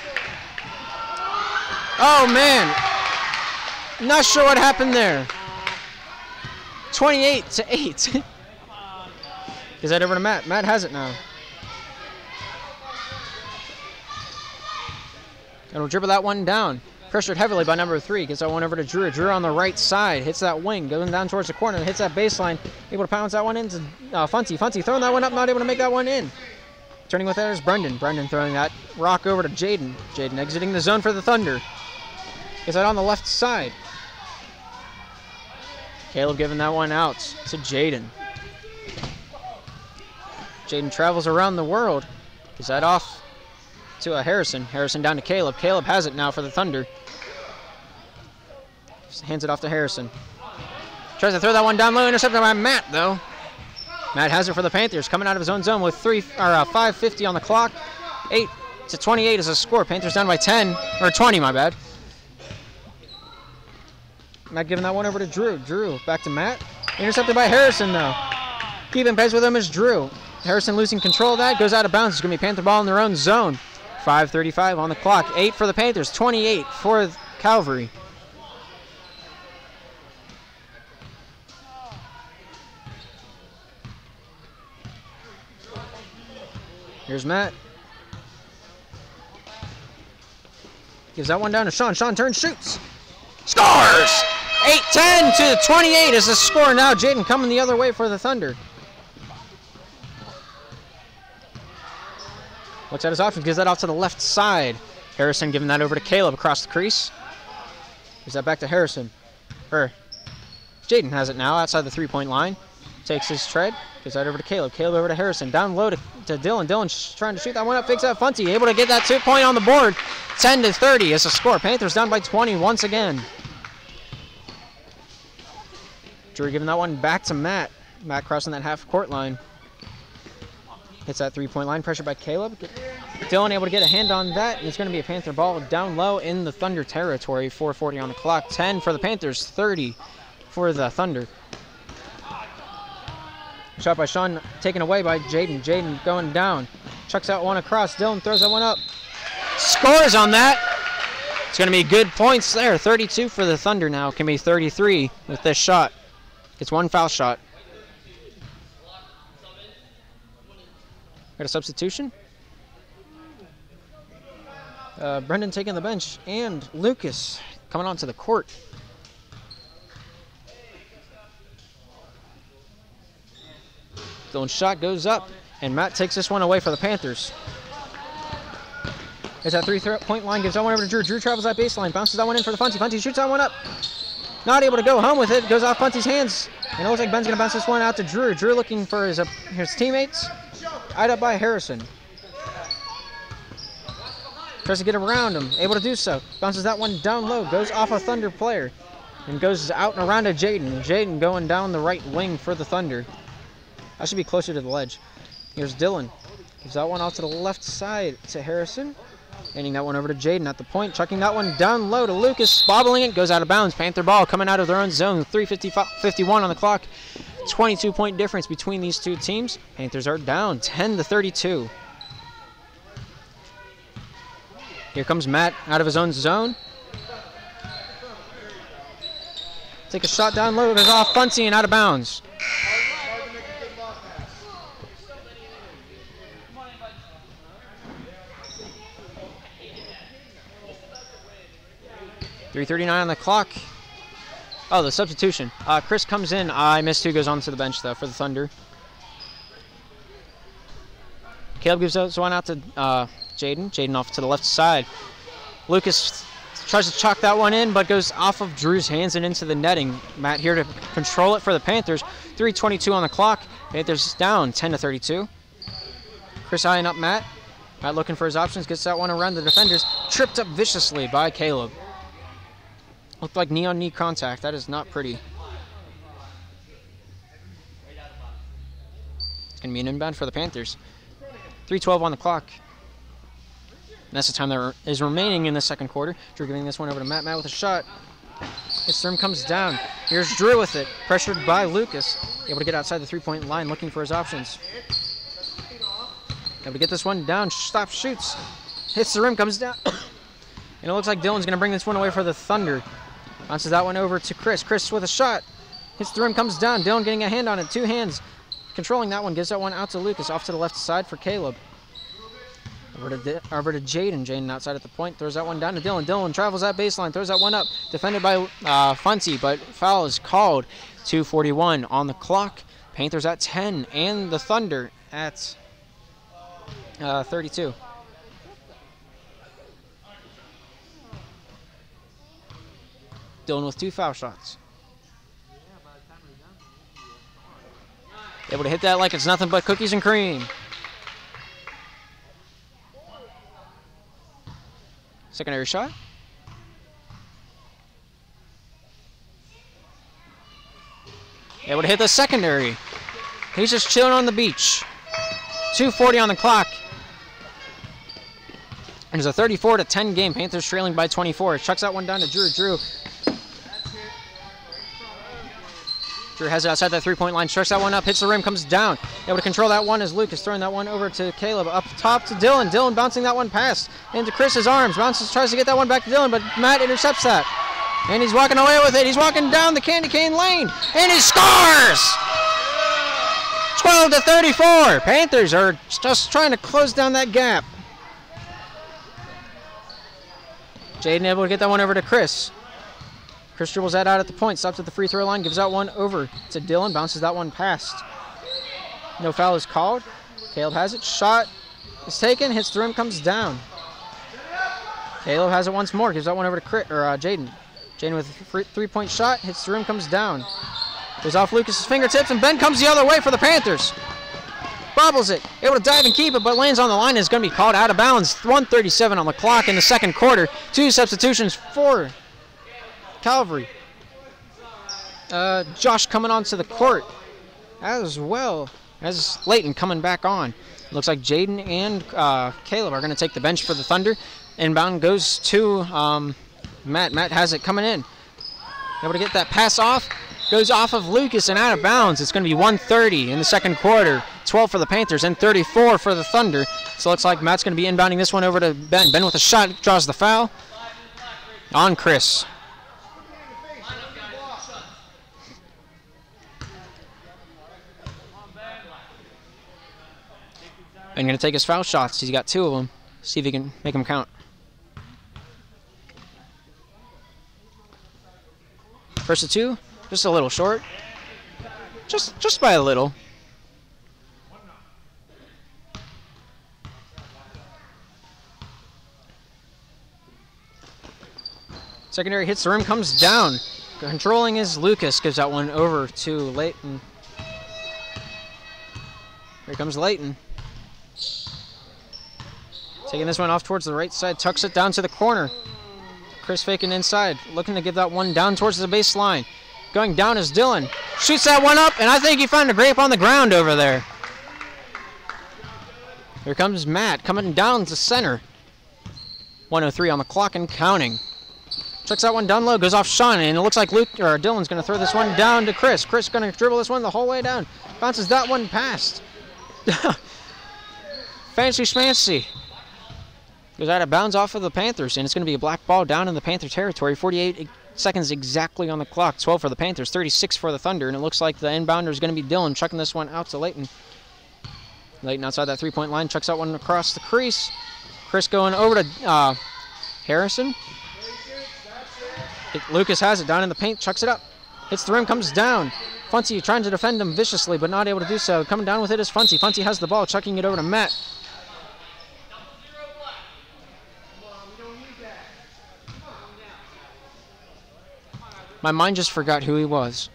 Oh, man. Not sure what happened there. 28-8. Gives that over to Matt. Matt has it now. And we'll dribble that one down. Pressured heavily by number 3. Gets that one over to Drew. Drew on the right side. Hits that wing. Going down towards the corner. Hits that baseline. Able to pounce that one into Funty. Funty throwing that one up. Not able to make that one in. Turning with that is Brendan. Brendan throwing that rock over to Jaden. Jaden exiting the zone for the Thunder. Gets that on the left side. Caleb giving that one out to Jaden. Jaden travels around the world. Gets that off to Harrison. Harrison down to Caleb. Caleb has it now for the Thunder. Just hands it off to Harrison. Tries to throw that one down low. Intercepted by Matt, though. Matt has it for the Panthers. Coming out of his own zone with 5:50 on the clock. 8-28 is a score. Panthers down by 10. Or 20, my bad. Matt giving that one over to Drew. Drew back to Matt. Intercepted by Harrison, though. Keeping pace with him is Drew. Harrison losing control of that. Goes out of bounds. It's going to be Panther ball in their own zone. 5:35 on the clock. 8 for the Panthers. 28 for Calvary. Here's Matt. Gives that one down to Sean. Sean turns, shoots. Scores! 8-10 to 28 is the score. Now Jaden coming the other way for the Thunder. Looks at his options, gives that off to the left side. Harrison giving that over to Caleb across the crease. Gives that back to Harrison. Jaden has it now outside the three-point line. Takes his tread, gives that over to Caleb. Caleb over to Harrison. Down low to Dylan. Dylan trying to shoot that one up, fakes that Funty. Able to get that 2-point on the board. 10-30 is the score. Panthers down by 20 once again. Drew giving that one back to Matt. Matt crossing that half-court line. Hits that three-point line, pressured by Caleb. Dylan able to get a hand on that, and it's going to be a Panther ball down low in the Thunder territory. 4:40 on the clock. 10 for the Panthers, 30 for the Thunder. Shot by Sean, taken away by Jaden. Jaden going down. Chucks that one across. Dylan throws that one up. Scores on that. It's going to be good points there. 32 for the Thunder now. Can be 33 with this shot. It's one foul shot. Got a substitution. Brendan taking the bench and Lucas coming onto the court. Dylan's shot goes up and Matt takes this one away for the Panthers. There's that three-point line, gives that one over to Drew. Drew travels that baseline, bounces that one in for the Funty. Funty shoots that one up. Not able to go home with it. Goes off Funty's hands. And it looks like Ben's going to bounce this one out to Drew. Drew looking for his teammates. Eyed up by Harrison. Tries to get around him. Able to do so. Bounces that one down low. Goes off a Thunder player. And goes out and around to Jaden. Jaden going down the right wing for the Thunder. That should be closer to the ledge. Here's Dylan. Gives that one off to the left side to Harrison. Handing that one over to Jaden at the point. Chucking that one down low to Lucas. Bobbling it. Goes out of bounds. Panther ball coming out of their own zone. 3:51 on the clock. 22-point difference between these two teams. Panthers are down 10-32. Here comes Matt out of his own zone. Take a shot down low, goes off Funcy and out of bounds. .339 on the clock. Oh, the substitution. Chris comes in. I missed who goes on to the bench, though, for the Thunder. Caleb gives this one out to Jaden. Jaden off to the left side. Lucas tries to chalk that one in, but goes off of Drew's hands and into the netting. Matt here to control it for the Panthers. 3:22 on the clock. Panthers down 10-32. Chris eyeing up Matt. Matt looking for his options. Gets that one around the defenders. Tripped up viciously by Caleb. Looked like knee-on-knee contact. That is not pretty. It's going to be an inbound for the Panthers. 3:12 on the clock. And that's the time that is remaining in the second quarter. Drew giving this one over to Matt. Matt with a shot. His term comes down. Here's Drew with it. Pressured by Lucas. Able to get outside the three-point line, looking for his options. Able to get this one down. Stop, shoots. Hits the rim, comes down. And it looks like Dylan's going to bring this one away for the Thunder. Bounces that one over to Chris. Chris with a shot. Hits the rim, comes down. Dylan getting a hand on it. Two hands. Controlling that one. Gives that one out to Lucas. Off to the left side for Caleb. Over to Jaden. Jaden outside at the point. Throws that one down to Dylan. Dylan travels that baseline. Throws that one up. Defended by Funcy, but foul is called. 2:41 on the clock. Panthers at 10 and the Thunder at 32. Dylan with 2 foul shots. Able to hit that like it's nothing but cookies and cream. Secondary shot. Able to hit the secondary. He's just chilling on the beach. 2:40 on the clock. There's a 34-10 game. Panthers trailing by 24. Chucks that one down to Drew. Drew has it outside that three-point line. Chucks that one up. Hits the rim. Comes down. Able to control that one as Lucas throwing that one over to Caleb. Up top to Dylan. Dylan bouncing that one past into Chris's arms. Bounces, tries to get that one back to Dylan, but Matt intercepts that. And he's walking away with it. He's walking down the candy cane lane. And he scores! 12-34. Panthers are just trying to close down that gap. Jaden able to get that one over to Chris. Chris dribbles that out at the point. Stops at the free throw line. Gives that one over to Dylan. Bounces that one past. No foul is called. Caleb has it. Shot is taken. Hits the rim. Comes down. Caleb has it once more. Gives that one over to Jaden. Jaden with a three-point shot. Hits the rim. Comes down. Goes off Lucas's fingertips. And Ben comes the other way for the Panthers. Bobbles it. Able to dive and keep it, but lands on the line. Is going to be called out of bounds. 1:37 on the clock in the second quarter. 2 substitutions for Calvary. Josh coming onto the court as well as Layton coming back on. Looks like Jaden and Caleb are going to take the bench for the Thunder. Inbound goes to Matt. Matt has it coming in. Able to get that pass off. Goes off of Lucas and out of bounds. It's going to be 1:30 in the second quarter. 12 for the Panthers and 34 for the Thunder. So it looks like Matt's going to be inbounding this one over to Ben. Ben with a shot draws the foul on Chris. And going to take his foul shots. He's got 2 of them. See if he can make them count. First of 2, just a little short. Just by a little. Secondary hits the rim, comes down. Controlling is Lucas. Gives that one over to Layton. Here comes Layton. Taking this one off towards the right side. Tucks it down to the corner. Chris faking inside. Looking to give that one down towards the baseline. Going down is Dylan. Shoots that one up, and I think he found a grape on the ground over there. Here comes Matt coming down to center. 1:03 on the clock and counting. Checks that one down low, goes off Sean, and it looks like Dylan's going to throw this one down to Chris. Chris going to dribble this one the whole way down. Bounces that one past. Fancy schmancy. Goes out of bounds off of the Panthers, and it's going to be a black ball down in the Panther territory. 48 seconds exactly on the clock. 12 for the Panthers, 36 for the Thunder, and it looks like the inbounder is going to be Dylan, chucking this one out to Layton. Layton outside that three-point line, chucks that one across the crease. Chris going over to Harrison. Lucas has it down in the paint, chucks it up. Hits the rim, comes down. Funcy trying to defend him viciously, but not able to do so. Coming down with it is Funcy. Funcy has the ball, chucking it over to Matt. My mind just forgot who he was.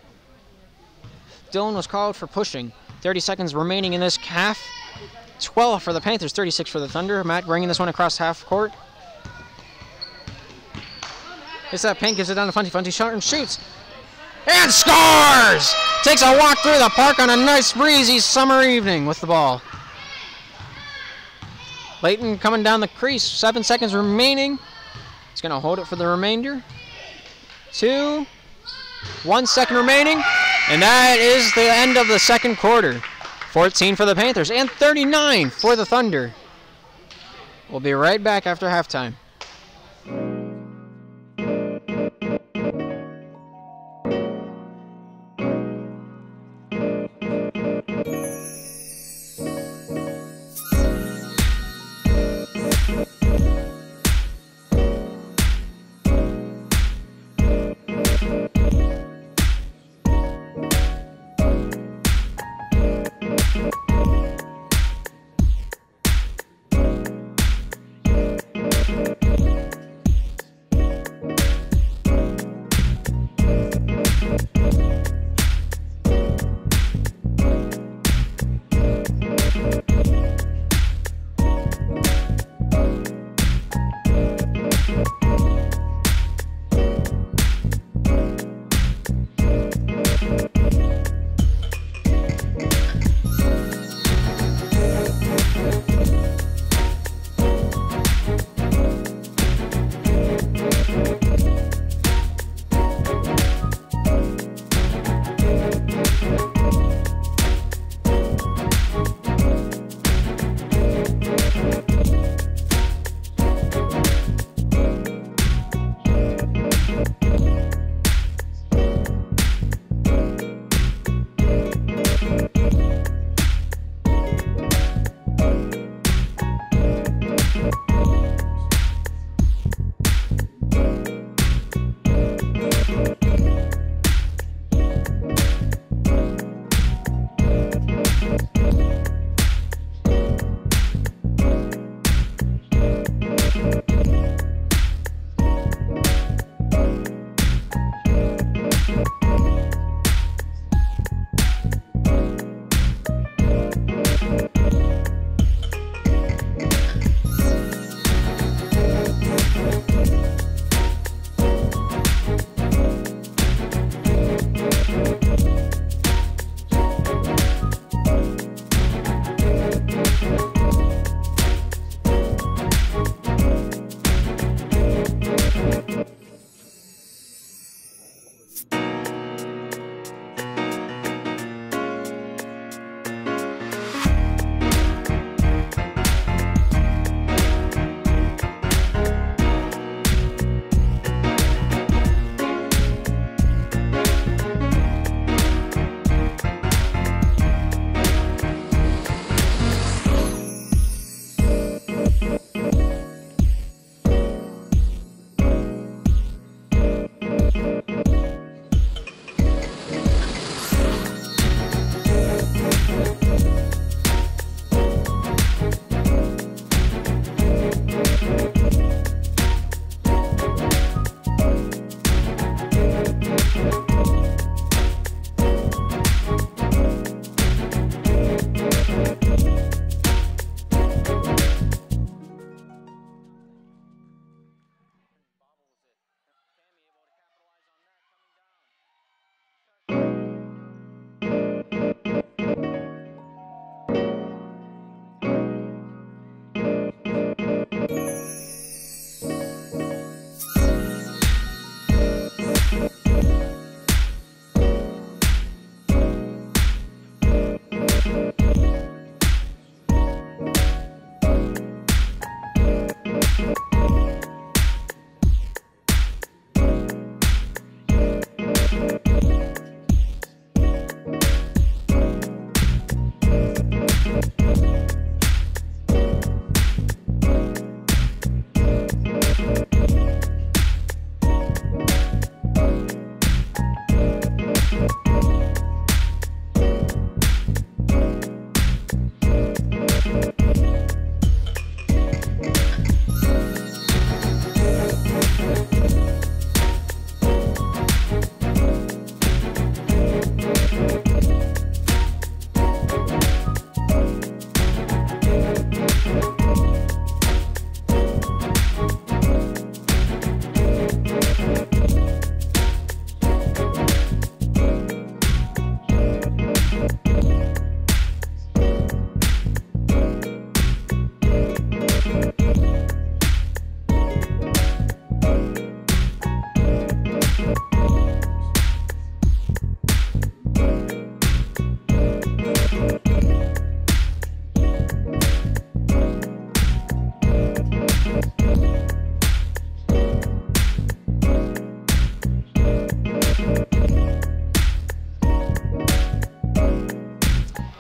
Dylan was called for pushing. 30 seconds remaining in this half. 12 for the Panthers, 36 for the Thunder. Matt bringing this one across half court. Hits that paint, gives it down to Funty. Funty shot and shoots. And scores! Takes a walk through the park on a nice breezy summer evening with the ball. Layton coming down the crease. 7 seconds remaining. He's going to hold it for the remainder. 2, 1 second remaining. And that is the end of the second quarter. 14 for the Panthers and 39 for the Thunder. We'll be right back after halftime.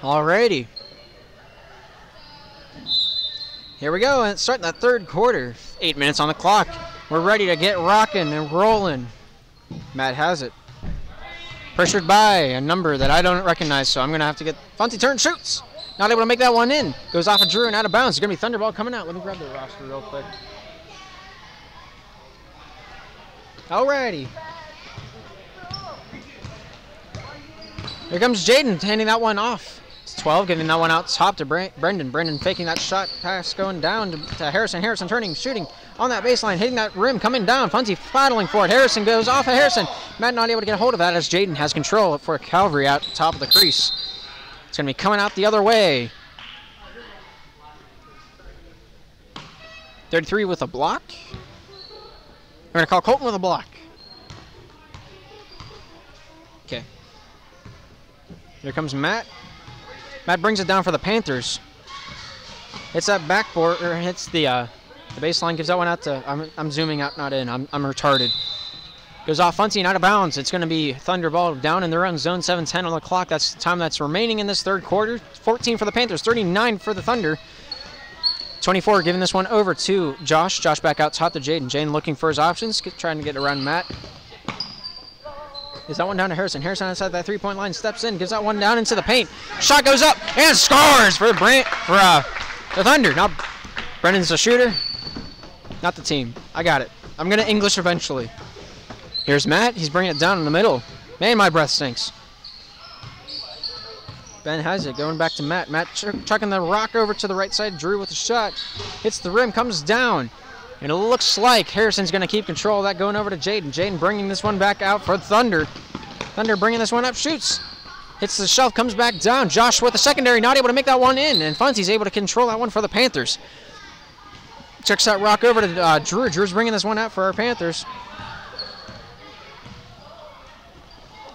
Alrighty. Here we go, and starting that third quarter. 8 minutes on the clock. We're ready to get rocking and rolling. Matt has it. Pressured by a number that I don't recognize, so I'm going to have to get... Fonzie turn, shoots! Not able to make that one in. Goes off of Drew and out of bounds. It's going to be Thunderball coming out. Let me grab the roster real quick. Alrighty. Here comes Jaden handing that one off. It's 12, giving that one out top to Brendan. Brendan faking that shot pass going down to Harrison. Harrison turning, shooting on that baseline, hitting that rim, coming down. Fonzie battling for it. Harrison goes off of Harrison. Matt not able to get a hold of that as Jaden has control for Calvary out top of the crease. It's going to be coming out the other way. 33 with a block. We're going to call Colton with a block. Okay. Here comes Matt. Matt brings it down for the Panthers. Hits that backboard, or hits the baseline, gives that one out to, I'm zooming out, not in, I'm retarded. Goes off Fonzie and out of bounds. It's going to be Thunderball down in their own zone, 7:10 on the clock. That's the time that's remaining in this third quarter. 14 for the Panthers, 39 for the Thunder. 24 giving this one over to Josh. Josh back out top to Jaden. Jaden looking for his options, trying to get around Matt. Gives that one down to Harrison. Harrison outside that three-point line, steps in, gives that one down into the paint. Shot goes up and scores for the Thunder. Now Brendan's the shooter, not the team. I got it. I'm going to English eventually. Here's Matt. He's bringing it down in the middle. Man, my breath stinks. Ben has it, going back to Matt. Matt chucking the rock over to the right side. Drew with a shot. Hits the rim, comes down. And it looks like Harrison's going to keep control of that, going over to Jaden. Jaden bringing this one back out for Thunder. Thunder bringing this one up, shoots. Hits the shelf, comes back down. Josh with the secondary, not able to make that one in. And Fonzie's able to control that one for the Panthers. Checks that rock over to Drew. Drew's bringing this one out for our Panthers.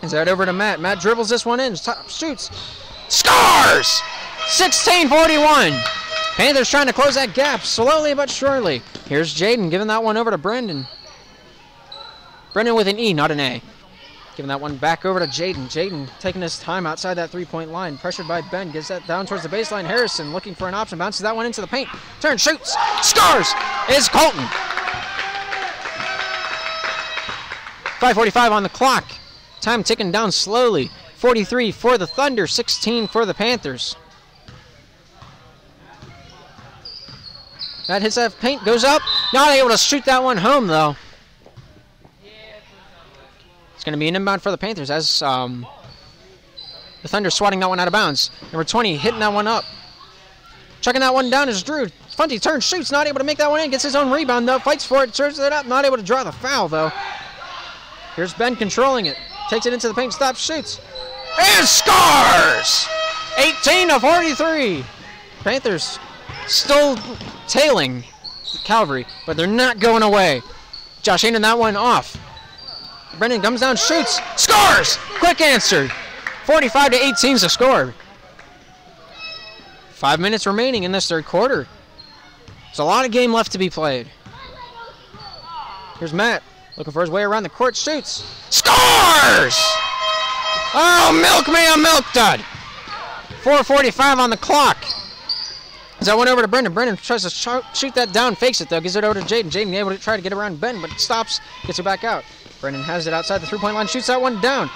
Is that over to Matt. Matt dribbles this one in, shoots. Scores! 16-41. Panthers trying to close that gap slowly but surely. Here's Jaden giving that one over to Brendan. Brendan with an E, not an A. Giving that one back over to Jaden. Jaden taking his time outside that three-point line. Pressured by Ben. Gives that down towards the baseline. Harrison looking for an option. Bounces that one into the paint. Turns, shoots. Scores! Is Colton. 5:45 on the clock. Time ticking down slowly. 43 for the Thunder. 16 for the Panthers. That hits that paint, goes up. Not able to shoot that one home, though. It's going to be an inbound for the Panthers as the Thunder swatting that one out of bounds. Number 20 hitting that one up. Chucking that one down is Drew. Fonzie turns, shoots, not able to make that one in. Gets his own rebound, though. Fights for it, serves it up. Not able to draw the foul, though. Here's Ben controlling it. Takes it into the paint, stops, shoots. And scores! 18-43. Panthers still tailing Calvary, but they're not going away. Josh handing that one off. Brendan comes down, shoots, scores! Quick answer. 45-18 is the score. 5 minutes remaining in this third quarter. There's a lot of game left to be played. Here's Matt, looking for his way around the court, shoots, scores! Oh, milkman, milk dud. 4:45 on the clock. As I went over to Brendan. Brendan tries to shoot that down, fakes it though, gives it over to Jaden. Jaden able to try to get around Ben, but stops, gets it back out. Brendan has it outside the three-point line, shoots that one down.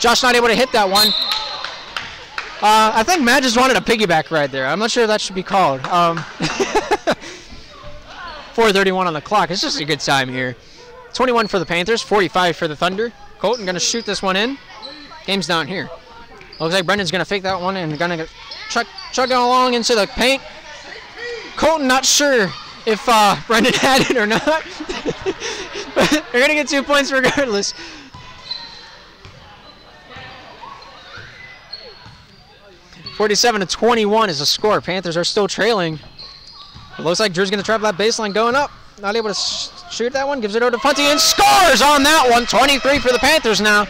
Josh not able to hit that one. I think Matt just wanted a piggyback right there. I'm not sure if that should be called. 4:31 on the clock. It's just a good time here. 21 for the Panthers, 45 for the Thunder. Colton going to shoot this one in. Game's down here. Looks like Brendan's going to fake that one and going to chugging along into the paint. Colton not sure if Brendan had it or not. But they're going to get 2 points regardless. (47-21) is the score. Panthers are still trailing. It looks like Drew's going to trap that baseline going up. Not able to shoot that one. Gives it over to Punty and scores on that one. 23 for the Panthers now.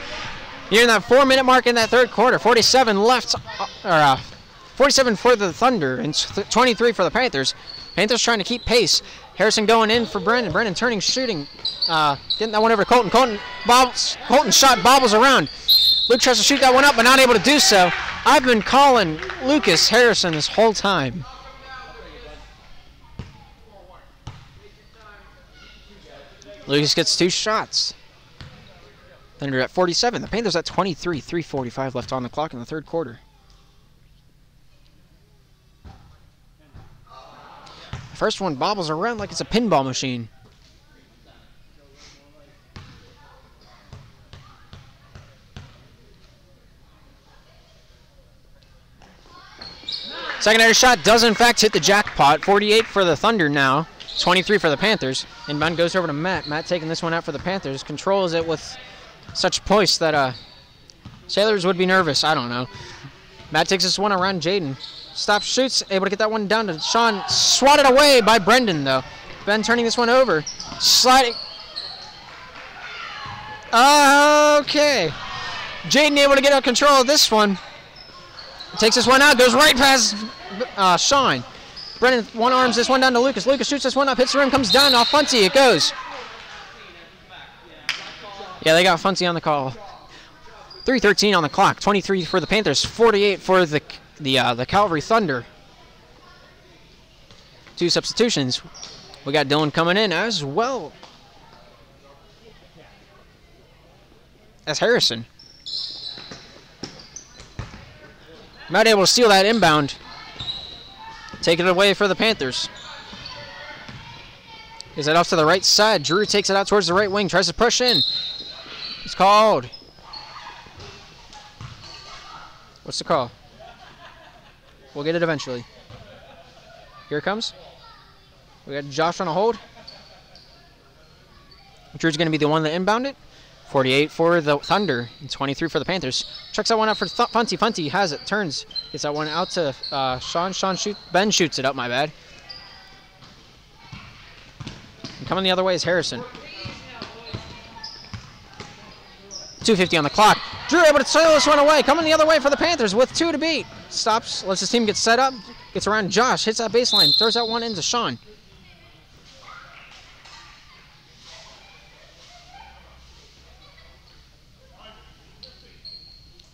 You're in that 4-minute mark in that third quarter. 47 left, 47 for the Thunder and 23 for the Panthers. Panthers trying to keep pace. Harrison going in for Brendan. Brendan turning, shooting, getting that one over to Colton. Colton shot bobbles around. Luke tries to shoot that one up, but not able to do so. I've been calling Lucas Harrison this whole time. Lucas gets 2 shots. Thunder at 47. The Panthers at 23. 3:45 left on the clock in the third quarter. The first one bobbles around like it's a pinball machine. Secondary shot does in fact hit the jackpot. 48 for the Thunder now. 23 for the Panthers. Inbound goes over to Matt. Matt taking this one out for the Panthers. Controls it with such poise that sailors would be nervous. I don't know. Matt takes this one around Jaden. Stops, shoots, able to get that one down to Sean. Swatted away by Brendan though. Ben turning this one over. Sliding. Okay. Jaden able to get out control of this one. Takes this one out, goes right past Sean. Brendan one arms this one down to Lucas. Lucas shoots this one up, hits the rim, comes down off Funty. It goes. Yeah, they got Funty on the call. 3:13 on the clock. 23 for the Panthers, 48 for the Calvary Thunder. 2 substitutions. We got Dylan coming in as well as Harrison. Not able to steal that inbound. Take it away for the Panthers. Is it off to the right side? Drew takes it out towards the right wing, tries to push in. It's called. What's the call? We'll get it eventually. Here it comes. We got Josh on a hold. Drew's going to be the one that inbound it. 48 for the Thunder and 23 for the Panthers. Checks that one out for Funty. Funty has it, turns. Gets that one out to Sean. Ben shoots it up, my bad. And coming the other way is Harrison. 2:50 on the clock. Drew able to sail this one away. Coming the other way for the Panthers with 2 to beat. Stops, lets his team get set up. Gets around Josh, hits that baseline, throws that one into Sean.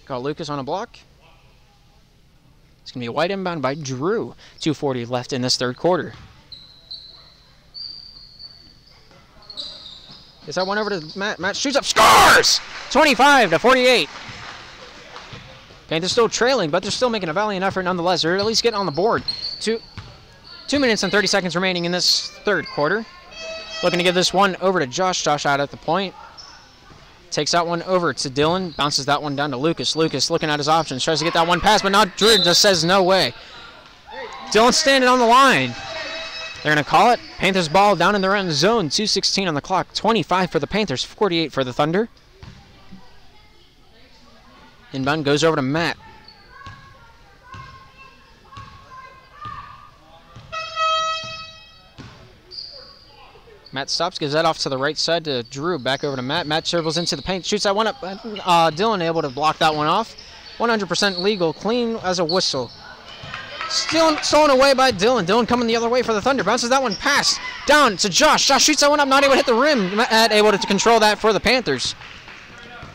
Got Lucas on a block. It's going to be a wide inbound by Drew. 2:40 left in this third quarter. Gets that one over to Matt. Matt shoots up, scores! 25-48. Panthers still trailing, but they're still making a valiant effort nonetheless. They're at least getting on the board. 2 minutes and 30 seconds remaining in this third quarter. Looking to give this one over to Josh. Josh out at the point. Takes that one over to Dylan. Bounces that one down to Lucas. Lucas looking at his options. Tries to get that one pass, but not Drew. Just says no way. Dylan standing on the line. They're going to call it. Panthers ball down in their end zone. 2:16 on the clock. 25 for the Panthers. 48 for the Thunder. Inbound goes over to Matt. Matt stops, gives that off to the right side to Drew. Back over to Matt. Matt circles into the paint, shoots that one up. Dylan able to block that one off. 100% legal, clean as a whistle. Stolen away by Dylan. Dylan coming the other way for the Thunder. Bounces that one past. Down to Josh. Josh shoots that one up, not able to hit the rim. Matt able to control that for the Panthers.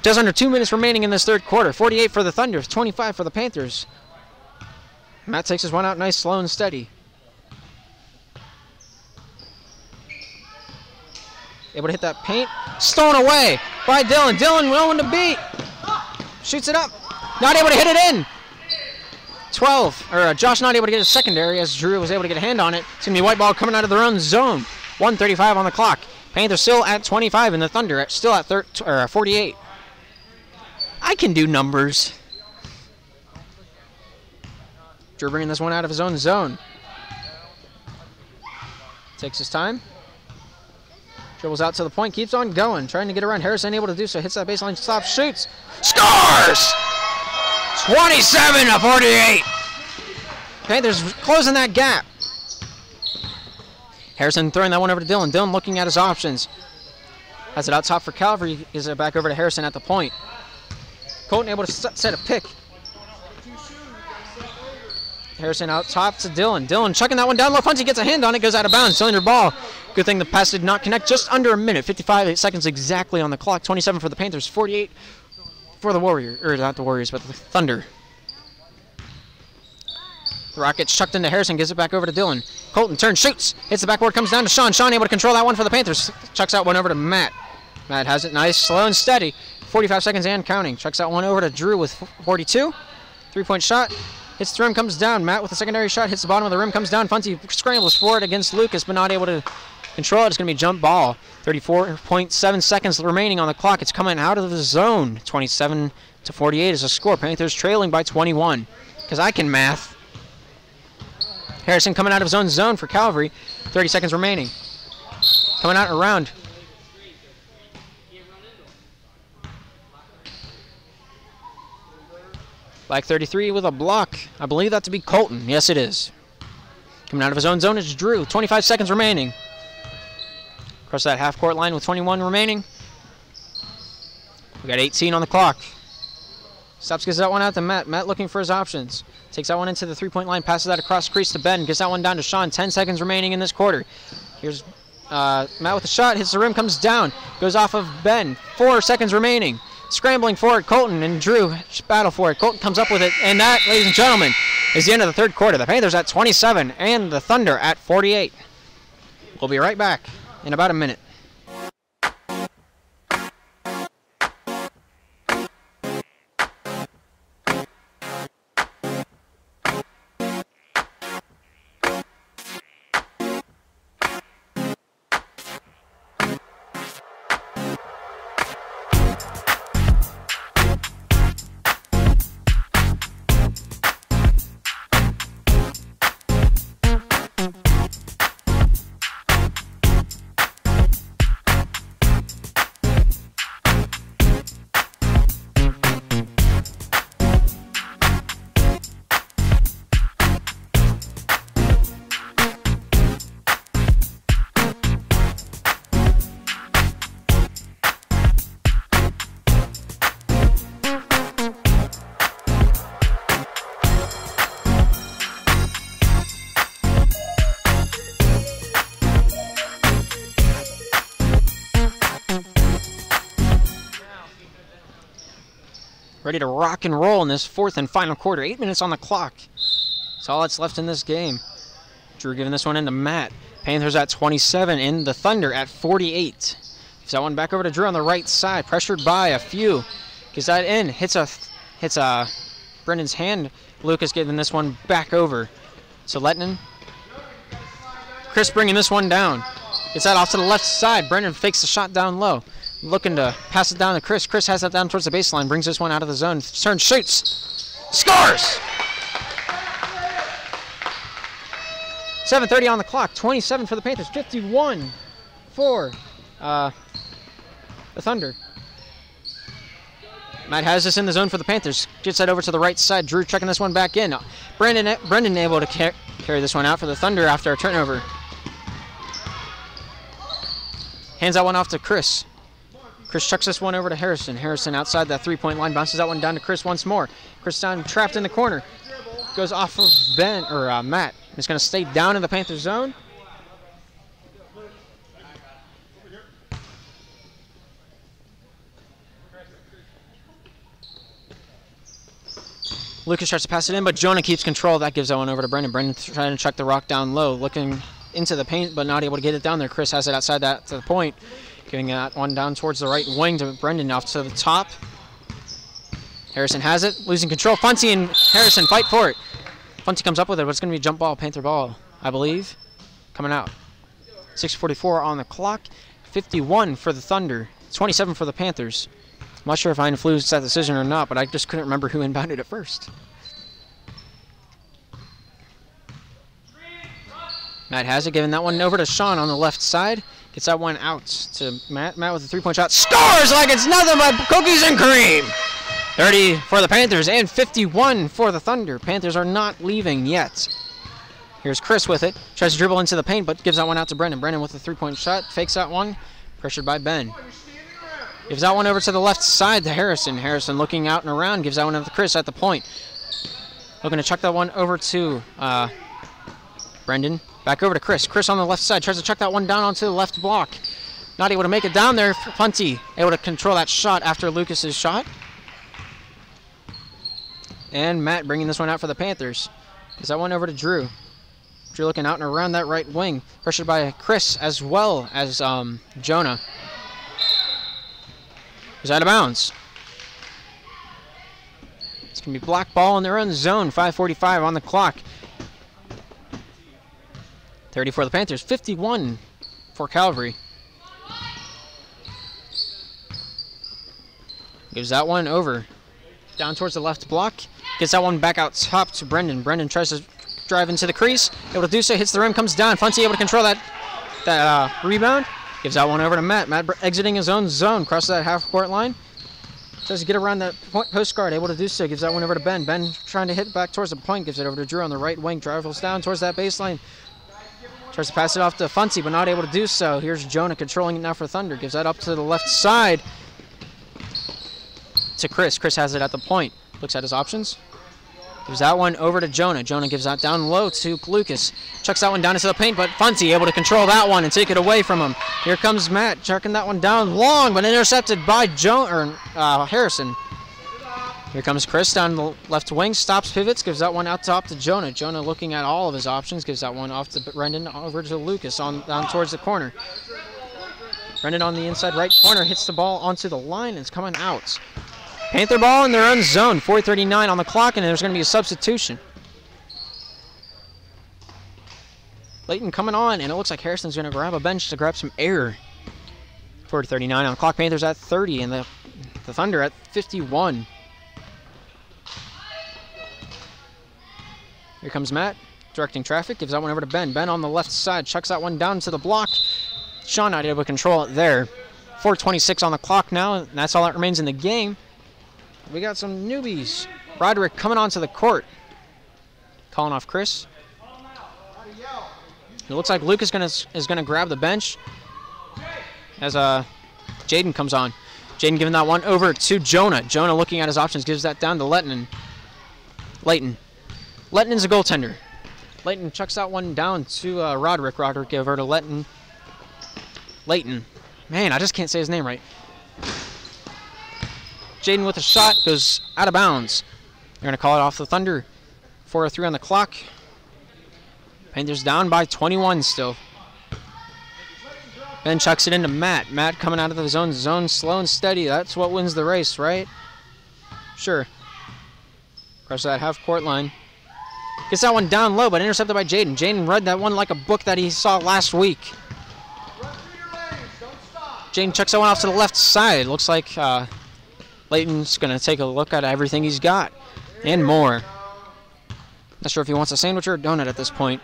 Just under 2 minutes remaining in this third quarter. 48 for the Thunder, 25 for the Panthers. Matt takes his one out nice, slow and steady. Able to hit that paint. Stolen away by Dylan. Dylan willing to beat. Shoots it up. Not able to hit it in. 12, or Josh not able to get his secondary as Drew was able to get a hand on it. It's going to be white ball coming out of their own zone. 1:35 on the clock. Panthers still at 25 and the Thunder still at 48. I can do numbers. Drew bringing this one out of his own zone. Takes his time. Dribbles out to the point, keeps on going. Trying to get around Harrison, able to do so. Hits that baseline, stops, shoots. Scores! 27 to 48. Panthers closing that gap. Harrison throwing that one over to Dylan. Dylan looking at his options. Has it out top for Calvary. Gives it back over to Harrison at the point. Colton able to set a pick. Harrison out top to Dylan. Dylan chucking that one down low. Funty gets a hand on it. Goes out of bounds. Cylinder ball. Good thing the pass did not connect. Just under a minute. 55 seconds exactly on the clock. 27 for the Panthers. 48 for the Warriors. Or not the Warriors, but the Thunder. The Rockets chucked into Harrison. Gives it back over to Dylan. Colton turns, shoots. Hits the backboard. Comes down to Sean. Sean able to control that one for the Panthers. Chucks out one over to Matt. Matt has it nice, slow and steady. 45 seconds and counting. Chucks out one over to Drew with 42. 3-point shot. Hits the rim, comes down. Matt with a secondary shot. Hits the bottom of the rim, comes down. Funty scrambles for it against Lucas, but not able to control it. It's going to be jump ball. 34.7 seconds remaining on the clock. It's coming out of the zone. 27 to 48 is a score. Panthers trailing by 21. Because I can math. Harrison coming out of his own zone for Calvary. 30 seconds remaining. Coming out around. Black 33 with a block. I believe that to be Colton. Yes, it is. Coming out of his own zone is Drew. 25 seconds remaining. Across that half-court line with 21 remaining. We got 18 on the clock. Stops, gives that one out to Matt. Matt looking for his options. Takes that one into the three-point line. Passes that across the crease to Ben. Gives that one down to Sean. 10 seconds remaining in this quarter. Here's Matt with a shot. Hits the rim, comes down. Goes off of Ben. 4 seconds remaining. Scrambling for it, Colton and Drew battle for it. Colton comes up with it, and that, ladies and gentlemen, is the end of the third quarter. The Panthers at 27 and the Thunder at 48. We'll be right back in about a minute. Ready to rock and roll in this fourth and final quarter. 8 minutes on the clock. That's all that's left in this game. Drew giving this one into Matt. Panthers at 27 and the Thunder at 48. Gives that one back over to Drew on the right side. Pressured by a few. Gets that in. Hits Brendan's hand. Lucas giving this one back over. So Lettinen. Chris bringing this one down. Gets that off to the left side. Brendan fakes the shot down low. Looking to pass it down to Chris. Chris has that down towards the baseline. Brings this one out of the zone. Turns, shoots. Scores! 7:30 on the clock. 27 for the Panthers. 51 for the Thunder. Matt has this in the zone for the Panthers. Gets that over to the right side. Drew checking this one back in. Brendan able to carry this one out for the Thunder after a turnover. Hands that one off to Chris. Chris chucks this one over to Harrison. Harrison outside that three-point line. Bounces that one down to Chris once more. Chris down trapped in the corner. goes off of Matt. It's going to stay down in the Panthers zone. Lucas tries to pass it in, but Jonah keeps control. That gives that one over to Brendan. Brendan trying to chuck the rock down low, looking into the paint, but not able to get it down there. Chris has it outside that to the point, giving that one down towards the right wing to Brendan off to the top. Harrison has it, losing control. Funty and Harrison fight for it. Funty comes up with it, but it's going to be a jump ball, Panther ball, I believe, coming out. 6:44 on the clock, 51 for the Thunder, 27 for the Panthers. I'm not sure if I influenced that decision or not, but I just couldn't remember who inbounded it first. Matt has it, giving that one over to Sean on the left side. Gets that one out to Matt. Matt with a three-point shot. Scores like it's nothing but cookies and cream! 30 for the Panthers and 51 for the Thunder. Panthers are not leaving yet. Here's Chris with it. Tries to dribble into the paint, but gives that one out to Brendan. Brendan with a three-point shot. Fakes that one. Pressured by Ben. Gives that one over to the left side to Harrison. Harrison looking out and around. Gives that one over to Chris at the point. Looking to chuck that one over to Brendan. Back over to Chris. Chris on the left side. Tries to chuck that one down onto the left block. Not able to make it down there. Funty able to control that shot after Lucas's shot. And Matt bringing this one out for the Panthers. Gives that one over to Drew. Drew looking out and around that right wing. Pressured by Chris as well as Jonah. He's out of bounds. It's going to be black ball in their own zone. 5:45 on the clock. 30 for the Panthers. 51 for Calvary. Gives that one over. Down towards the left block. Gets that one back out top to Brendan. Brendan tries to drive into the crease. Able to do so. Hits the rim. Comes down. Funty able to control that rebound. Gives that one over to Matt. Matt exiting his own zone. Crosses that half-court line. Tries to get around that post guard. Able to do so. Gives that one over to Ben. Ben trying to hit back towards the point. Gives it over to Drew on the right wing. Travels down towards that baseline. Tries to pass it off to Funty, but not able to do so. Here's Jonah controlling it now for Thunder. Gives that up to the left side to Chris. Chris has it at the point. Looks at his options. Gives that one over to Jonah. Jonah gives that down low to Lucas. Chucks that one down into the paint, but Funty able to control that one and take it away from him. Here comes Matt, chucking that one down long, but intercepted by Harrison. Here comes Chris down the left wing, stops, pivots, gives that one out top to Jonah. Jonah looking at all of his options, gives that one off to Brendan, over to Lucas down towards the corner. Brendan on the inside right corner, hits the ball onto the line, and it's coming out. Panther ball in their own zone, 4:39 on the clock, and there's going to be a substitution. Layton coming on, and it looks like Harrison's going to grab a bench to grab some air. 4:39 on the clock, Panthers at 30, and the Thunder at 51. Here comes Matt, directing traffic, gives that one over to Ben. Ben on the left side, chucks that one down to the block. Sean not able to control it there. 4:26 on the clock now, and that's all that remains in the game. We got some newbies. Roderick coming onto the court. Calling off Chris. It looks like Luke is gonna grab the bench as Jaden comes on. Jaden giving that one over to Jonah. Jonah looking at his options, gives that down to Layton. Layton's a goaltender. Layton chucks that one down to Roderick. Roderick over to Layton. Man, I just can't say his name right. Jaden with a shot, goes out of bounds. They're going to call it off the Thunder. 4:03 on the clock. Panthers down by 21 still. Ben chucks it into Matt. Matt coming out of the zone slow and steady. That's what wins the race, right? Sure. Across that half-court line. Gets that one down low, but intercepted by Jaden. Jaden read that one like a book that he saw last week. Jaden chucks that one off to the left side. Looks like Layton's going to take a look at everything he's got and more. Not sure if he wants a sandwich or a donut at this point.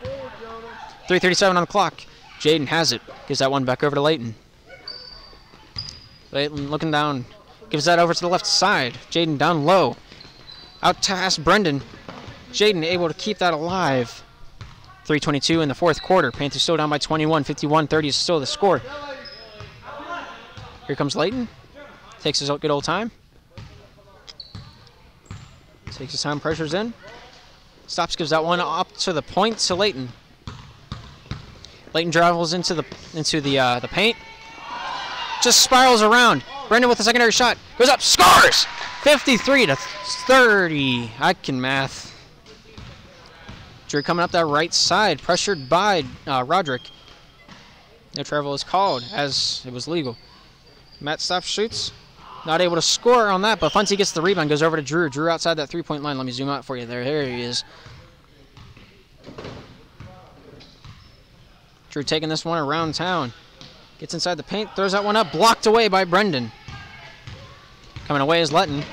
3:37 on the clock. Jaden has it. Gives that one back over to Layton. Layton looking down. Gives that over to the left side. Jaden down low. Out past Brendan. Jaden able to keep that alive. 3:22 in the fourth quarter. Panthers still down by 21. 51-30 is still the score. Here comes Layton. Takes his good old time. Takes his time, pressures in. Stops, gives that one up to the point to Layton. Layton travels into the paint. Just spirals around. Brendan with a secondary shot. Goes up, scores! 53-30. I can math. Drew coming up that right side, pressured by Roderick. No travel is called, as it was legal. Matt stops, shoots. Not able to score on that, but Funty gets the rebound, goes over to Drew. Drew outside that three-point line. Let me zoom out for you there. There he is. Drew taking this one around town. Gets inside the paint, throws that one up, blocked away by Brendan. Coming away is Layton.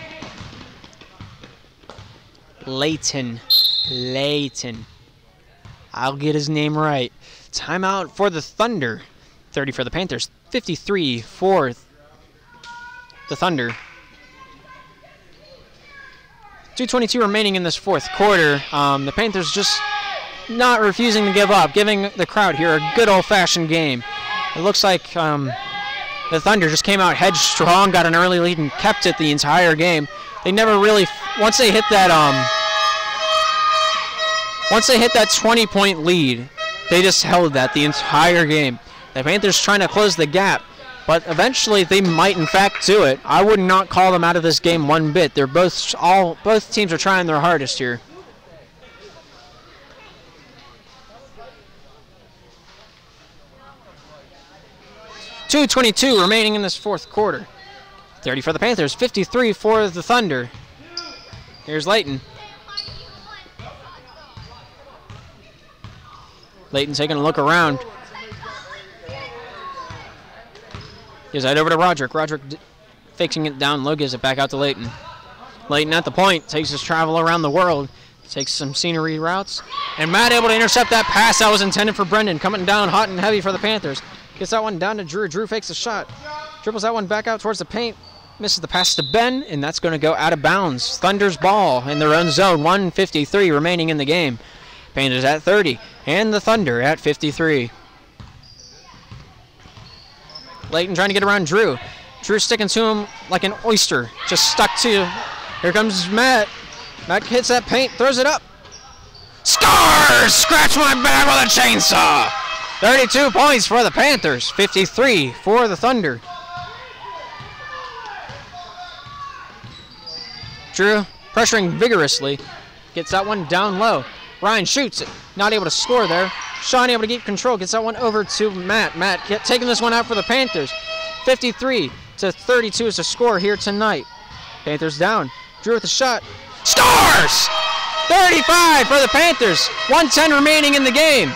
Layton. I'll get his name right. Timeout for the Thunder. 30 for the Panthers. 53 for the Thunder. 2:22 remaining in this fourth quarter. The Panthers just not refusing to give up, giving the crowd here a good old-fashioned game. It looks like the Thunder just came out headstrong, got an early lead, and kept it the entire game. They never really, once they hit that 20-point lead, they just held that the entire game. The Panthers trying to close the gap, but eventually they might in fact do it. I would not call them out of this game one bit. They're both teams are trying their hardest here. .222 remaining in this fourth quarter. 30 for the Panthers, 53 for the Thunder. Here's Layton. Layton taking a look around. Gives that over to Roderick. Roderick fixing it down low, gives it back out to Layton. Layton at the point, takes his travel around the world, takes some scenery routes. And Matt able to intercept that pass that was intended for Brendan. Coming down hot and heavy for the Panthers. Gets that one down to Drew. Drew fakes a shot. Dribbles that one back out towards the paint. Misses the pass to Ben, and that's going to go out of bounds. Thunder's ball in their own zone. 1:53 remaining in the game. Panthers at 30, and the Thunder at 53. Layton trying to get around Drew. Drew sticking to him like an oyster. Just stuck to. Here comes Matt. Matt hits that paint, throws it up. Scores! Scratch my back with a chainsaw. 32 points for the Panthers, 53 for the Thunder. Drew pressuring vigorously, gets that one down low. Ryan shoots it, not able to score there. Sean able to keep control, gets that one over to Matt. Matt taking this one out for the Panthers. 53-32 is the score here tonight. Panthers down. Drew with a shot. Scores! 35 for the Panthers, 1:10 remaining in the game.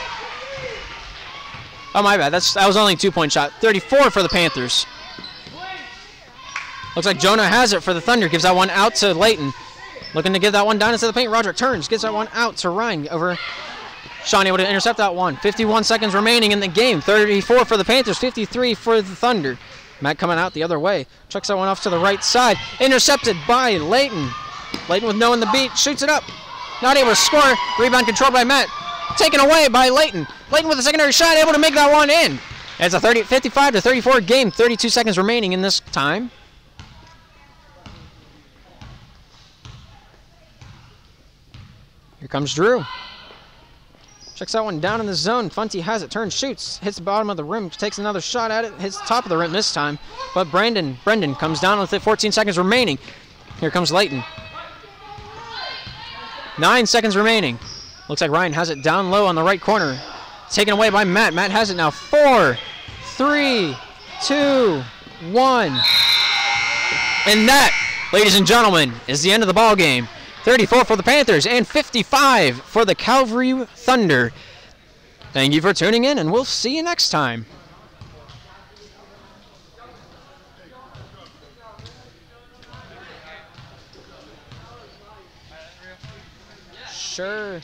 Oh, my bad. That was only a 2-point shot. 34 for the Panthers. Looks like Jonah has it for the Thunder. Gives that one out to Layton. Looking to give that one down into the paint. Roderick turns. Gives that one out to Ryan. Over. Sean able to intercept that one. 51 seconds remaining in the game. 34 for the Panthers. 53 for the Thunder. Matt coming out the other way. Chucks that one off to the right side. Intercepted by Layton. Layton with no on the beat. Shoots it up. Not able to score. Rebound controlled by Matt. Taken away by Layton. Layton with a secondary shot, able to make that one in. It's a 55-34 game, 32 seconds remaining in this time. Here comes Drew. Checks that one down in the zone. Funty has it, turns, shoots, hits the bottom of the rim, takes another shot at it, hits the top of the rim this time. But Brendan comes down with it, 14 seconds remaining. Here comes Layton. 9 seconds remaining. Looks like Ryan has it down low on the right corner. Taken away by Matt. Matt has it now. 4, 3, 2, 1. And that, ladies and gentlemen, is the end of the ball game. 34 for the Panthers and 55 for the Calvary Thunder. Thank you for tuning in, and we'll see you next time. Sure.